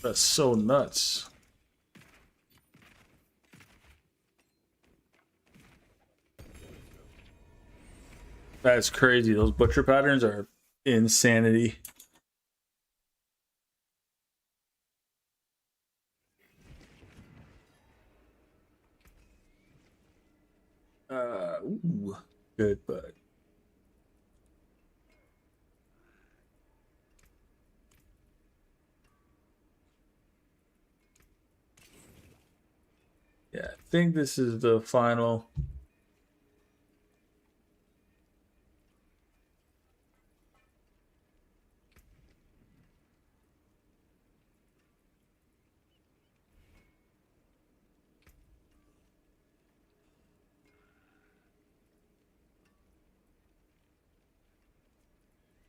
That's so nuts. That's crazy. Those butcher patterns are insanity. Ooh, good, but yeah, I think this is the final.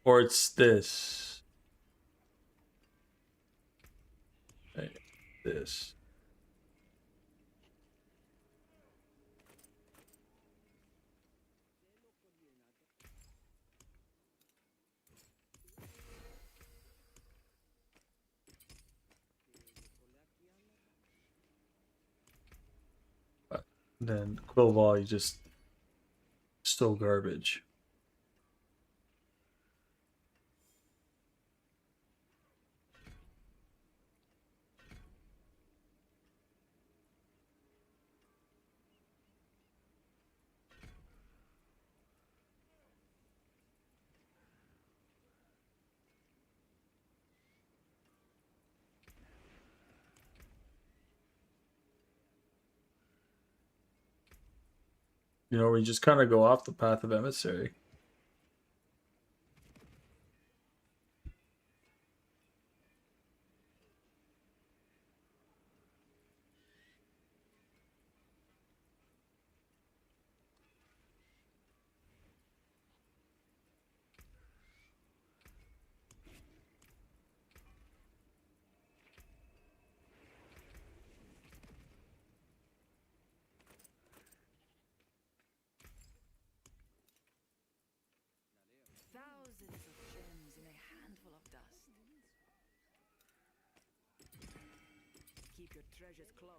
Or it's this. Okay, this. But then Quill Volley just still garbage. You know, we just kind of go off the path of Emissary. Thousands of gems in a handful of dust. Keep your treasures close.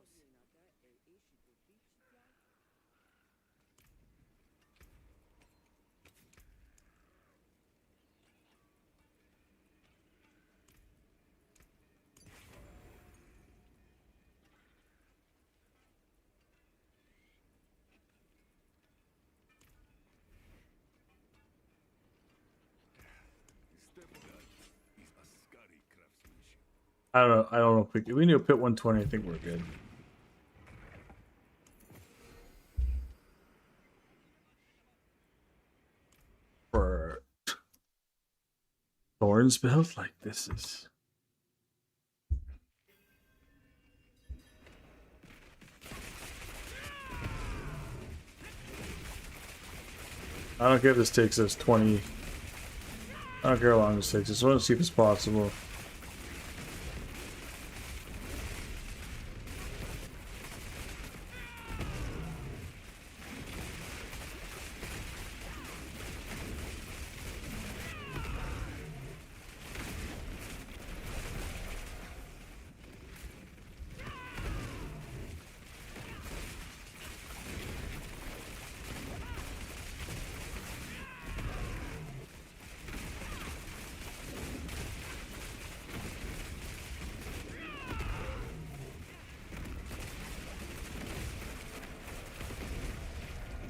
I don't know if we need to pit 120. I think we're good. For Thorns build, like this is. I don't care if this takes us 20. I don't care how long this takes. I just want to see if it's possible.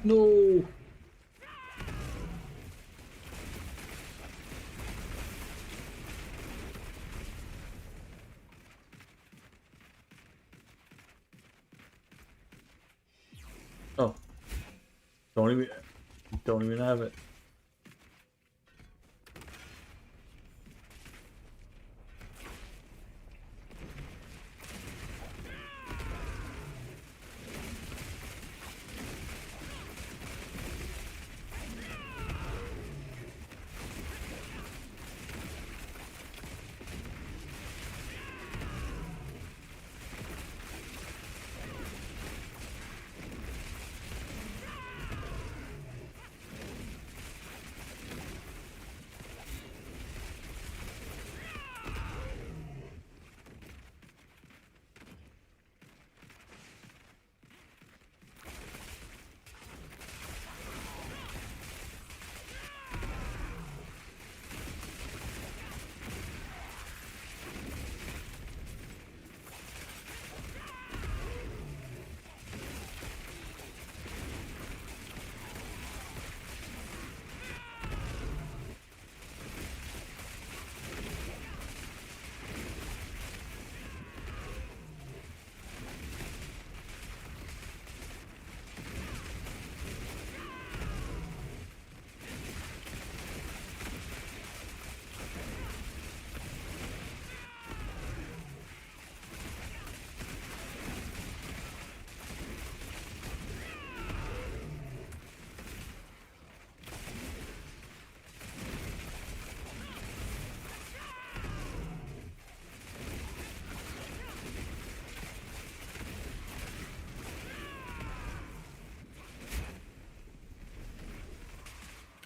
No. Oh. Don't even have it.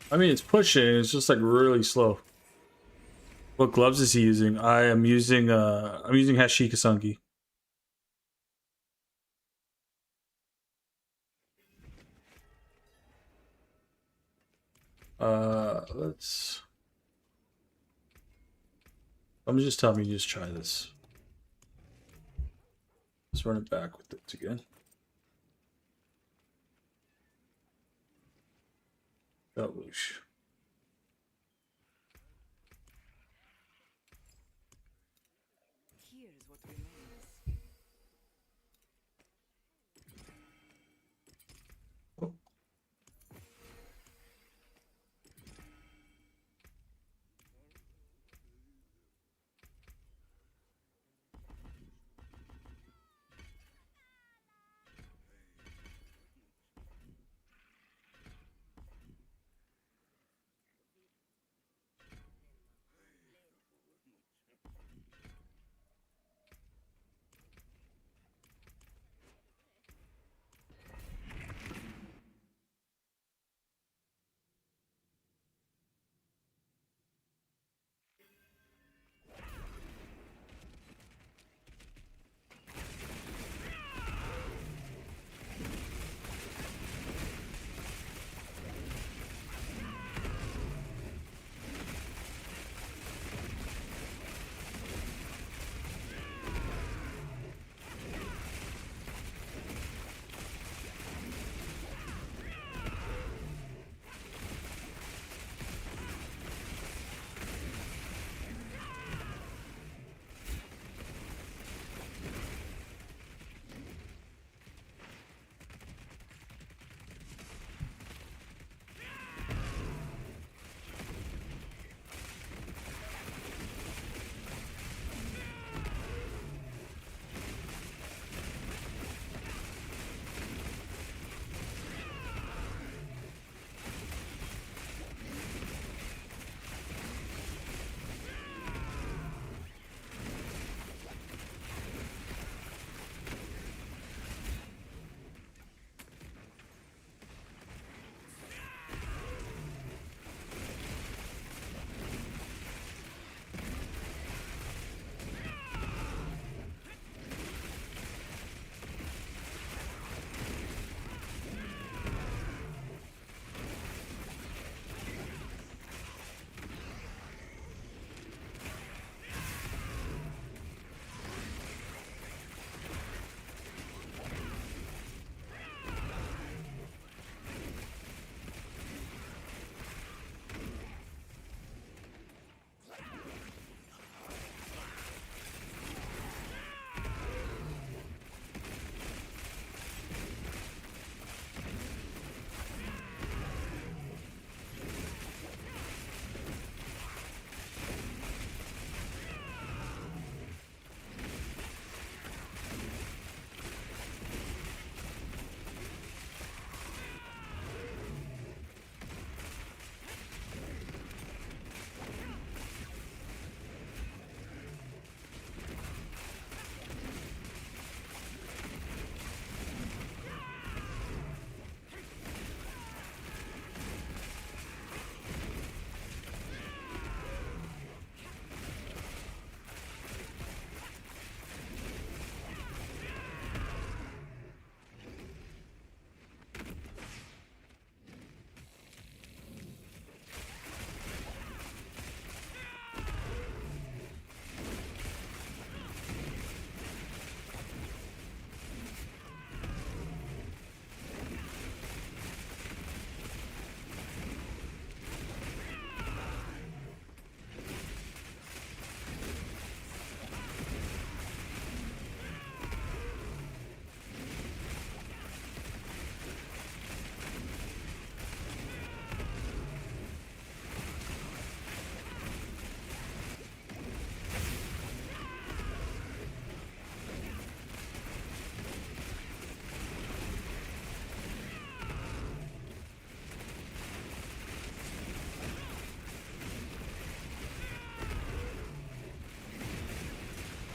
I mean, it's pushing. It's just like really slow. What gloves is he using? I'm using Hashikasangi. Let's. I'm just telling you, just try this. Let's run it back with it again. Doubloosh. Here's what remains.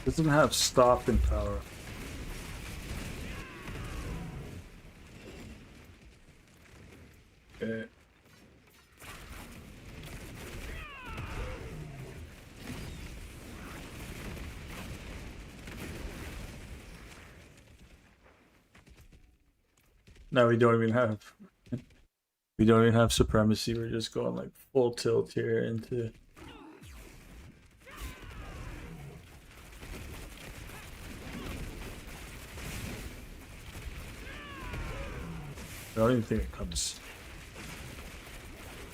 Doesn't have stopping power. Okay. Now we don't even have supremacy. We're just going like full tilt here into. I don't even think it comes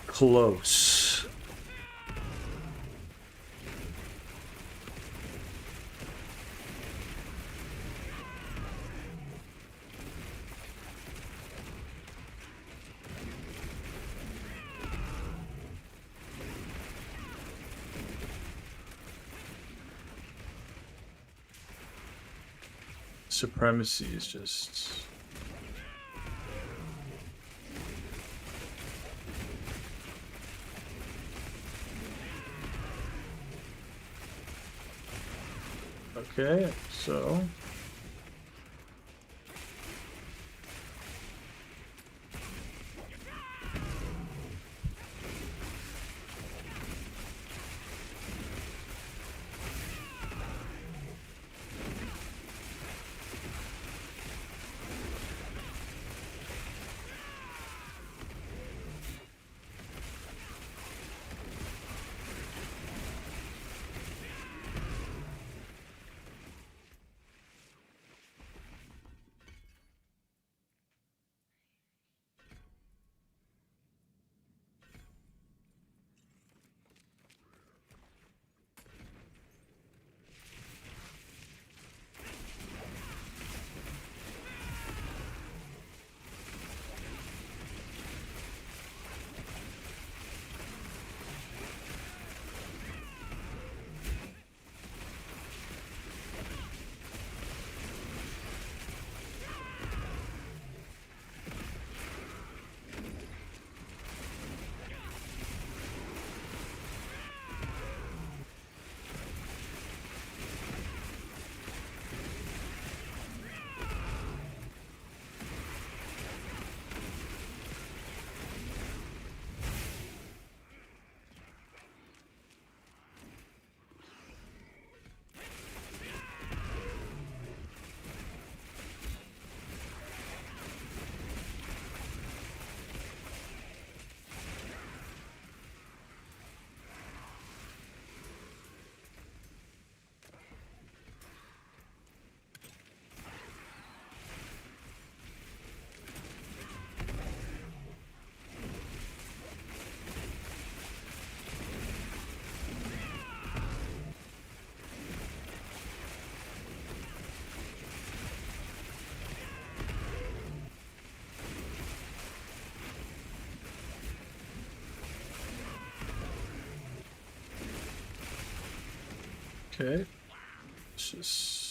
close. Supremacy is just. Okay, so okay. It's just.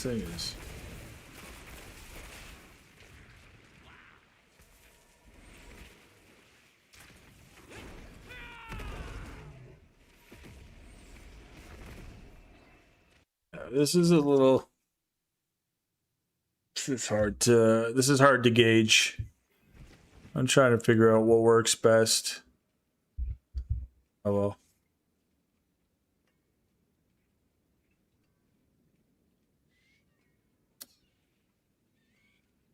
Thing is. This is a little. This is hard to gauge. I'm trying to figure out what works best. Oh well.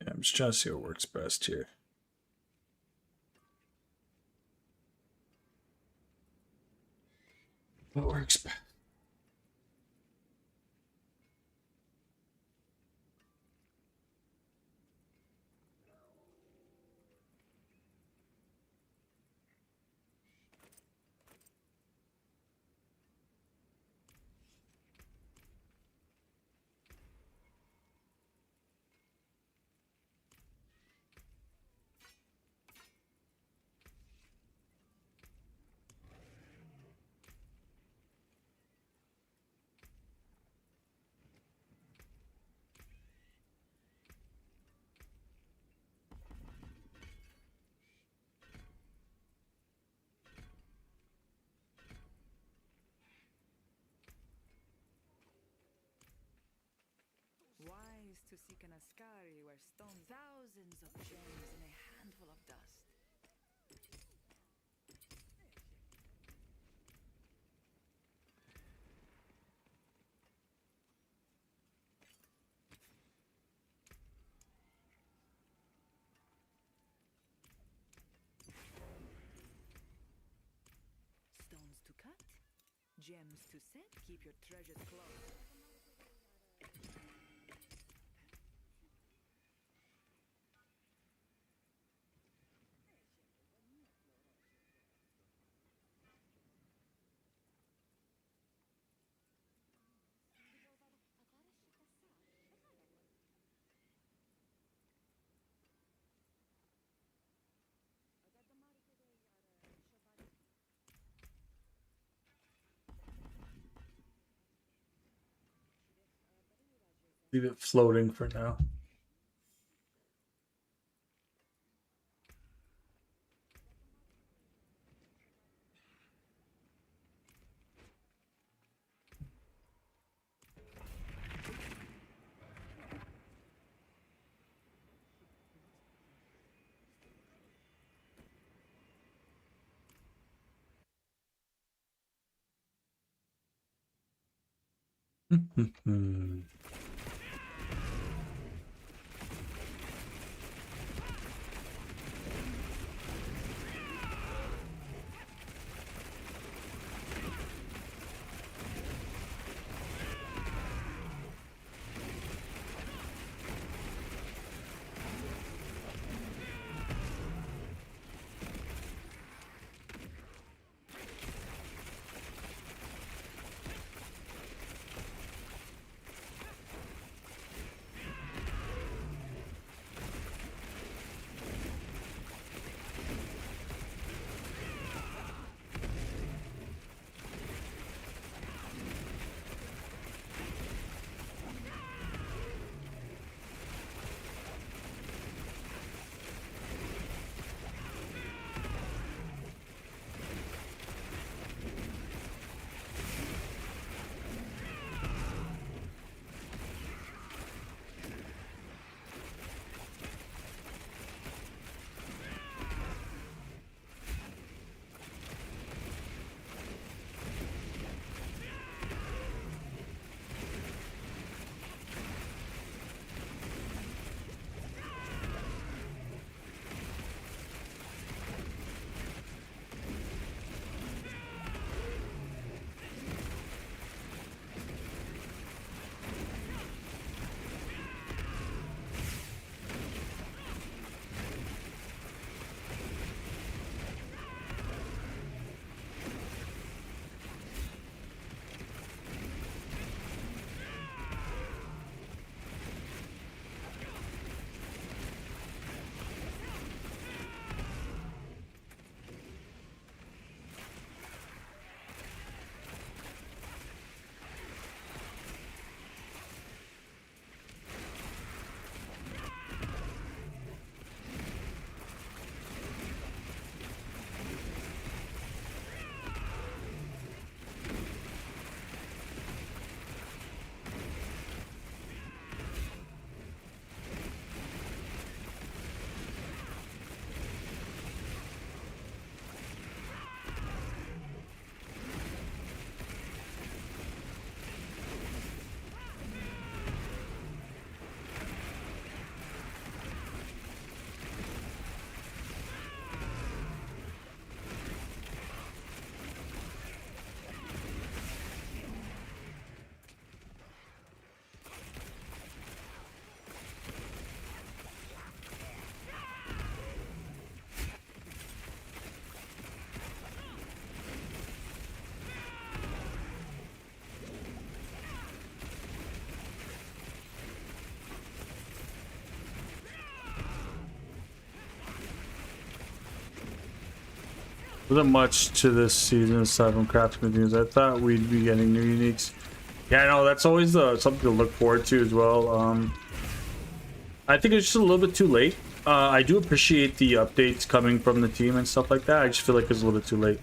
Yeah, I'm just trying to see what works best here. What works best? to seek an Ascari where stone thousands of gems in a handful of dust. Stones to cut, gems to set. Keep your treasures close. Leave it floating for now. Wasn't much to this season aside from crafting news. I thought we'd be getting new uniques. Yeah, no, that's always something to look forward to as well. I think it's just a little bit too late. I do appreciate the updates coming from the team and stuff like that. I just feel like it's a little bit too late.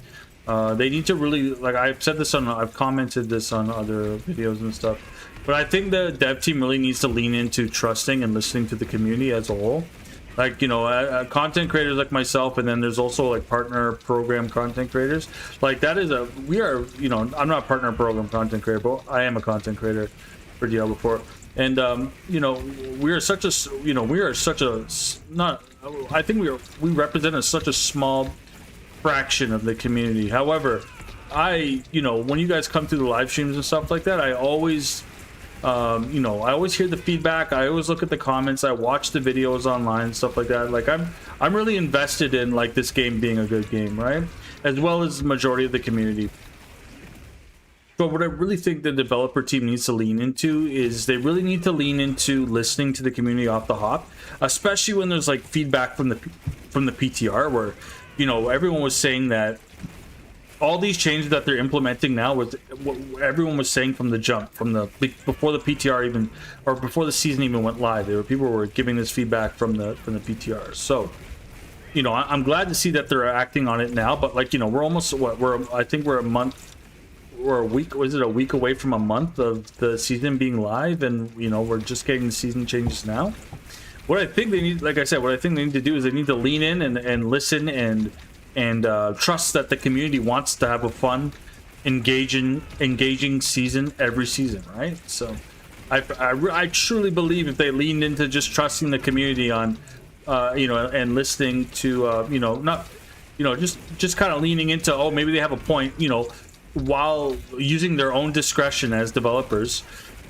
They need to really, like I've said this on, I've commented this on other videos and stuff. But I think the dev team really needs to lean into trusting and listening to the community as a whole. Like, you know, content creators like myself, and then there's also like partner program content creators. Like that is we are, you know, I'm not a partner program content creator, but I am a content creator for Diablo 4. And, you know, we are such a, you know, we are such a, not, I think we represent such a small fraction of the community. However, you know, when you guys come through the live streams and stuff like that, I always, you know, I always hear the feedback. I always look at the comments. I watch the videos online and stuff like that. Like I'm really invested in like this game being a good game, right? As well as the majority of the community. But what I really think the developer team needs to lean into is they really need to lean into listening to the community off the hop, especially when there's like feedback from the PTR where, you know, everyone was saying that all these changes that they're implementing now was what everyone was saying from the jump, before the PTR even, or before the season even went live. People were giving this feedback from the PTR. So, you know, I'm glad to see that they're acting on it now. But like, you know, we're almost I think we're a month or a week. Was it a week away from a month of the season being live, and you know, we're just getting the season changes now. What I think they need, like I said, what I think they need to do is they need to lean in and listen and trust that the community wants to have a fun, engaging season every season, right? So I truly believe if they leaned into just trusting the community on, you know, and listening to, you know, not, you know, just kind of leaning into, oh, maybe they have a point, you know, while using their own discretion as developers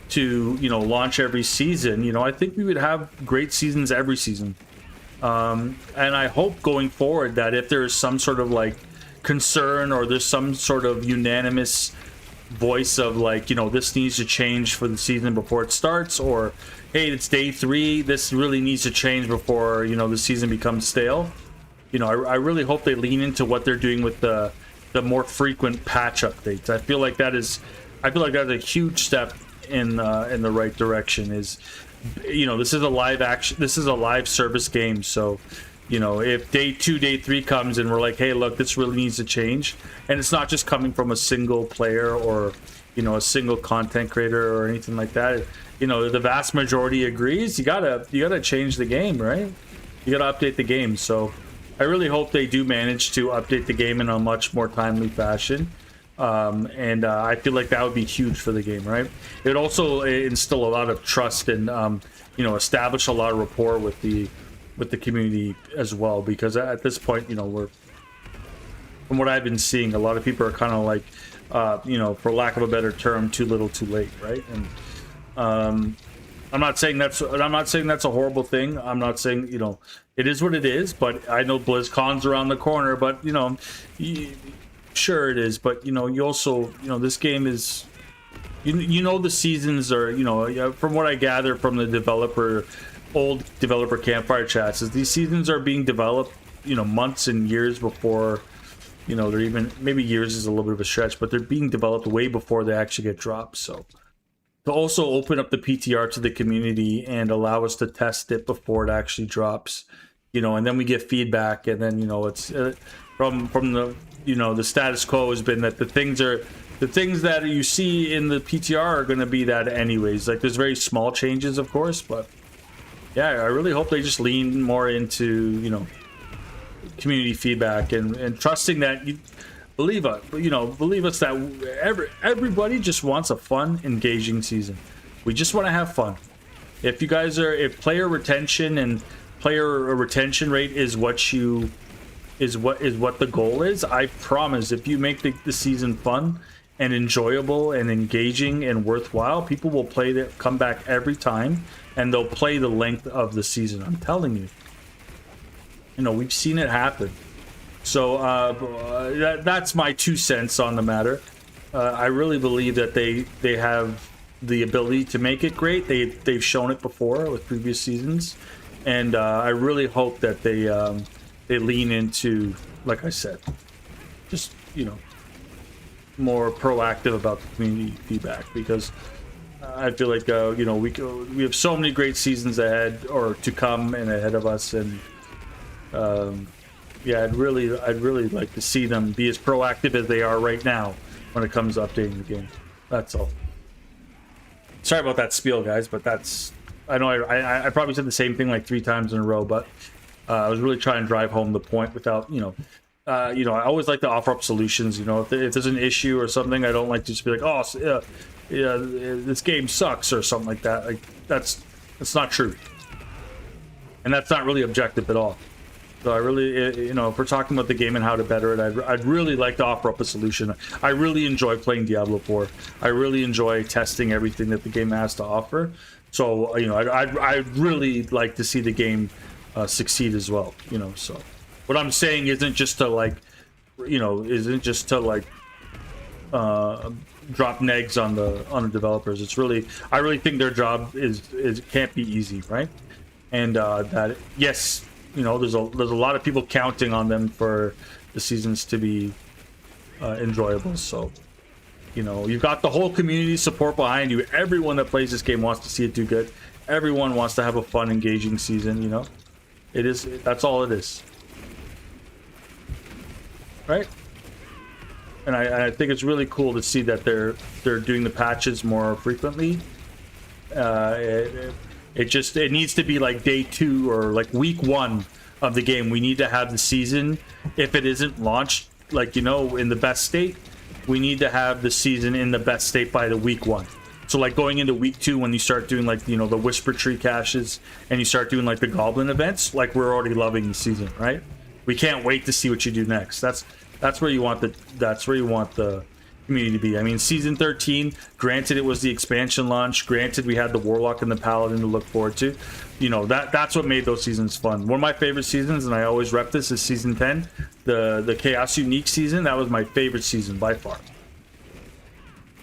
to, you know, launch every season, you know, I think we would have great seasons every season. And I hope going forward that if there's some sort of like concern or there's some sort of unanimous voice of like, you know, this needs to change for the season before it starts, or hey, it's day 3, this really needs to change before, you know, the season becomes stale. You know, I really hope they lean into what they're doing with the more frequent patch updates. I feel like that's a huge step in the right direction. Is, you know, this is a live service game, so you know, if day 2, day 3 comes and we're like, hey, look, this really needs to change, and it's not just coming from a single player or, you know, a single content creator or anything like that, you know, the vast majority agrees, you gotta change the game, right? You gotta update the game. So I really hope they do manage to update the game in a much more timely fashion. And I feel like that would be huge for the game, right? It would also instill a lot of trust and, you know, establish a lot of rapport with the community as well. Because at this point, you know, from what I've been seeing, a lot of people are kind of like, you know, for lack of a better term, too little, too late, right? And I'm not saying that's a horrible thing. I'm not saying, you know, it is what it is. But I know BlizzCon's around the corner. But you know. Sure it is, but you know, you also, you know, this game is, you know, the seasons are, you know, from what I gather from the old developer campfire chats, is these seasons are being developed, you know, months and years before, you know, they're even, maybe years is a little bit of a stretch, but they're being developed way before they actually get dropped. So to also open up the PTR to the community and allow us to test it before it actually drops, you know, and then we get feedback, and then, you know, it's from the, you know, the status quo has been that the things that you see in the PTR are going to be that anyways. Like, there's very small changes, of course, but yeah, I really hope they just lean more into, you know, community feedback and trusting that believe us that everybody just wants a fun, engaging season. We just want to have fun. If player retention and player retention rate is what the goal is, I promise if you make the season fun and enjoyable and engaging and worthwhile, people will come back every time, and they'll play the length of the season. I'm telling you. You know, we've seen it happen. So that's my 2 cents on the matter. I really believe that they have the ability to make it great. They've shown it before with previous seasons, and I really hope that they lean into, like I said, just, you know, more proactive about the community feedback, because I feel like you know, we have so many great seasons ahead or to come and ahead of us, and yeah, I'd really like to see them be as proactive as they are right now when it comes to updating the game. That's all. Sorry about that spiel, guys, but that's... I know I probably said the same thing like 3 times in a row, but I was really trying to drive home the point without, I always like to offer up solutions. If there's an issue or something, I don't like to just be like, oh, yeah, this game sucks or something like that. Like that's not true, and that's not really objective at all. So I really, if we're talking about the game and how to better it, I'd really like to offer up a solution. I really enjoy playing Diablo 4. I really enjoy testing everything that the game has to offer. So I'd really like to see the game succeed as well. So what I'm saying isn't just to drop negs on the developers. It's really, I really think their job is can't be easy, right? And that yes, there's a lot of people counting on them for the seasons to be enjoyable. So you've got the whole community support behind you. Everyone that plays this game wants to see it do good. Everyone wants to have a fun, engaging season. That's all it is, right? And I think it's really cool to see that they're doing the patches more frequently. It needs to be like day 2 or like week 1 of the game. We need to have the season. If it isn't launched, in the best state, we need to have the season in the best state by the week 1. So like going into week 2, when you start doing the Whisper Tree caches and you start doing the Goblin events, we're already loving the season, right? We can't wait to see what you do next. That's where you want the community to be. I mean, season 13, granted it was the expansion launch, granted we had the Warlock and the Paladin to look forward to. That's what made those seasons fun. One of my favorite seasons, and I always rep this, is season 10, the Chaos Unique season. That was my favorite season by far.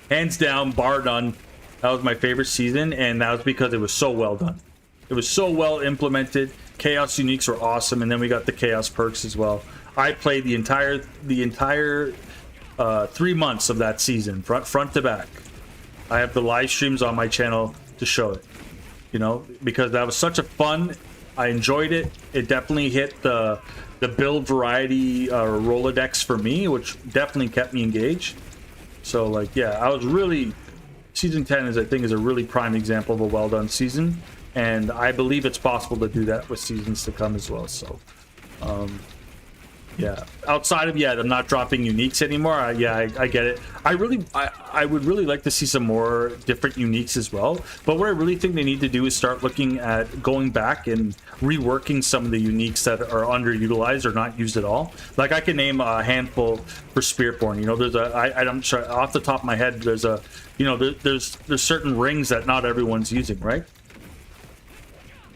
Hands down, bar none. That was my favorite season, and that was because it was so well done. It was so well implemented. Chaos Uniques were awesome, and then we got the Chaos perks as well. I played the entire 3 months of that season, front to back. I have the live streams on my channel to show it. Because that was such a fun. I enjoyed it. It definitely hit the build variety Rolodex for me, which definitely kept me engaged. So I was really... Season 10 is a really prime example of a well done season, and I believe it's possible to do that with seasons to come as well. So yeah, outside of I'm not dropping uniques anymore. I get it. I would really like to see some more different uniques as well, but what I really think they need to do is start looking at going back and reworking some of the uniques that are underutilized or not used at all. Like I can name a handful for Spiritborn. I'm sorry, off the top of my head, there's certain rings that not everyone's using, right?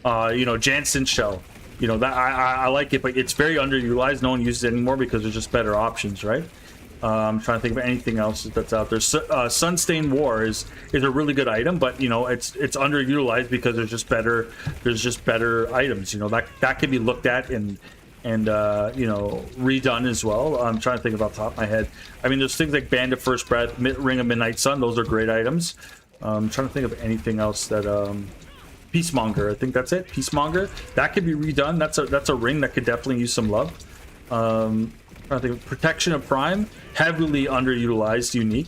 Jansen Shell. That I like it, but it's very underutilized. No one uses it anymore because there's just better options, right? I'm trying to think of anything else that's out there. Sunstained War is a really good item, but it's underutilized because there's just better items. That can be looked at and redone as well. I'm trying to think about the top of my head. I mean, there's things like Band of First Breath, Ring of Midnight Sun. Those are great items. I'm trying to think of anything else that Peacemonger, I think that's it. Peacemonger, that could be redone. That's a ring that could definitely use some love. I think Protection of Prime, heavily underutilized unique.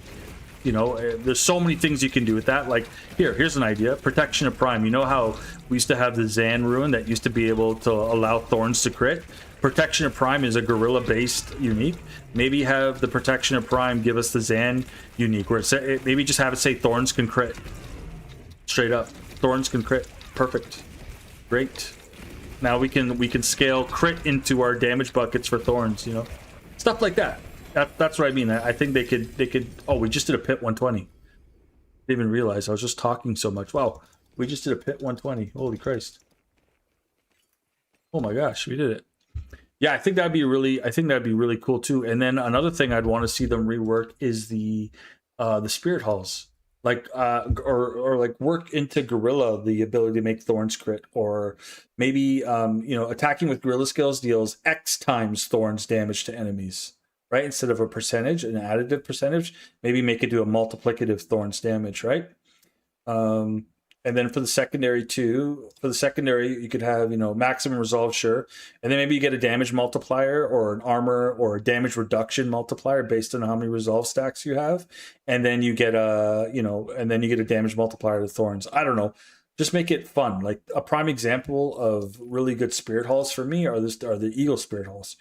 There's so many things you can do with that. Like here's an idea. Protection of Prime. You know how we used to have the Zan rune that used to be able to allow Thorns to crit? Protection of Prime is a gorilla based unique. Maybe have the Protection of Prime give us the Zan unique, where maybe just have it say Thorns can crit. Straight up, Thorns can crit. Perfect. Great. Now we can scale crit into our damage buckets for Thorns, stuff like that. That's what I mean. I think they could. Oh, we just did a pit 120. Didn't even realize I was just talking so much. Wow, we just did a pit 120. Holy Christ. Oh my gosh, we did it. Yeah, I think that'd be really cool too. And then another thing I'd want to see them rework is the spirit halls. Or work into Gorilla the ability to make Thorns crit, or maybe attacking with Gorilla skills deals X times Thorns damage to enemies, right? Instead of a percentage, an additive percentage, maybe make it do a multiplicative Thorns damage, right? And And then for the secondary too, you could have, maximum resolve, sure. And then maybe you get a damage multiplier or an armor or a damage reduction multiplier based on how many resolve stacks you have. And then you get a damage multiplier to thorns. I don't know. Just make it fun. Like a prime example of really good spirit halls for me are the Eagle Spirit halls.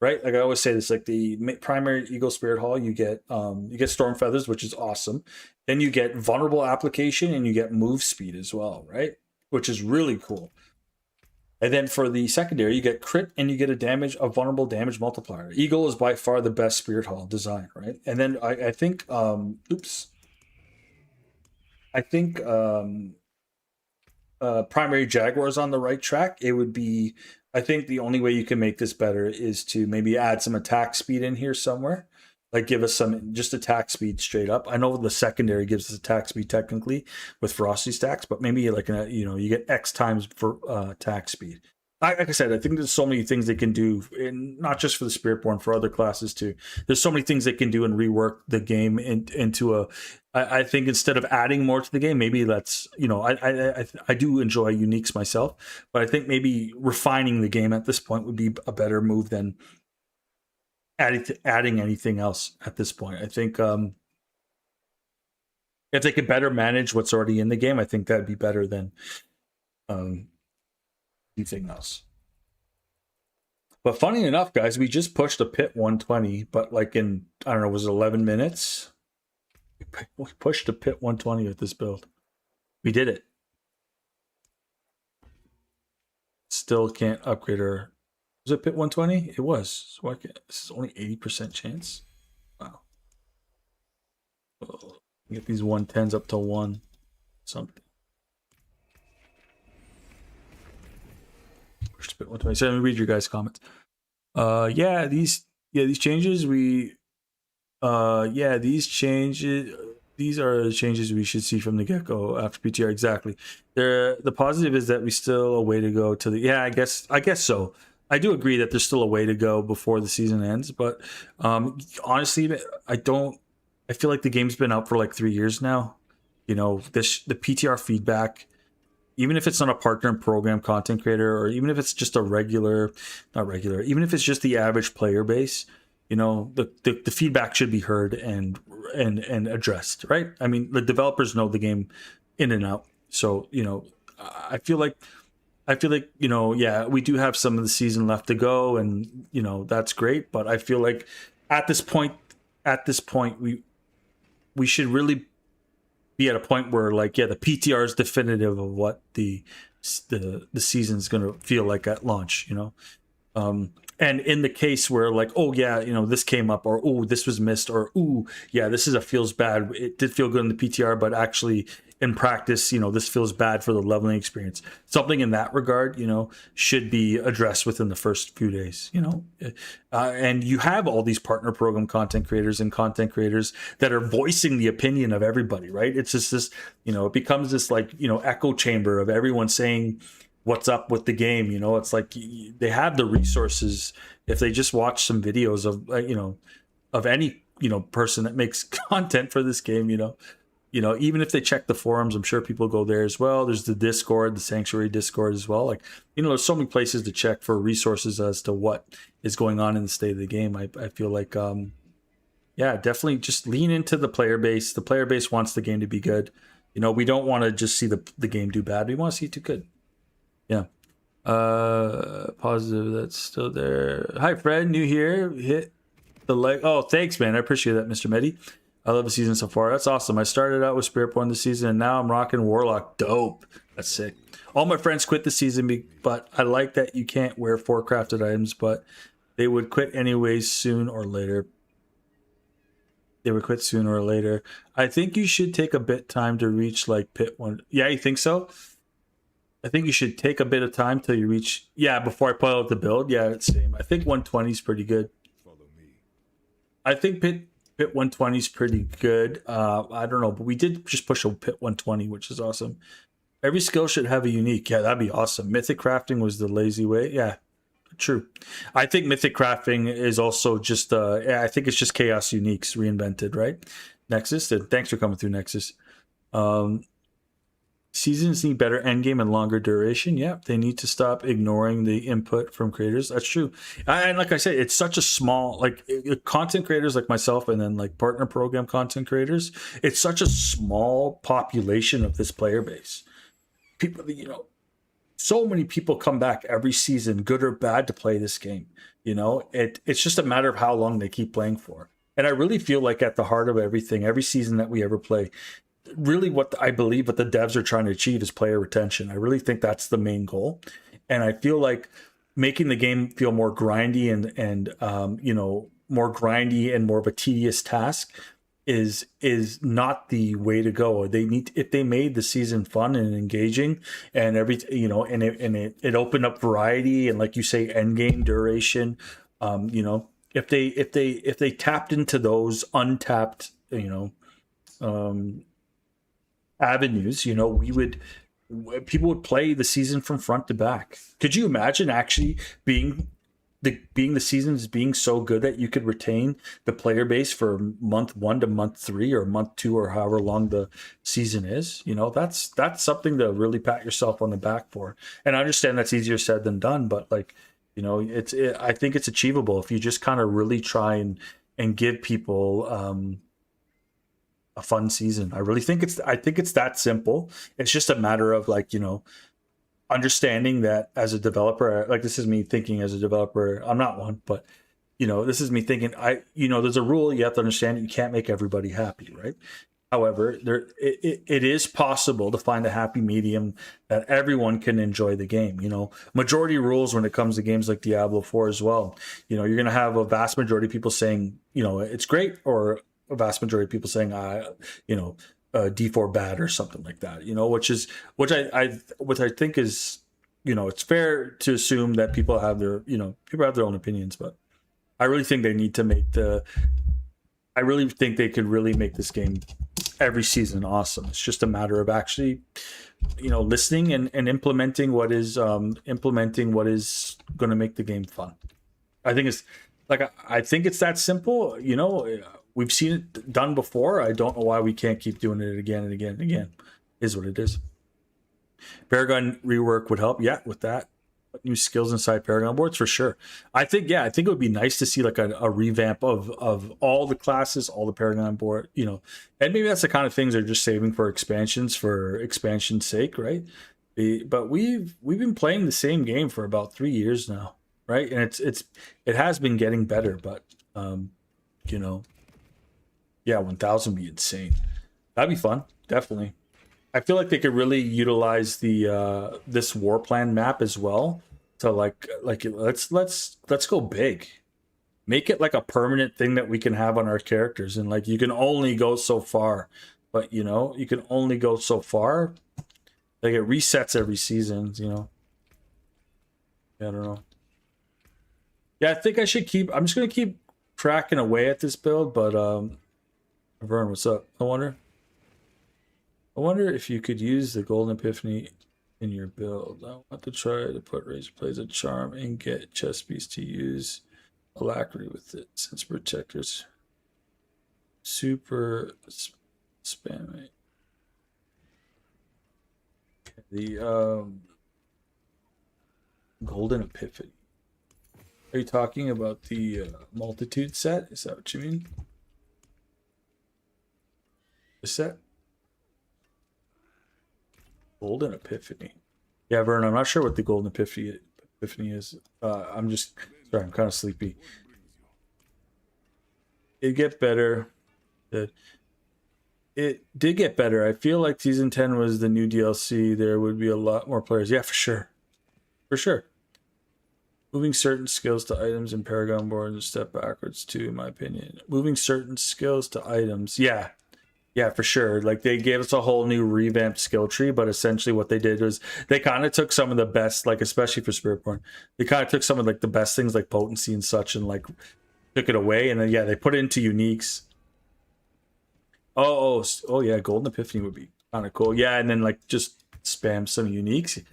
Right, like I always say, this like the primary Eagle Spirit Hall. You get Storm Feathers, which is awesome. Then you get Vulnerable Application, and you get Move Speed as well, right? Which is really cool. And then for the secondary, you get Crit, and you get a Vulnerable Damage Multiplier. Eagle is by far the best Spirit Hall design, right? And then I think primary Jaguar is on the right track. It would be. I think the only way you can make this better is to maybe add some attack speed in here somewhere. Like give us some just attack speed straight up. I know the secondary gives us attack speed technically with Ferocity stacks, but maybe like you get X times for attack speed. Like I said, I think there's so many things they can do, and not just for the Spiritborn, for other classes too. There's so many things they can do and rework the game into a. I think instead of adding more to the game, maybe that's I do enjoy uniques myself, but I think maybe refining the game at this point would be a better move than adding anything else at this point. I think if they could better manage what's already in the game, I think that'd be better than anything else. But funny enough, guys, we just pushed a pit 120, but like in, I don't know, was it 11 minutes? We pushed a pit 120 with this build. We did it. Still can't upgrade her. Was it pit 120? It was. So this is only 80% chance. Wow. Get these 110s up to 1 something. Pushed a pit 120. So let me read your guys' comments. These changes these are the changes we should see from the get-go after PTR. Exactly. The positive is that we still a way to go to the I guess so. I do agree that there's still a way to go before the season ends, but honestly, I feel like the game's been out for like 3 years now. The PTR feedback, even if it's not a partner and program content creator, or even if it's just even if it's just the average player base, the feedback should be heard and addressed, right? I mean, the developers know the game in and out. So, I feel like, we do have some of the season left to go, and, that's great. But I feel like at this point, we should really be at a point where the PTR is definitive of what the season is going to feel like at launch, and in the case where this came up, or this was missed, or this feels bad. It did feel good in the PTR, but actually in practice, this feels bad for the leveling experience. Something in that regard, should be addressed within the first few days, and you have all these partner program content creators and content creators that are voicing the opinion of everybody, right? It's just this, it becomes this echo chamber of everyone saying what's up with the game. It's like they have the resources if they just watch some videos of any person that makes content for this game. Even if they check the forums, I'm sure people go there as well. There's the Discord, the Sanctuary Discord as well. There's so many places to check for resources as to what is going on in the state of the game. I feel like definitely just lean into the player base. The player base wants the game to be good. We don't want to just see the game do bad. We want to see it do good. Yeah. Positive that's still there. Hi Fred, new here. Hit the like. Oh, thanks, man. I appreciate that, Mr. Medi. I love the season so far. That's awesome. I started out with Spiritborn this season, and now I'm rocking Warlock. Dope. That's sick. All my friends quit this season, but I like that you can't wear 4 crafted items, but they would quit anyways soon or later. I think you should take a bit time to reach pit 1. Yeah, you think so? I think you should take a bit of time till you reach. Yeah, before I put out the build. Yeah, it's same. I think 120 is pretty good. Follow me. I think pit 120 is pretty good. I don't know, but we did just push a pit 120, which is awesome. Every skill should have a unique. Yeah, that'd be awesome. Mythic crafting was the lazy way. Yeah, true. I think mythic crafting is also just. I think it's just chaos uniques reinvented, right? Nexus. And thanks for coming through, Nexus. Seasons need better endgame and longer duration. Yeah, they need to stop ignoring the input from creators. That's true. And like I said, it's such a small, like content creators like myself and then like partner program content creators, it's such a small population of this player base. People, you know, so many people come back every season, good or bad, to play this game. You know, it's just a matter of how long they keep playing for. And I really feel like at the heart of everything, every season that we ever play, really what I believe what the devs are trying to achieve is player retention. I really think that's the main goal. And I feel like making the game feel more grindy and you know, more grindy and more of a tedious task is not the way to go. They need, if they made the season fun and engaging and everything, you know, and it opened up variety and, like you say, end game duration, you know, if they tapped into those untapped, you know, avenues, you know, people would play the season from front to back. Could you imagine actually being the seasons being so good that you could retain the player base for month 1 to month 3 or month 2 or however long the season is? You know, that's something to really pat yourself on the back for. And I understand that's easier said than done, but, like, you know, I think it's achievable if you just kind of really try and give people a fun season. I really think it's that simple. It's just a matter of, like, you know, understanding that as a developer, like, this is me thinking as a developer. I'm not one, but, you know, this is me thinking, you know, there's a rule you have to understand. You can't make everybody happy, right? However, it is possible to find a happy medium that everyone can enjoy the game. You know, majority rules when it comes to games like Diablo 4 as well. You know, you're going to have a vast majority of people saying, you know, it's great, or a vast majority of people saying, you know, D4 bad or something like that, you know, which I think is, you know, it's fair to assume that people have their own opinions, but I really think they need to I really think they could really make this game every season awesome. It's just a matter of actually, you know, listening and implementing what is going to make the game fun. I think it's that simple. You know, we've seen it done before. I don't know why we can't keep doing it again and again and again. Is what it is. Paragon rework would help. Yeah, with that. New skills inside Paragon boards for sure. I think it would be nice to see like a revamp of all the classes, all the Paragon board, you know, and maybe that's the kind of things they're just saving for expansions for expansion's sake, right? But we've been playing the same game for about 3 years now, right? And it has been getting better, but you know, yeah, 1,000 would be insane. That'd be fun, definitely. I feel like they could really utilize the this war plan map as well to like let's go big. Make it like a permanent thing that we can have on our characters, and like you can only go so far, but you know, you can only go so far. Like it resets every season, you know. Yeah, I don't know. Yeah, I think I'm just gonna keep cracking away at this build, but Vern, what's up? I wonder if you could use the Golden Epiphany in your build. I want to try to put Razor Plays a charm and get chess piece to use alacrity with it, since protectors super spammy. The Golden Epiphany. Are you talking about the multitude set? Is that what you mean? The set? Golden Epiphany. Yeah, Vern, I'm not sure what the Golden Epiphany is. I'm just sorry, I'm kind of sleepy. It get better. It did get better. I feel like season 10 was the new DLC. There would be a lot more players. Yeah, for sure. For sure. Moving certain skills to items in Paragon Boards is a step backwards too, in my opinion. Moving certain skills to items. Yeah. Yeah, for sure. Like they gave us a whole new revamped skill tree, but essentially what they did was they kind of took some of the best, like especially for Spiritborn, they kind of took some of like the best things like potency and such and like took it away, and then yeah, they put it into uniques. Oh yeah, Golden Epiphany would be kind of cool. Yeah, and then like just spam some unique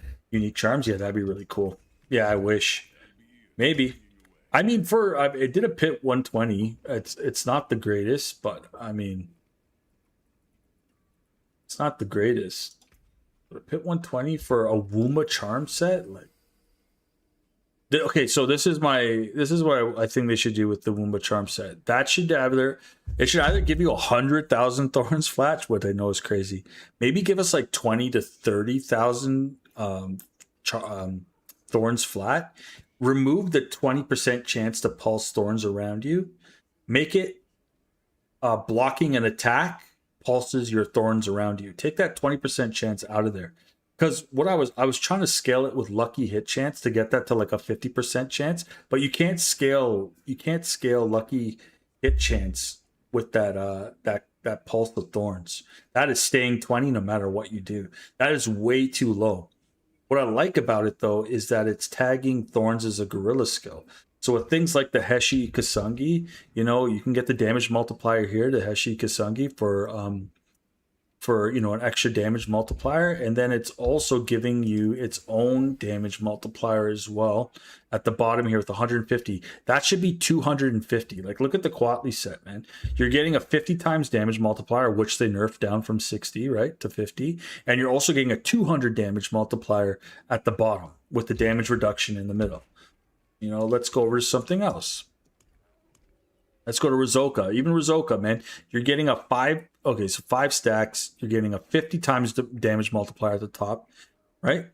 charms. Yeah, that'd be really cool. Yeah, I wish. Maybe. I mean, it did a pit 120. It's not the greatest, but I mean, it's not the greatest. Pit 120 for a WUMBA charm set? Like, okay, so this is what I think they should do with the WUMBA charm set. That should either give you 100,000 thorns flat, what I know is crazy. Maybe give us like 20 to 30,000 thorns flat. Remove the 20% chance to pulse thorns around you. Make it blocking an attack pulses your thorns around you. Take that 20% chance out of there. Because what I was trying to scale it with lucky hit chance to get that to like a 50% chance, but you can't scale lucky hit chance with that pulse of thorns. That is staying 20 no matter what you do. That is way too low. What I like about it though is that it's tagging thorns as a guerrilla skill. So with things like the Heshi Kasungi, you know, you can get the damage multiplier here, the Heshi Kasungi for you know, an extra damage multiplier, and then it's also giving you its own damage multiplier as well at the bottom here with 150. That should be 250. Like, look at the Quatley set, man. You're getting a 50 times damage multiplier, which they nerfed down from 60, right, to 50, and you're also getting a 200 damage multiplier at the bottom with the damage reduction in the middle. You know, let's go over to something else. Let's go to Rizoka. Even Rizoka, man, you're getting a 5 stacks. You're getting a 50 times the damage multiplier at the top, right?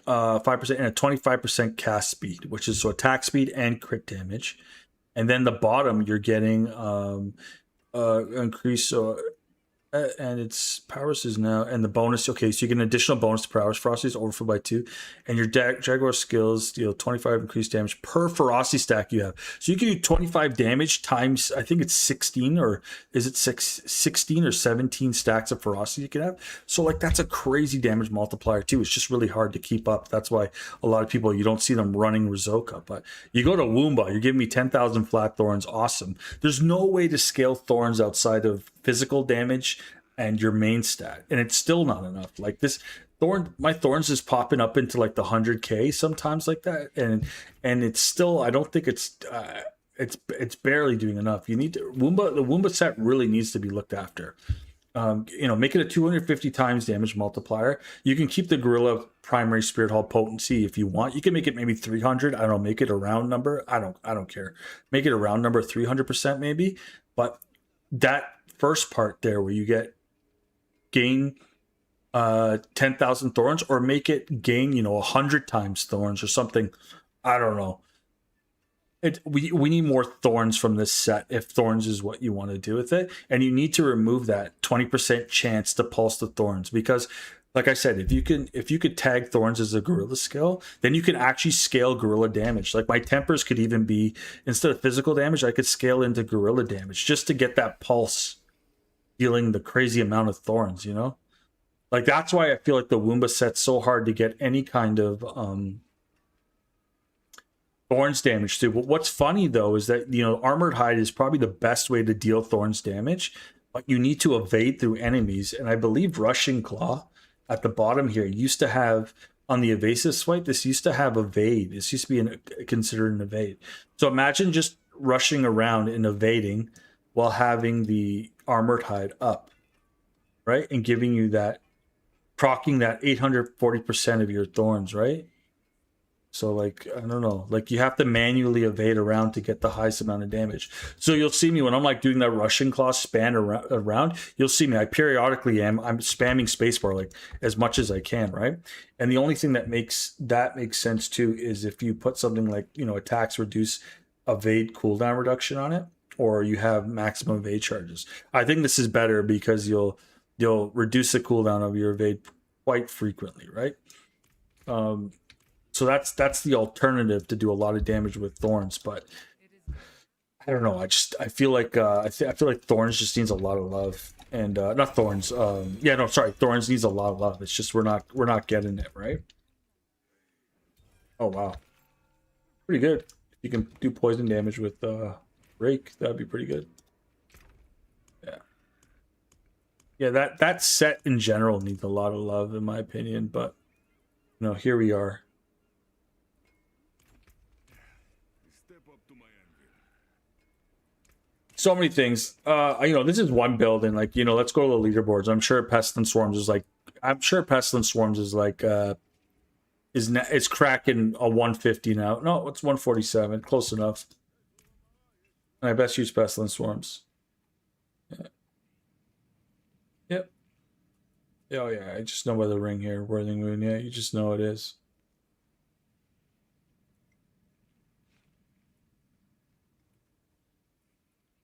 5% and a 25% cast speed, which is so attack speed and crit damage. And then the bottom, you're getting increase. And its powers is now, and the bonus, okay, so you get an additional bonus to powers. Ferocity is overfilled by 2, and your Jaguar skills deal 25 increased damage per ferocity stack you have. So you can do 25 damage times, I think it's 16, or is it 16 or 17 stacks of ferocity you can have? So like, that's a crazy damage multiplier too. It's just really hard to keep up. That's why a lot of people, you don't see them running Rizoka. But you go to WUMBA, you're giving me 10,000 flat thorns. Awesome. There's no way to scale thorns outside of physical damage and your main stat, and it's still not enough. Like this my thorns is popping up into like the 100k sometimes like that, and it's still, I don't think it's barely doing enough. You need to the WUMBA set really needs to be looked after. You know, make it a 250 times damage multiplier. You can keep the Gorilla primary Spirit Hall potency if you want. You can make it maybe 300. I don't know, make it a round number. I don't care. Make it a round number, 300% maybe. But that first part there where you gain 10,000 thorns, or make it gain, you know, 100 times thorns or something. I don't know. We need more thorns from this set if thorns is what you want to do with it, and you need to remove that 20% chance to pulse the thorns, because like I said, if you could tag thorns as a guerrilla skill, then you can actually scale guerrilla damage. Like my tempers could even be, instead of physical damage, I could scale into guerrilla damage just to get that pulse dealing the crazy amount of thorns, you know? Like, that's why I feel like the WUMBA set's so hard to get any kind of thorns damage to. But what's funny though is that, you know, Armored Hide is probably the best way to deal thorns damage, but you need to evade through enemies. And I believe Rushing Claw at the bottom here used to have, on the evasive swipe, this used to have evade. This used to be considered an evade. So imagine just rushing around and evading while having the Armored Hide up, right? And giving you that, proccing that 840% of your thorns, right? So like, I don't know, like you have to manually evade around to get the highest amount of damage. So you'll see me when I'm like doing that Rushing Claw span around, you'll see me, I periodically I'm spamming spacebar like as much as I can, right? And the only thing that makes sense too is if you put something like, you know, attacks reduce evade cooldown reduction on it, or you have maximum evade charges. I think this is better because you'll reduce the cooldown of your evade quite frequently, right? So that's the alternative to do a lot of damage with thorns. But I don't know. I feel like I feel like thorns just needs a lot of love, and not thorns. Thorns needs a lot of love. It's just we're not getting it, right. Oh wow, pretty good. You can do poison damage with Rake. That'd be pretty good. Yeah, that set in general needs a lot of love in my opinion. But you know, here we are. So many things. You know, this is one build, and like, you know, let's go to the leaderboards. I'm sure Pest and Swarms is like I'm sure Pestilence Swarms is like it's cracking a 150 now. No, it's 147. Close enough. And I best use Pestilence Swarms. Yeah. Yep. Oh yeah, I just know by the ring here, Worthing Moon. Yeah, you just know it is.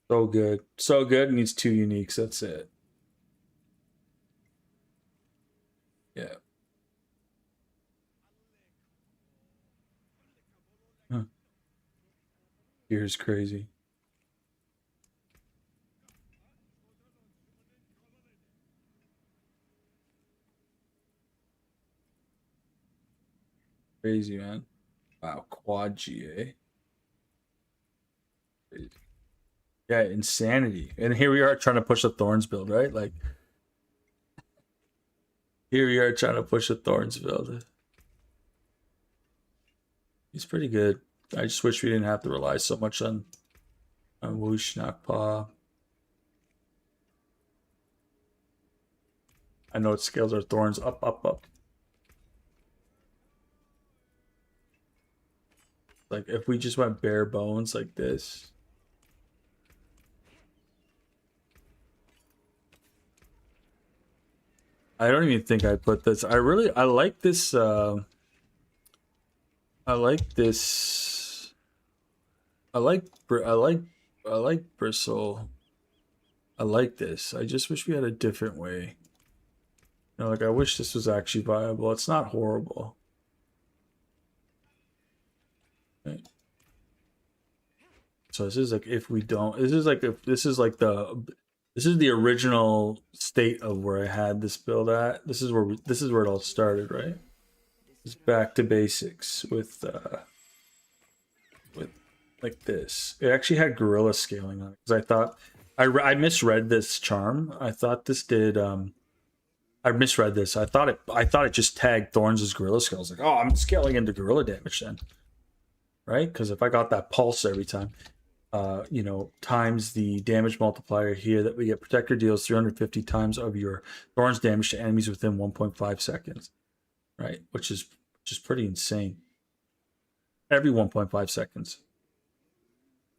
So good. So good. Needs 2 uniques. That's it. Yeah. Huh. Here's crazy. Crazy, man. Wow, quad GA. Crazy. Yeah, insanity. And here we are trying to push a Thorns build, right? Like, here we are trying to push a Thorns build. He's pretty good. I just wish we didn't have to rely so much on Whoosh, Nakpa. I know it scales our Thorns up, up, up. Like, if we just went bare bones like this. I don't even think I put this. I like this. I like this. I like Bristle. I like this. I just wish we had a different way. You know, like I wish this was actually viable. It's not horrible. Right. So this is like if we don't. This is like if this is like this is the original state of where I had this build at. This is where it all started, right? It's back to basics with like this. It actually had gorilla scaling on it because I thought I misread this charm. I thought this did I misread this. I thought it just tagged Thorns as gorilla scale. I was like, oh, I'm scaling into gorilla damage then. Right? Because if I got that pulse every time, you know, times the damage multiplier here that we get, Protector deals 350 times of your Thorns damage to enemies within 1.5 seconds. Right? Which is pretty insane. Every 1.5 seconds.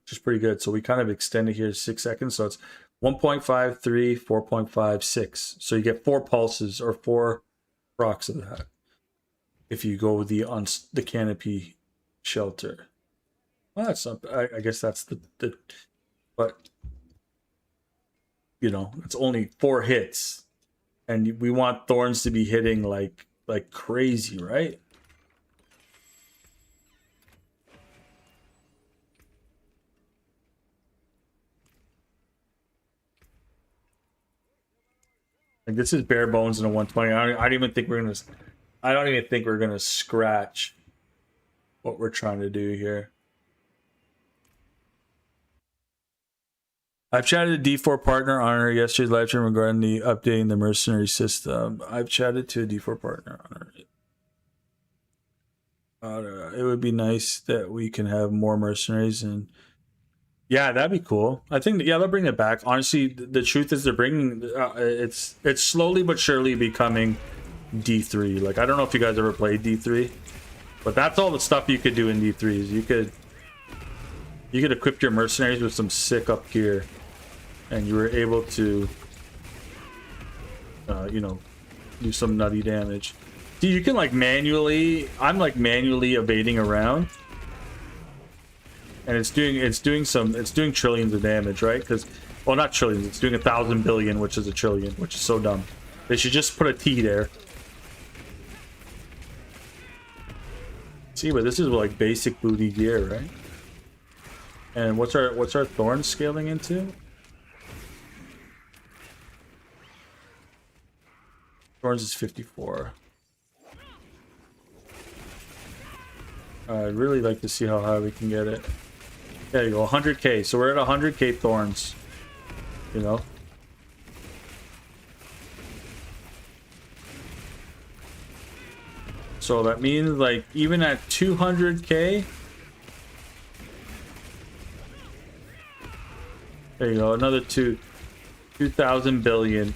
Which is pretty good. So we kind of extended here to 6 seconds. So it's 1.5, 3, 4.5, 6. So you get 4 pulses or 4 procs of that. If you go on the canopy shelter. Well, that's not, I guess that's the but you know, it's only 4 hits. And we want Thorns to be hitting like crazy, right? Like this is bare bones in a 120. I don't even think we're gonna scratch what we're trying to do here. I've chatted to D4 partner on her yesterday's live stream regarding the updating the mercenary system. I've chatted to a D4 partner on her. It would be nice that we can have more mercenaries, and yeah, that'd be cool. I think they'll bring it back. Honestly, the truth is they're bringing it's slowly but surely becoming D3. Like I don't know if you guys ever played D3, but that's all the stuff you could do in D3. Is you could equip your mercenaries with some sick up gear, and you were able to you know, do some nutty damage. See, you can like manually. I'm like manually evading around. And it's doing trillions of damage, right? Because, well, not trillions. It's doing 1,000 billion, which is a trillion, which is so dumb. They should just put a T there. See, but this is like basic booty gear, right? And what's our Thorn scaling into? Thorns is 54. I'd really like to see how high we can get it. There you go, 100k. So we're at 100k Thorns. You know? So that means, like, even at 200k... There you go, another 2,000 billion.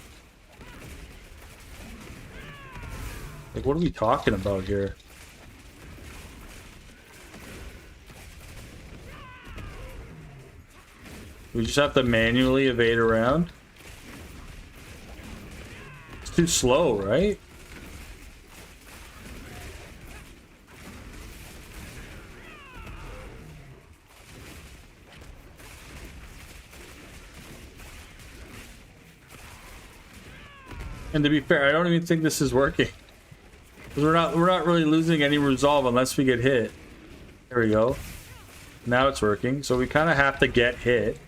what are we talking about here? We just have to manually evade around. It's too slow, right? And to be fair, I don't even think this is working. Because we're not really losing any resolve unless we get hit. There we go. Now it's working. So we kind of have to get hit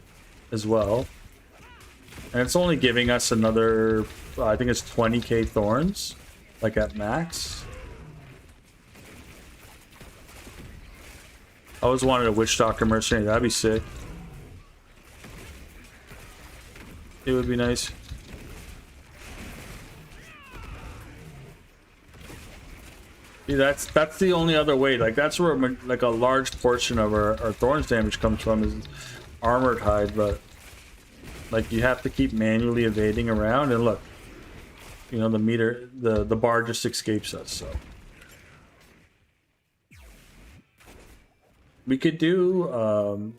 as well. And it's only giving us another, I think it's 20k thorns, like at max. I always wanted a Witch Doctor Mercenary. That'd be sick. It would be nice. Yeah, that's the only other way. Like that's where like a large portion of our thorns damage comes from is armored hide, but like you have to keep manually evading around, and look, you know, the meter, the bar just escapes us. So we could do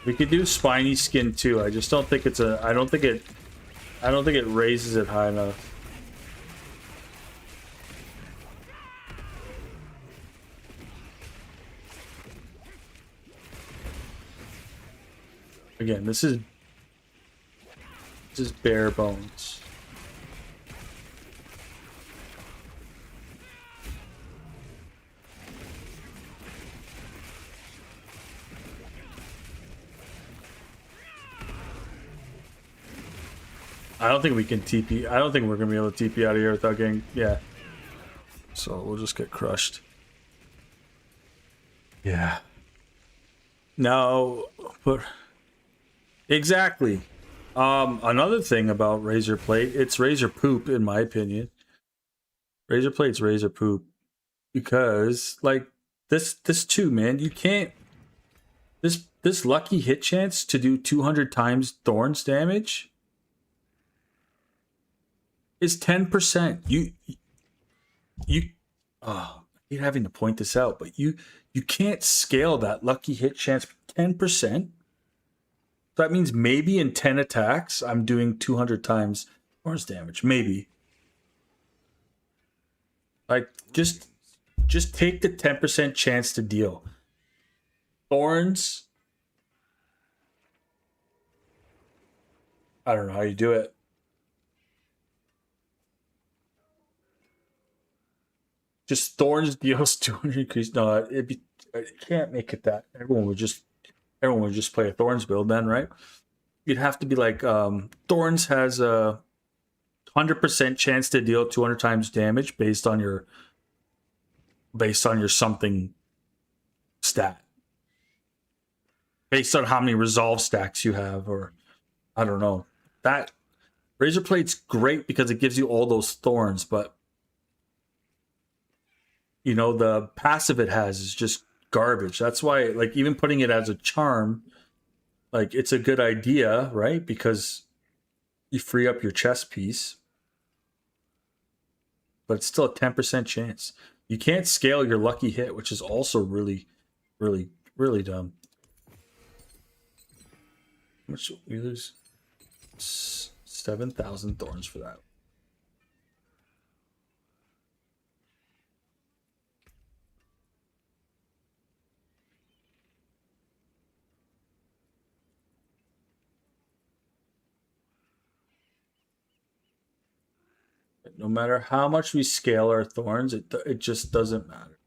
we could do spiny skin too. I just don't think it's a. I don't think it raises it high enough. Again, this is bare bones. I don't think we can TP. I don't think we're gonna be able to TP out of here without getting, yeah. So we'll just get crushed. Yeah. No, but exactly. Another thing about razor plate, it's razor poop in my opinion. Razor plate's razor poop because like this too, man. You can't. This lucky hit chance to do 200 times thorns damage is 10%. You oh, I hate having to point this out, but you can't scale that lucky hit chance 10%. So that means maybe in 10 attacks I'm doing 200 times thorns damage. Maybe. Like just take the 10% chance to deal. Thorns, I don't know how you do it. Just thorns deals 200 increase. No, it can't make it that. Everyone would just play a thorns build then, right? You'd have to be like thorns has a 100% chance to deal 200 times damage based on your something stat, based on how many resolve stacks you have, or I don't know. That razor plate's great because it gives you all those thorns, but you know, the passive it has is just garbage. That's why, like, even putting it as a charm, like, it's a good idea, right? Because you free up your chest piece, but it's still a 10% chance. You can't scale your lucky hit, which is also really, really, really dumb. How much we lose? 7,000 thorns for that. No matter how much we scale our thorns, it just doesn't matter.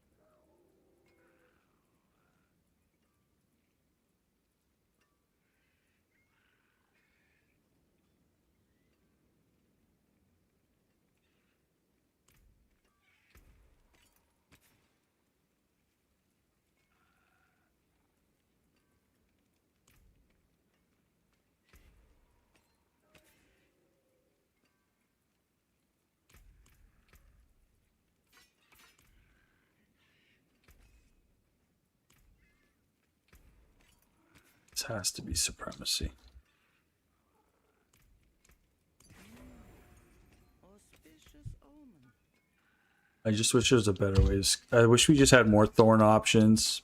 This has to be supremacy. I just wish there was a better way. I wish we just had more thorn options.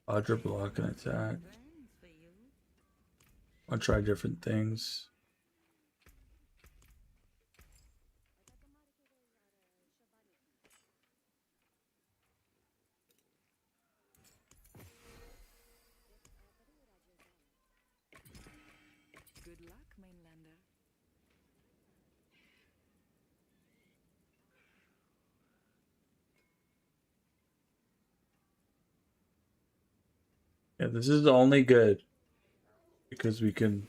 Quadra block and attack. I'll try different things. Good luck, mainlander. Yeah, this is only good because we can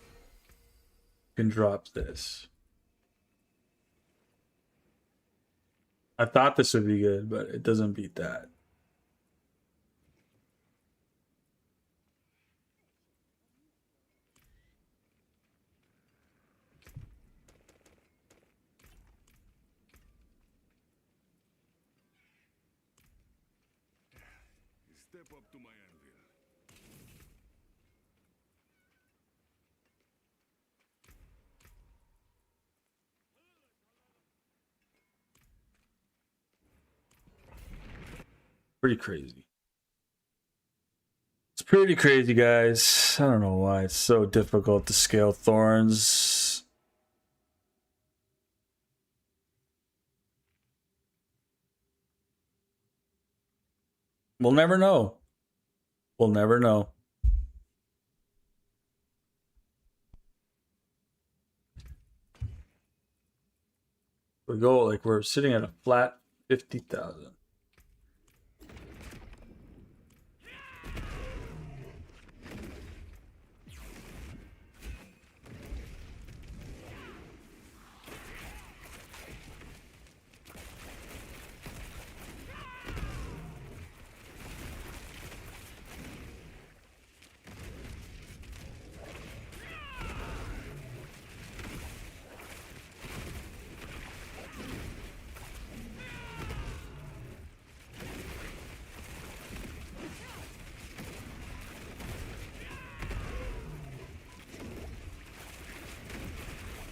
drop this. I thought this would be good, but it doesn't beat that. Step up to my anvil. Pretty crazy. It's pretty crazy, guys. I don't know why it's so difficult to scale thorns. We'll never know. We'll never know. We go like we're sitting at a flat 50,000.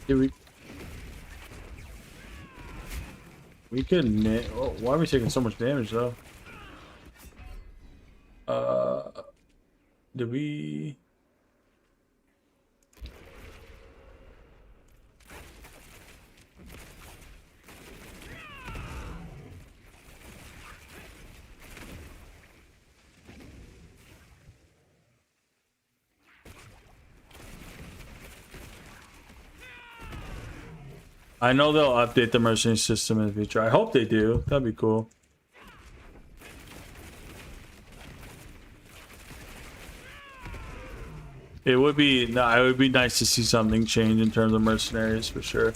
Dude, we could oh, why are we taking so much damage though? Did we? I know they'll update the mercenary system in the future. I hope they do. That'd be cool. It would be it would be nice to see something change in terms of mercenaries for sure.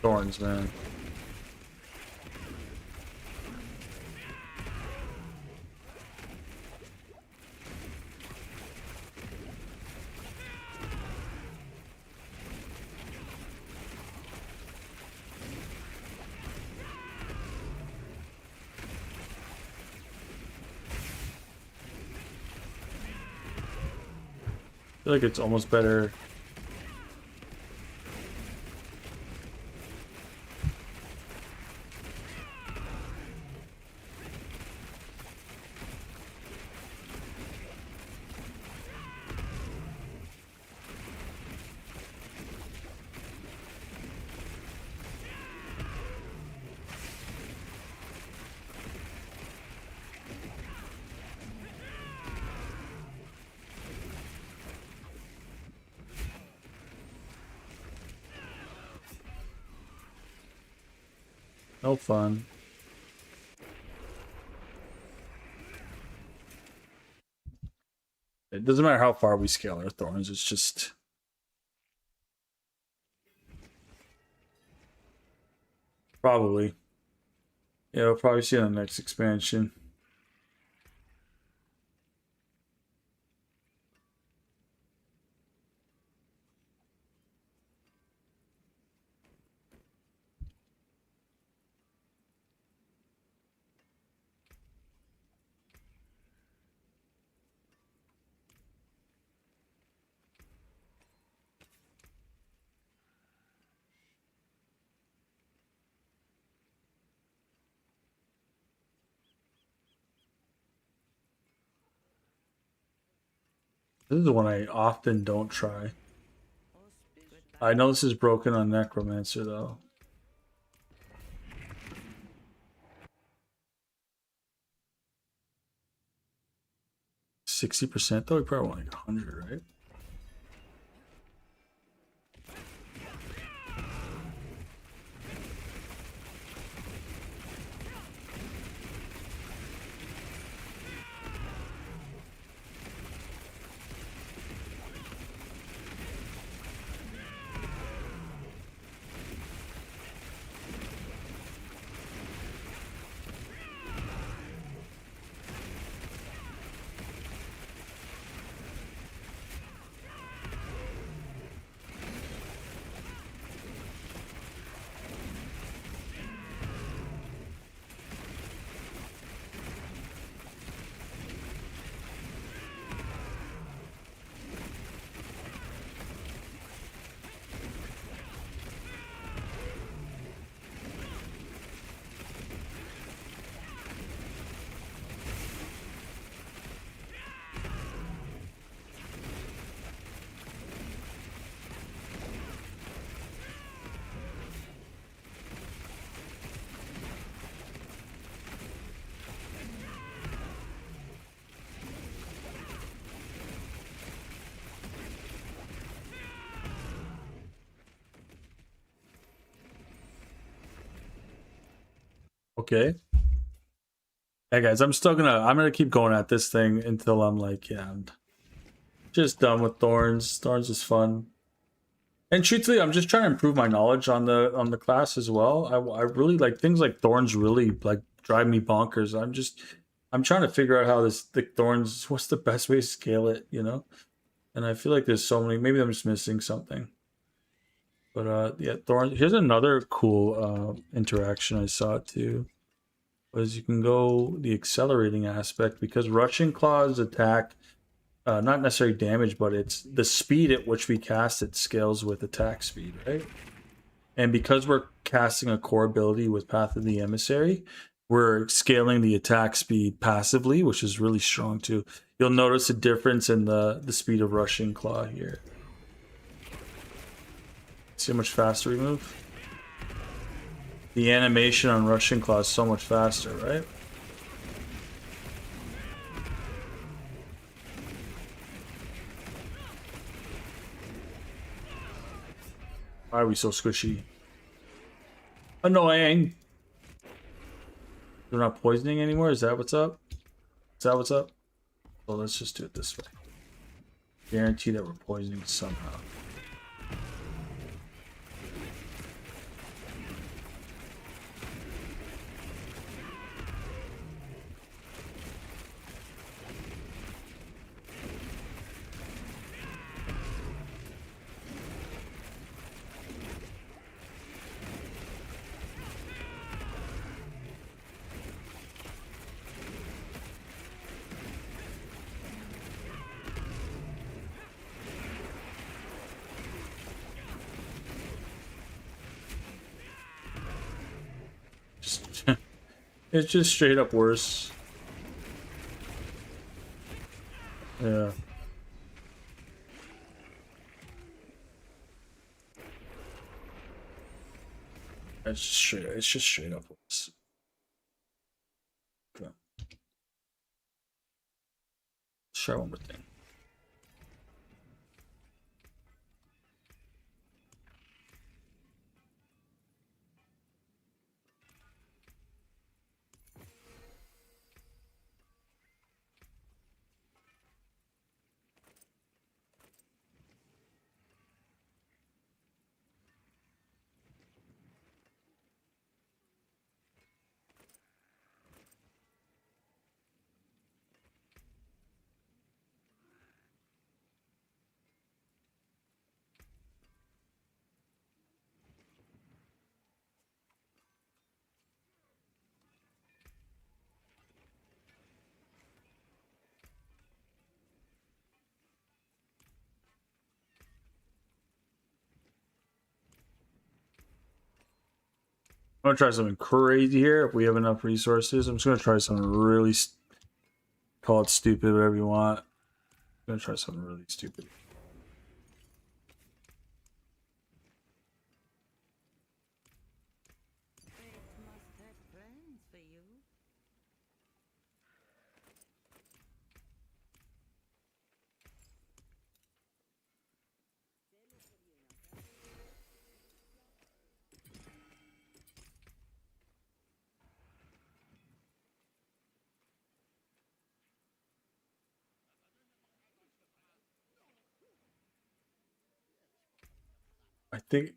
Thorns, man. I feel like it's almost better. No fun. It doesn't matter how far we scale our thorns, it's just probably. Yeah, we'll probably see on the next expansion. This is the one I often don't try. I know this is broken on Necromancer though. %, though. We probably want like 100, right? Okay. Yeah, guys, I'm gonna keep going at this thing until I'm like, yeah, I'm just done with Thorns. Thorns is fun. And truthfully, I'm just trying to improve my knowledge on the class as well. I really like things like Thorns really like drive me bonkers. I'm trying to figure out how the Thorns, what's the best way to scale it, you know? And I feel like there's so many, maybe I'm just missing something. But yeah, Thorns, here's another cool interaction I saw too. Was you can go the accelerating aspect because Rushing Claws attack, not necessarily damage, but it's the speed at which we cast it scales with attack speed, right? And because we're casting a core ability with Path of the Emissary, we're scaling the attack speed passively, which is really strong too. You'll notice a difference in the speed of Rushing Claw here. See how much faster we move? The animation on Rushing Claw is so much faster, right? Why are we so squishy? Annoying. We're not poisoning anymore? Is that what's up? Is that what's up? Well, let's just do it this way. Guarantee that we're poisoning somehow. It's just straight up worse. Yeah. It's just straight up worse. Okay. Let's try one more thing. I'm gonna try something crazy here if we have enough resources. I'm just gonna try something really, call it stupid, whatever you want. gonna try something really stupid. Fate must have plans for you. I think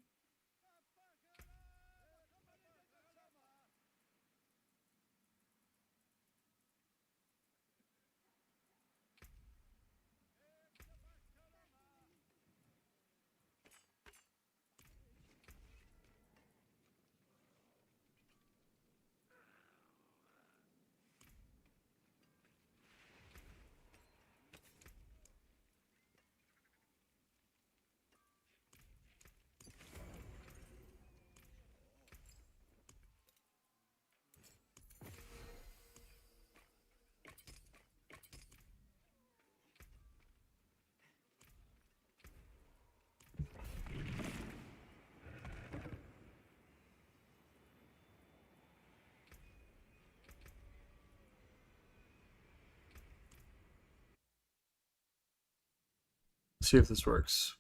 see if this works.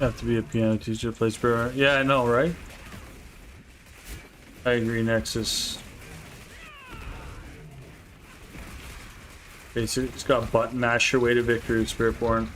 Have to be a piano teacher to play Spiritborn. Yeah, I know, right? I agree, Nexus. Basically, it's got button mash your way to victory with Spiritborn.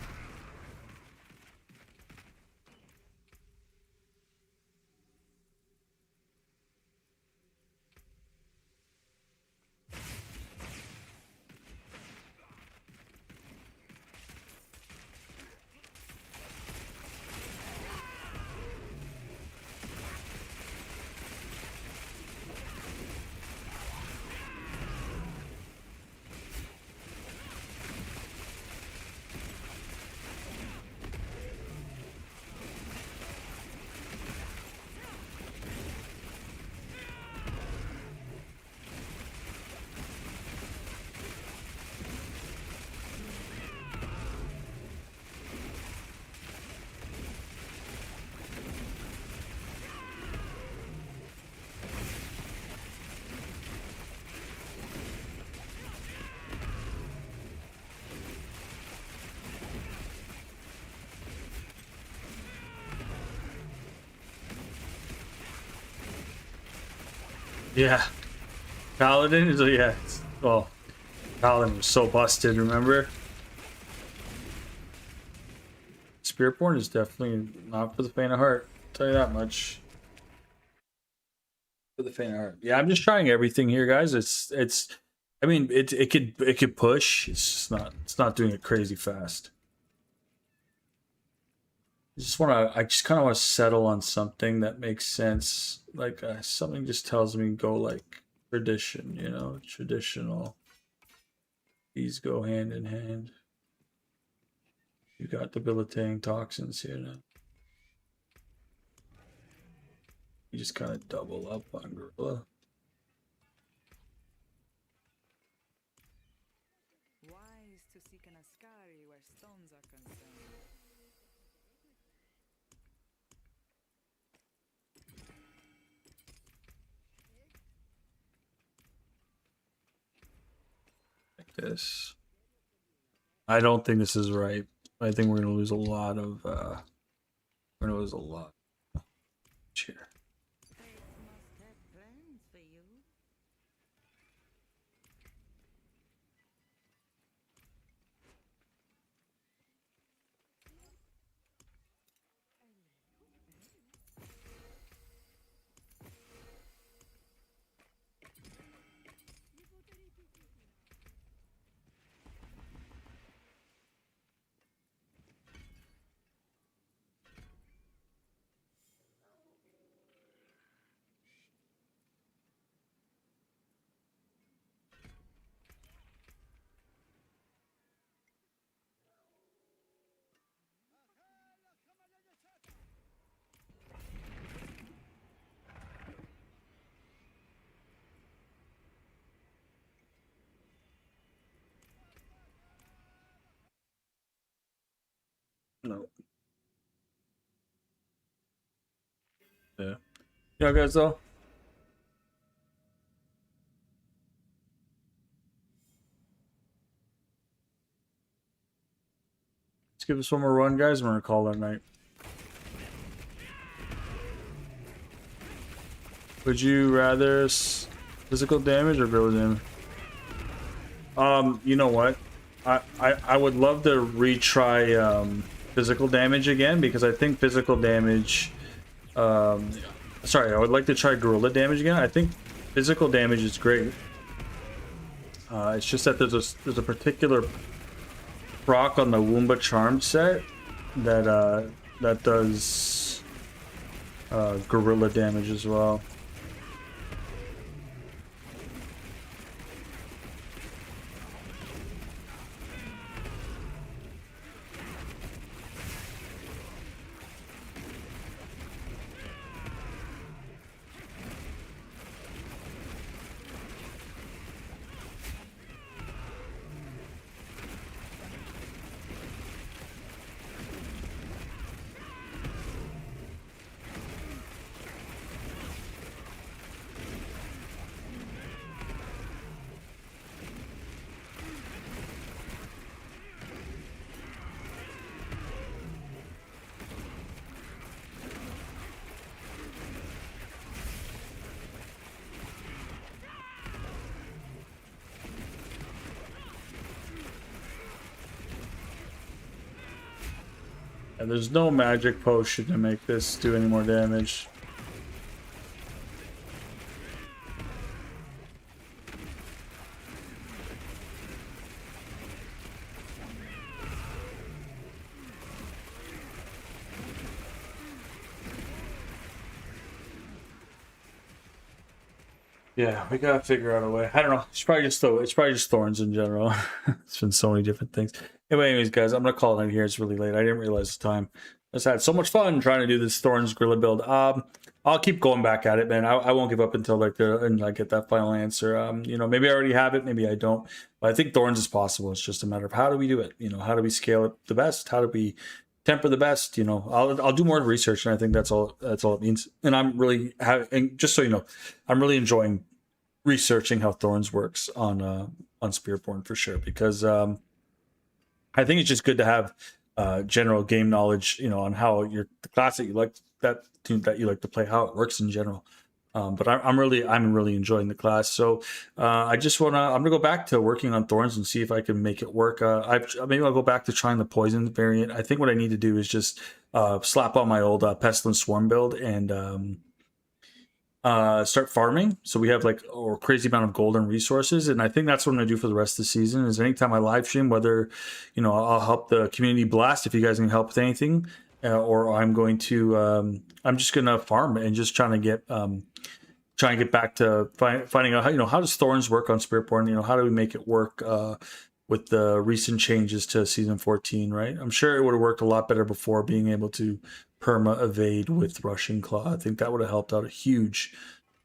Yeah. Paladin is well, Paladin was so busted, remember? Spiritborn is definitely not for the faint of heart. I'll tell you that much. For the faint of heart. Yeah, I'm just trying everything here, guys. I mean it could push. It's not doing it crazy fast. I just kind of want to settle on something that makes sense. Like something just tells me go like tradition, you know, traditional. These go hand in hand. You got debilitating toxins here now. You just kind of double up on Gorilla. Wise to seek an Ascari where stones are concerned. Like this. I don't think this is right. I think we're gonna lose a lot of we're gonna lose a lot. Cheer. Fate must have plans for you. No. Yeah. Yeah, guys though. Let's give this one more run, guys. I'm gonna call that night. Would you rather physical damage or guerrilla damage? You know what? I would love to retry physical damage again because I think physical damage. Sorry, I would like to try guerrilla damage again. I think physical damage is great. It's just that there's a particular proc on the WUMBA charm set that that does guerrilla damage as well. And there's no magic potion to make this do any more damage. Yeah, we gotta figure out a way. I don't know. It's probably just thorns in general. It's been so many different things. Anyway, anyways, guys, I'm gonna call it in here. It's really late. I didn't realize the time. I just had so much fun trying to do this thorns gorilla build. I'll keep going back at it, man. I won't give up until like I get that final answer. You know, maybe I already have it, maybe I don't. But I think thorns is possible. It's just a matter of how do we do it? You know, how do we scale it the best? How do we temper the best? You know, I'll do more research, and I think that's all it means. And I'm really and just so you know, I'm really enjoying researching how thorns works on Spiritborn for sure, because I think it's just good to have general game knowledge, you know, on how the class that you like to play, how it works in general. But I'm really enjoying the class. So I'm gonna go back to working on thorns and see if I can make it work. Maybe I'll go back to trying the poison variant. I think what I need to do is just slap on my old pestilence swarm build and start farming, so we have like a crazy amount of gold and resources. And I think that's what I'm gonna do for the rest of the season. Is anytime I live stream, whether, you know, I'll help the community blast if you guys can help with anything, or I'm going to I'm just gonna farm and just trying to get back to finding out how, you know, how does thorns work on Spiritborn. You know, how do we make it work with the recent changes to season 14, right? I'm sure it would have worked a lot better before, being able to perma evade with rushing claw. I think that would have helped out a huge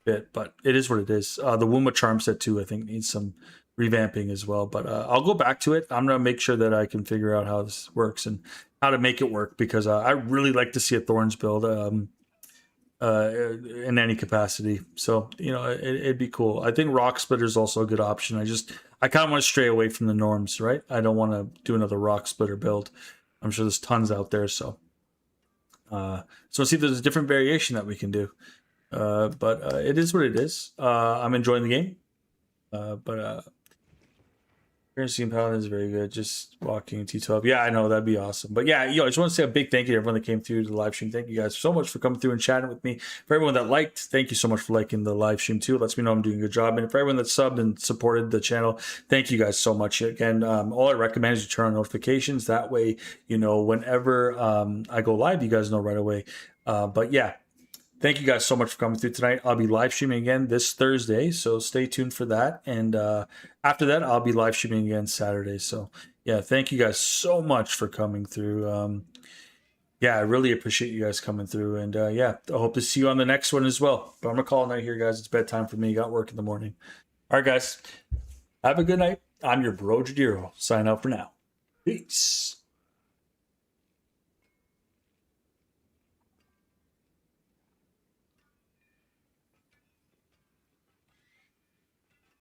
bit, but it is what it is. The WUMBA charm set too, I think, needs some revamping as well, but I'll go back to it. I'm gonna make sure that I can figure out how this works and how to make it work, because I really like to see a thorns build in any capacity. So, you know, it'd be cool. I think rock splitter is also a good option. I kind of want to stray away from the norms, right? I don't want to do another rock splitter build. I'm sure there's tons out there. So see if there's a different variation that we can do. But it is what it is. I'm enjoying the game. But Currency and Paladin is very good. Just walking T12. Yeah, I know, that'd be awesome. But yeah, I just want to say a big thank you to everyone that came through the live stream. Thank you guys so much for coming through and chatting with me. For everyone that liked, thank you so much for liking the live stream too. It lets me know I'm doing a good job. And for everyone that subbed and supported the channel, thank you guys so much. Again, all I recommend is you turn on notifications. That way, you know, whenever I go live, you guys know right away. But yeah, thank you guys so much for coming through tonight. I'll be live streaming again this Thursday, so stay tuned for that. And after that, I'll be live streaming again Saturday. So yeah, thank you guys so much for coming through. Yeah, I really appreciate you guys coming through. And yeah, I hope to see you on the next one as well. But I'm going to call it night here, guys. It's bedtime for me. Got work in the morning. All right, guys. Have a good night. I'm your bro Jadiro. Sign out for now. Peace.